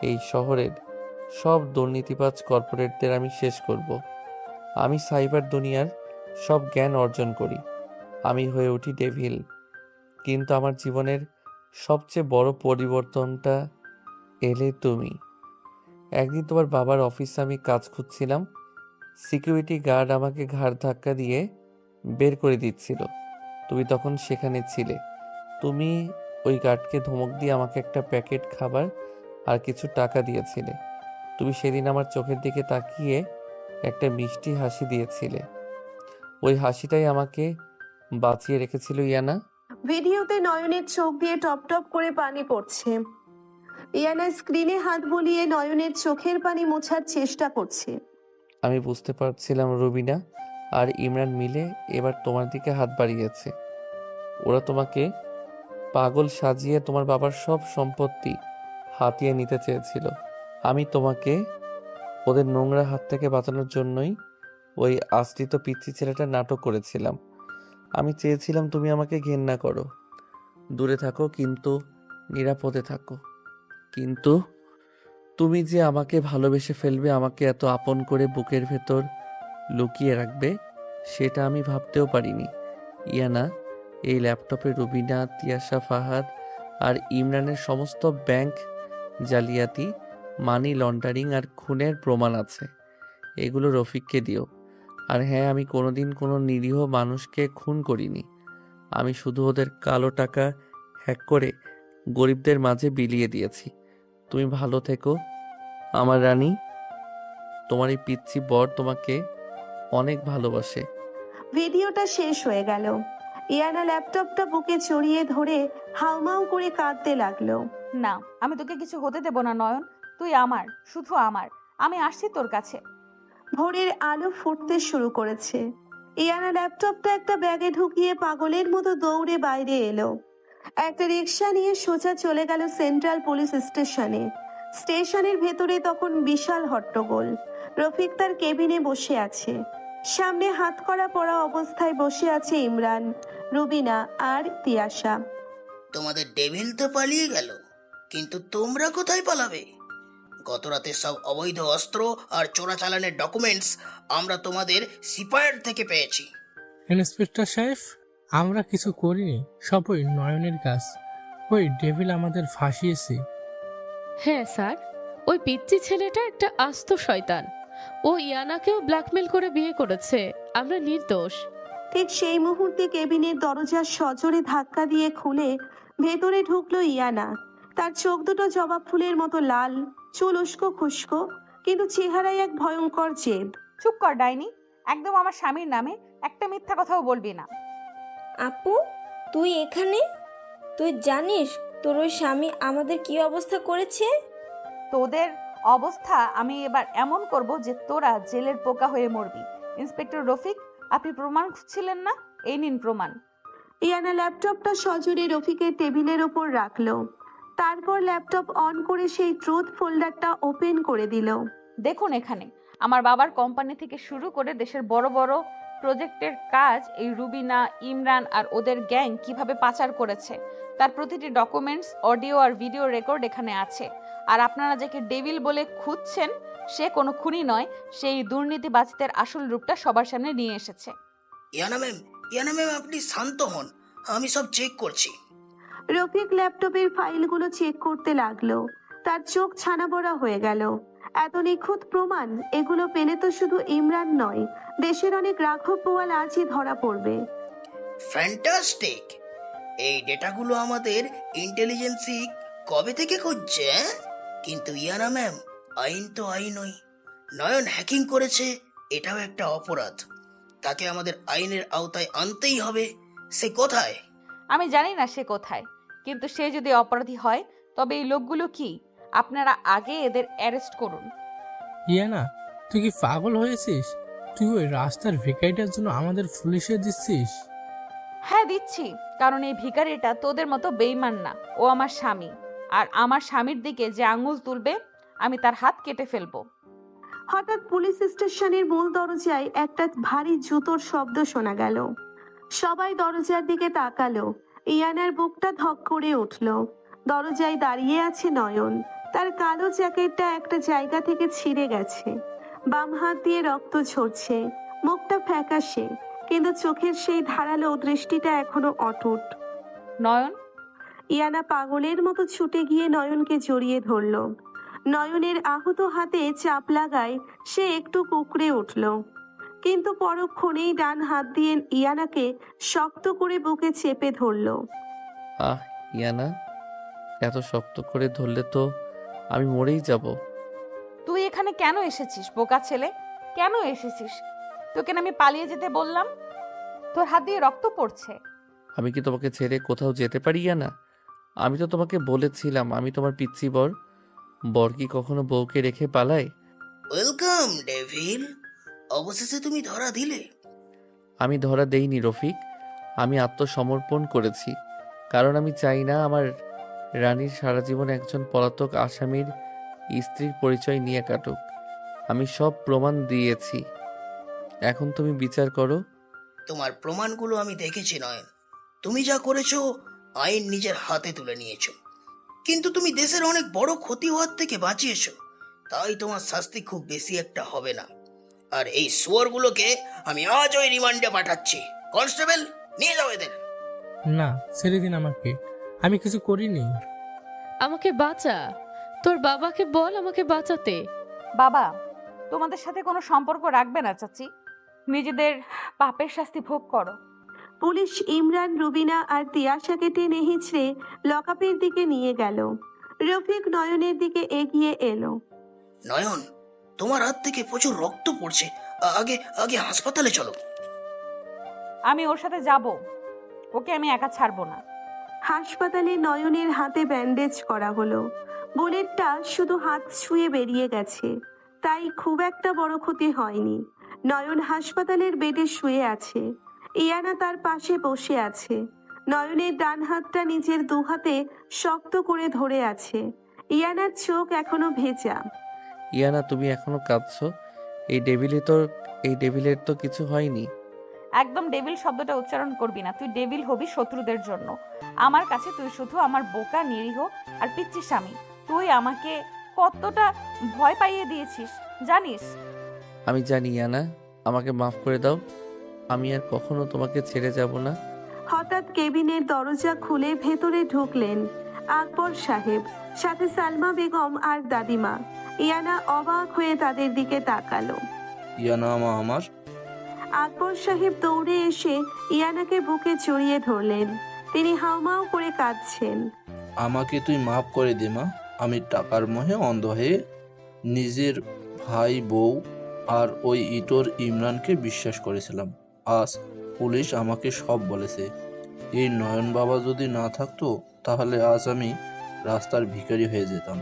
এই শহরের সব দুর্নীতিবাজ কর্পোরেটদের আমি শেষ করব। আমি সাইবার দুনিয়ার সব জ্ঞান অর্জন করি, আমি হয়ে উঠি ডেভিল। কিন্তু আমার জীবনের সবচেয়ে বড় পরিবর্তনটা এলে তুমি। একদিন তোমার বাবার অফিসে আমি কাজ খুঁজছিলাম, সিকিউরিটি গার্ড আমাকে ঘাড় ধাক্কা দিয়ে বের করে দিচ্ছিল। তুমি তখন সেখানে ছিলে। তুমি ওই গার্ডকে ধমক দিয়ে আমাকে একটা প্যাকেট খাবার আর কিছু টাকা দিয়েছিলে। তুমি সেদিন আমার চোখের দিকে তাকিয়ে একটা মিষ্টি হাসি দিয়েছিলে। ওই হাসিটাই আমাকে বাঁচিয়ে রেখেছিল ইয়ানা। ভিডিওতে নয়নের চোখ দিয়ে টপ টপ করে পানি পড়ছে। ইয়ানা স্ক্রিনে হাত বুলিয়ে নয়নের চোখের পানি মোছার চেষ্টা করছে। আমি বুঝতে পারছিলাম রুবিনা আর ইমরান মিলে এবার তোমার দিকে হাত বাড়িয়েছে। ওরা তোমাকে পাগল সাজিয়ে তোমার বাবার সব সম্পত্তি হাতিয়ে নিতে চেয়েছিল। আমি তোমাকে ওদের নোংরা হাত থেকে বাঁচানোর জন্যই ওই আশ্রিত পিচ্চি ছেলেটার নাটক করেছিলাম। আমি চেয়েছিলাম তুমি আমাকে ঘেন্না করো, দূরে থাকো, কিন্তু নিরাপদে থাকো। কিন্তু তুমি যে আমাকে ভালোবেসে ফেলবে, আমাকে এত আপন করে বুকের ভেতর লুকিয়ে রাখবে, সেটা আমি ভাবতেও পারিনি। ইয়ানা, এই ল্যাপটপে রুবিনা, তিয়াশা, ফাহাদ আর ইমরানের সমস্ত ব্যাংক জালিয়াতি, মানি লন্ডারিং আর খুনের প্রমাণ আছে। এগুলো রফিককে দিও। আর হ্যাঁ, আমি কোনোদিন কোনো নিরীহ মানুষকে খুন করিনি। আমি শুধু ওদের কালো টাকা হ্যাক করে গরিবদের মাঝে বিলিয়ে দিয়েছি। তুমি ভালো থেকো আমার রানী। তোমার এই পিচ্চি বর তোমাকে অনেক ভালোবাসে। ভিডিওটা শেষ হয়ে গেল। ইয়ানা ল্যাপটপটা বুকে জড়িয়ে ধরে হাউমাউ করে কাঁদতে লাগলো। না, আমি তোকে কিছু হতে দেব না নয়ন। তুই আমার, শুধু আমার। আমি আসছি তোর কাছে। ভোরের আলো ফুটতে শুরু করেছে। ইয়ানা ল্যাপটপটা একটা ব্যাগে ঢুকিয়ে পাগলের মতো দৌড়ে বাইরে এলো। একটা রিক্সা নিয়ে সোজা চলে গেল সেন্ট্রাল পুলিশ স্টেশনে। স্টেশনের ভেতরে তখন বিশাল হট্টগোল। রফিক তার কেবিনে বসে আছে। সামনে হাতকড়া পরা অবস্থায় বসে আছে ইমরান, রুবিনা আর তিয়াশা। তোমাদের ডেভিল তো পালিয়ে গেল, কিন্তু তোমরা কোথায় পালাবে? গতরাতে সব অবৈধ অস্ত্র আর চোরাচালানের ডকুমেন্টস আমরা তোমাদের সিপায়ার থেকে পেয়েছি। ইন্সপেক্টর সাহেব, আমরা কিছু করিনি, সব ওই নয়নের কাজ। ওই ডেভিল আমাদের ফাঁসিয়েছে। হ্যাঁ স্যার, ওই পিচ্চি ছেলেটা একটা আস্ত শয়তান। ও ইয়ানাকেও ব্ল্যাকমেল করে বিয়ে করেছে। আমরা নির্দোষ। ঠিক সেই মুহূর্তে কেবিনের দরজা সজোরে ধাক্কা দিয়ে খুলে ভেতরে ঢুকলো ইয়ানা। তার চোখ দুটো জবা ফুলের মতো লাল, চুল উস্কো খুস্কো, কিন্তু চেহারায় এক ভয়ঙ্কর জেদ। চুপ কর ডাইনি, একদম আমার স্বামীর নামে একটা মিথ্যা কথাও বলবি না। আপু, তুই এখানে? তুই জানিস তোর ওই স্বামী আমাদের কি অবস্থা করেছে? তোদের অবস্থা আমি এবার এমন করব যে তোরা জেলের পোকা হয়ে মরবি। ইন্সপেক্টর রফিক, আপনি প্রমাণ খুঁজছিলেন না? এই নিন প্রমাণ। ইয়ানা ল্যাপটপটা সজোরে রফিকের টেবিলের ওপর রাখলো। তারপর ল্যাপটপ অন করে সেই ট্রুথ ফোল্ডারটা ওপেন করে দিল। দেখুন এখানে আমার বাবার কোম্পানি থেকে শুরু করে দেশের বড় বড় প্রজেক্টের কাজ এই রুবিনা, ইমরান আর ওদের গ্যাং কিভাবে পাচার করেছে তার প্রতিটি ডকুমেন্টস, অডিও আর ভিডিও রেকর্ড এখানে আছে। আর আপনারা যাকে ডেভিল বলে খুঁজছেন সে কোনো খুনি নয়, সেই দুর্নীতিবাজদের আসল রূপটা সবার সামনে নিয়ে এসেছে। ইয়ানা ম্যাম আপনি শান্ত হন, আমি সব চেক করছি। রফিক ল্যাপটপের ফাইলগুলো চেক করতে লাগলো। তার চোখ ছানাবড়া হয়ে গেল। এত নিখুঁত প্রমাণ, এগুলো পেলে তো শুধু ইমরান নয়, দেশের অনেক রাঘব বোয়াল আজই ধরা পড়বে। ফ্যান্টাস্টিক! এই ডেটাগুলো আমাদের ইন্টেলিজেন্সি কবে থেকে খুঁজছে? কিন্তু ইয়ানা ম্যাম, আইন তো আইনই। নয়ন হ্যাকিং করেছে, এটাও একটা অপরাধ। তাকে আমাদের আইনের আওতায় আনতেই হবে। সে কোথায়? আমি জানি না সে কোথায়, কিন্তু সে যদি অপরাধী হয় তবে এই লোকগুলো কি? আপনারা আগে এদের অ্যারেস্ট করুন। ইয়ানা, তুই কি পাগল হয়েছিস? তুই ওই রাস্তার ভিকারিটার জন্য আমাদের পুলিশে দিচ্ছিস? হ্যাঁ দিচ্ছি, কারণ এই ভিখারিটা তোদের মতো বেইমান না। ও আমার স্বামী, আর আমার স্বামীর দিকে যে আঙুল তুলবে আমি তার হাত কেটে ফেলবো। হঠাৎ পুলিশ স্টেশনের মূল দরজায় একটা ভারী জুতোর শব্দ শোনা গেল। সবাই দরজার দিকে তাকালো। ইয়ানার বুকটা ধক করে উঠল। দরজায় দাঁড়িয়ে আছে নয়ন। তার কালো জ্যাকেটটা একটা জায়গা থেকে ছিঁড়ে গেছে। বাম হাত দিয়ে রক্ত ঝরছে। মুখটা ফ্যাকাশে, কিন্তু চোখের সেই ধারালো দৃষ্টিটা এখনো অটুট। নয়ন! ইয়ানা পাগলের মতো ছুটে গিয়ে নয়নকে জড়িয়ে ধরল। নয়নের আহত হাতে চাপ লাগায় সে একটু কুঁকড়ে উঠল, কিন্তু পরক্ষণেই ডান হাত দিয়ে ইয়ানাকে শক্ত করে বুকে চেপে ধরল। ইয়ানা, এত শক্ত করে ধরলে তো আমি মরেই যাব। তুই এখানে কেন এসেছিস বোকা ছেলে? কেন এসেছিস? তোকে না আমি পালিয়ে যেতে বললাম? তোর হাত দিয়ে রক্ত পড়ছে। আমি কি তোমাকে ছেড়ে কোথাও যেতে পারি ইয়ানা? আমি তো তোমাকে বলেছিলাম আমি তোমার পিচ্চি বর। বর কি কখনো বউকে রেখে পালায়? ওয়েলকাম ডেভিল, অবশেষে তুমি ধরা দিলে। আমি ধরা দেইনি রফিক, আমি আত্মসমর্পণ করেছি। কারণ আমি চাই না আমার রানীর সারা জীবন একজন পলাতক আসামির স্ত্রীর পরিচয় নিয়ে কাটুক। আমি সব প্রমাণ দিয়েছি, এখন তুমি বিচার করো। তোমার প্রমাণগুলো আমি দেখেছি নয়ন। তুমি যা করেছো আইন নিজের হাতে তুলে নিয়েছো, কিন্তু তুমি দেশের অনেক বড় ক্ষতি হওয়ার থেকে বাঁচিয়েছো। তাই তোমার শাস্তি খুব বেশি একটা হবে না। আর এই শুয়োরগুলোকে আমি আজ ওই রিমান্ডে পাঠাচ্ছি। কনস্টেবল, নিয়ে যাও এদের। না, ছেড়ে দিন আমাকে, আমি কিছু করিনি। আমাকে বাঁচা, তোর বাবাকে বল আমাকে বাঁচাতে। বাবা তোমাদের সাথে কোনো সম্পর্ক রাখবে না চাচি, নিজেদের পাপের শাস্তি ভোগ করো। পুলিশ ইমরান, রুবিনা আর তিয়াশাকে টেনে হিঁচড়ে লকআপের দিকে নিয়ে গেল। রফিক নয়নের দিকে এগিয়ে এলো। নয়ন, তোমার হাত থেকে প্রচুর রক্ত পড়ছে, আগে আগে হাসপাতালে চলো। আমি ওর সাথে যাব, ওকে আমি একা ছাড়বো না। হাসপাতালে নয়নের হাতে ব্যান্ডেজ করা হলো। বুলেটটা শুধু হাত ছুঁয়ে বেরিয়ে গেছে, তাই খুব একটা বড় ক্ষতি হয়নি। নয়ন হাসপাতালের বেডে শুয়ে আছে। ইয়ানা তার পাশে বসে আছে। নয়নের ডান হাতটা নিজের দু হাতে শক্ত করে ধরে আছে। ইয়ানার চোখ এখনো ভেজা। ইয়ানা, তুমি এখনো কাঁদছো? এই ডেভিলের তো কিছু হয়নি। একদম ডেভিল শব্দটা উচ্চারণ করবি না, তুই ডেভিল হবি শত্রুদের জন্য। আমার কাছে তুই শুধু আমার বোকা, নিরীহ আর পিচ্চি স্বামী। তুই আমাকে কতটা ভয় পাইয়ে দিয়েছিস জানিস? আমি জানি ইয়ানা, আমাকে মাফ করে দাও। আমি আর কখনো তোমাকে ছেড়ে যাব না। হঠাৎ কেবিনের দরজা খুলে ভেতরে ঢুকলেন আকবর সাহেব, সাথে সালমা বেগম আর দাদিমা। ইয়ানা অবাক হয়ে তাদের দিকে তাকালো। ইয়ানা আমার আকবর সাহেব দৌড়ে এসে ইয়ানাকে বুকে জড়িয়ে ধরলেন। তিনি হাউমাউ করে কাঁদছেন। আমাকে তুই মাফ করে দে মা। আমি টাকার মোহে অন্ধ হয়ে নিজের ভাই, বউ আর ওই ইটোর ইমরানকে বিশ্বাস করেছিলাম। আজ পুলিশ আমাকে সব বলেছে। এই নয়ন বাবা যদি না থাকতো তাহলে আজ আমি রাস্তার ভিখারি হয়ে যেতাম।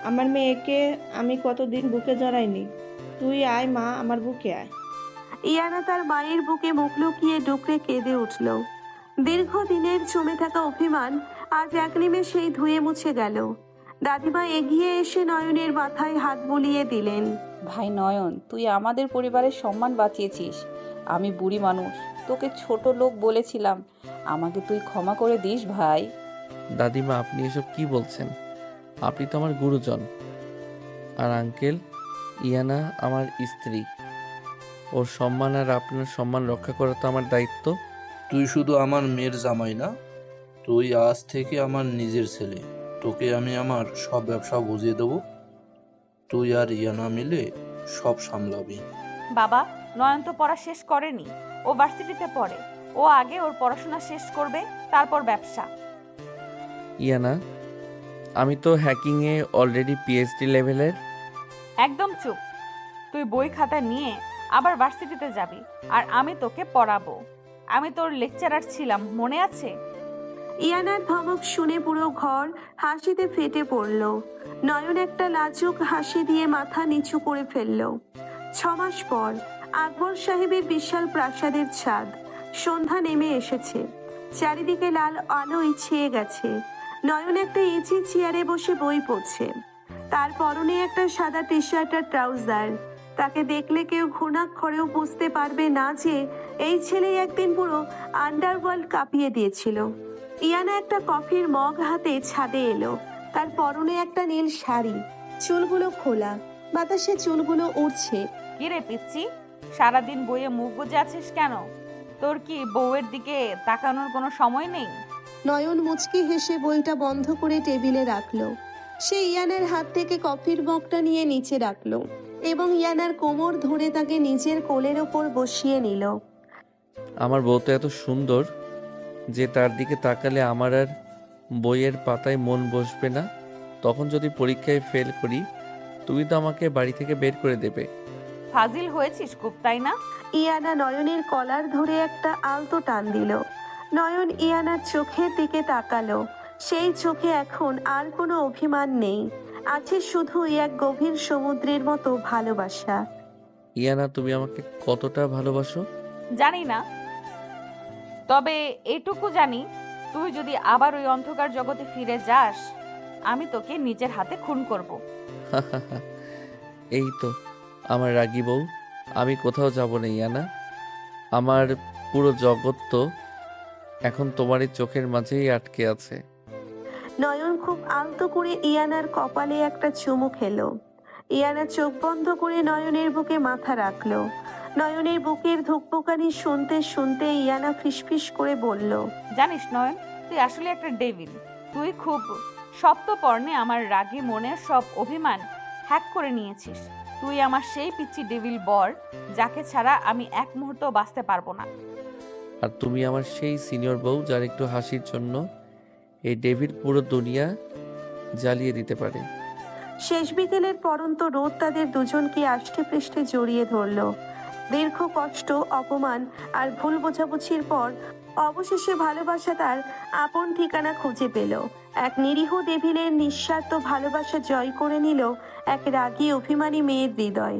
আমার মেয়েকে আমি কতদিন বুকে জড়াইনি। তুই আয় মা, আমার বুকে আয়। ইয়ানা তার মায়ের বুকে মুখ লুকিয়ে ডুকরে কেঁদে উঠল। দীর্ঘদিনের জমে থাকা অভিমান আজ এক নিমেষেই ধুয়ে মুছে গেল। দাদিমা এগিয়ে এসে নয়নের মাথায় হাত বুলিয়ে দিলেন। ভাই নয়ন, তুই আমাদের পরিবারের সম্মান বাঁচিয়েছিস। আমি বুড়ি মানুষ, তোকে ছোট লোক বলেছিলাম। আমাকে তুই ক্ষমা করে দিস ভাই। দাদিমা, আপনি এসব কি বলছেন? আপনি তো আমার গুরুজন। আর আঙ্কেল, ইয়ানা আমার স্ত্রী। ওর সম্মান আর আপনার সম্মান রক্ষা করা তো আমার দায়িত্ব। তুই শুধু আমার মেয়ের জামাই না, তুই আজ থেকে আমার নিজের ছেলে। তোকে আমি আমার সব ব্যবসা বুঝিয়ে দেবো। তুই আর ইয়ানা মিলে সব সামলাবি। বাবা, নয়ন তো পড়া শেষ করেনি, ও ভার্সিটিতে পড়ে। ও আগে ওর পড়াশোনা শেষ করবে, তারপর ব্যবসা। ইয়ানা, আমি তো হ্যাকিংয়ে অলরেডি পিএইচডি লেভেলের। একদম চুপ। তুই বই খাতা নিয়ে আবার ভার্সিটিতে যাবি, আর আমি তোকে পড়াবো। আমি তোর লেকচারার ছিলাম, মনে আছে? ইয়ানার ধমক শুনে পুরো ঘর হাসিতে ফেটে পড়ল। নয়ন একটা লাজুক হাসি দিয়ে মাথা নিচু করে ফেলল। 6 মাস পর আকবর সাহেবের বিশাল প্রাসাদের ছাদ। সন্ধ্যা নেমে এসেছে, চারিদিকে লাল আলোয় ছেয়ে গেছে। নয়ন একটা ইজি চেয়ারে বসে বই পড়ছে। তার পরনে একটা সাদা টি শার্ট আর ট্রাউজার। তাকে দেখলে কেউ ঘুণাক্ষরেও বুঝতে পারবে না যে এই ছেলেই একদিন পুরো আন্ডারওয়ার্ল্ড কাঁপিয়ে দিয়েছিল। ইয়ানা একটা কফির মগ হাতে ছাদে এলো। তার পরনে একটা নীল শাড়ি, চুলগুলো খোলা, বাতাসে চুলগুলো উড়ছে। কি রে পিচ্ছি, সারাদিন বইয়ে মুখ বুজে আছিস কেন? তোর কি বউয়ের দিকে তাকানোর কোনো সময় নেই? নয়ন মুচকি হেসে বইটা বন্ধ করে টেবিলে রাখলো। সে ইয়ানার হাত থেকে কফির মগটা নিয়ে নিচে রাখলো এবং ইয়ানার কোমর ধরে তাকে নিজের কোলের ওপর বসিয়ে নিল। আমার বউ তো এত সুন্দর যে তার দিকে তাকালে আমার আর বইয়ের পাতায় মন বসবে না। তখন যদি পরীক্ষায় ফেল করি, তুমি তো আমাকে বাড়ি থেকে বের করে দেবে। ফাজিল হয়েছিস খুব, তাই না? ইয়ানা নয়নের কলার ধরে একটা আলতো টান দিল। নয়ন ইয়ানার চোখের দিকে তাকালো। সেই চোখে এখন আর কোনো অভিমান নেই, আছে শুধু এক গভীর সমুদ্রের মতো ভালোবাসা। ইয়ানা, তুমি আমাকে কতটা ভালোবাসো? জানি না, তবে এটুকু জানি, তুই যদি আবার ওই অন্ধকার জগতে ফিরে যাস, আমি তোকে নিজের হাতে খুন করব। এই তো আমার রাগী বউ। আমি কোথাও যাব না ইয়ানা। আমার পুরো জগৎ তো এখন তোমার এই চোখের মাঝেই আটকে আছে। নয়ন খুব আলতো করে ইয়ানার কপালে একটা চুমু খেলো। ইয়ানা চোখ বন্ধ করে নয়নের বুকে মাথা রাখলো। নয়নের বুকের ধুকপুকানি শুনতে শুনতে ইয়ানা ফিসফিস করে বলল, জানিস নয়ন, তুই আসলে একটা ডেভিল। তুই খুব সপ্তপর্ণে আমার রাগী মনের সব অভিমান হ্যাক করে নিয়েছিস। তুই আমার সেই পিচ্চি ডেভিল বর, যাকে ছাড়া আমি এক মুহূর্ত বাঁচতে পারবো না। আর তুমি আমার সেই সিনিয়র বউ, যার একটু হাসির জন্য এই ডেভিড পুরো দুনিয়া জ্বালিয়ে দিতে পারে। শেষ বিকেলের পরন্ত রোদ তাদের দুজনকে আষ্টে পৃষ্ঠে জড়িয়ে ধরল। দীর্ঘ কষ্ট, অপমান আর ভুল বোঝাবুঝির পর অবশেষে ভালোবাসা তার আপন ঠিকানা খুঁজে পেল। এক নিরীহ ডেভিলের নিঃস্বার্থ ভালোবাসা জয় করে নিল এক রাগী অভিমানী মেয়ের হৃদয়।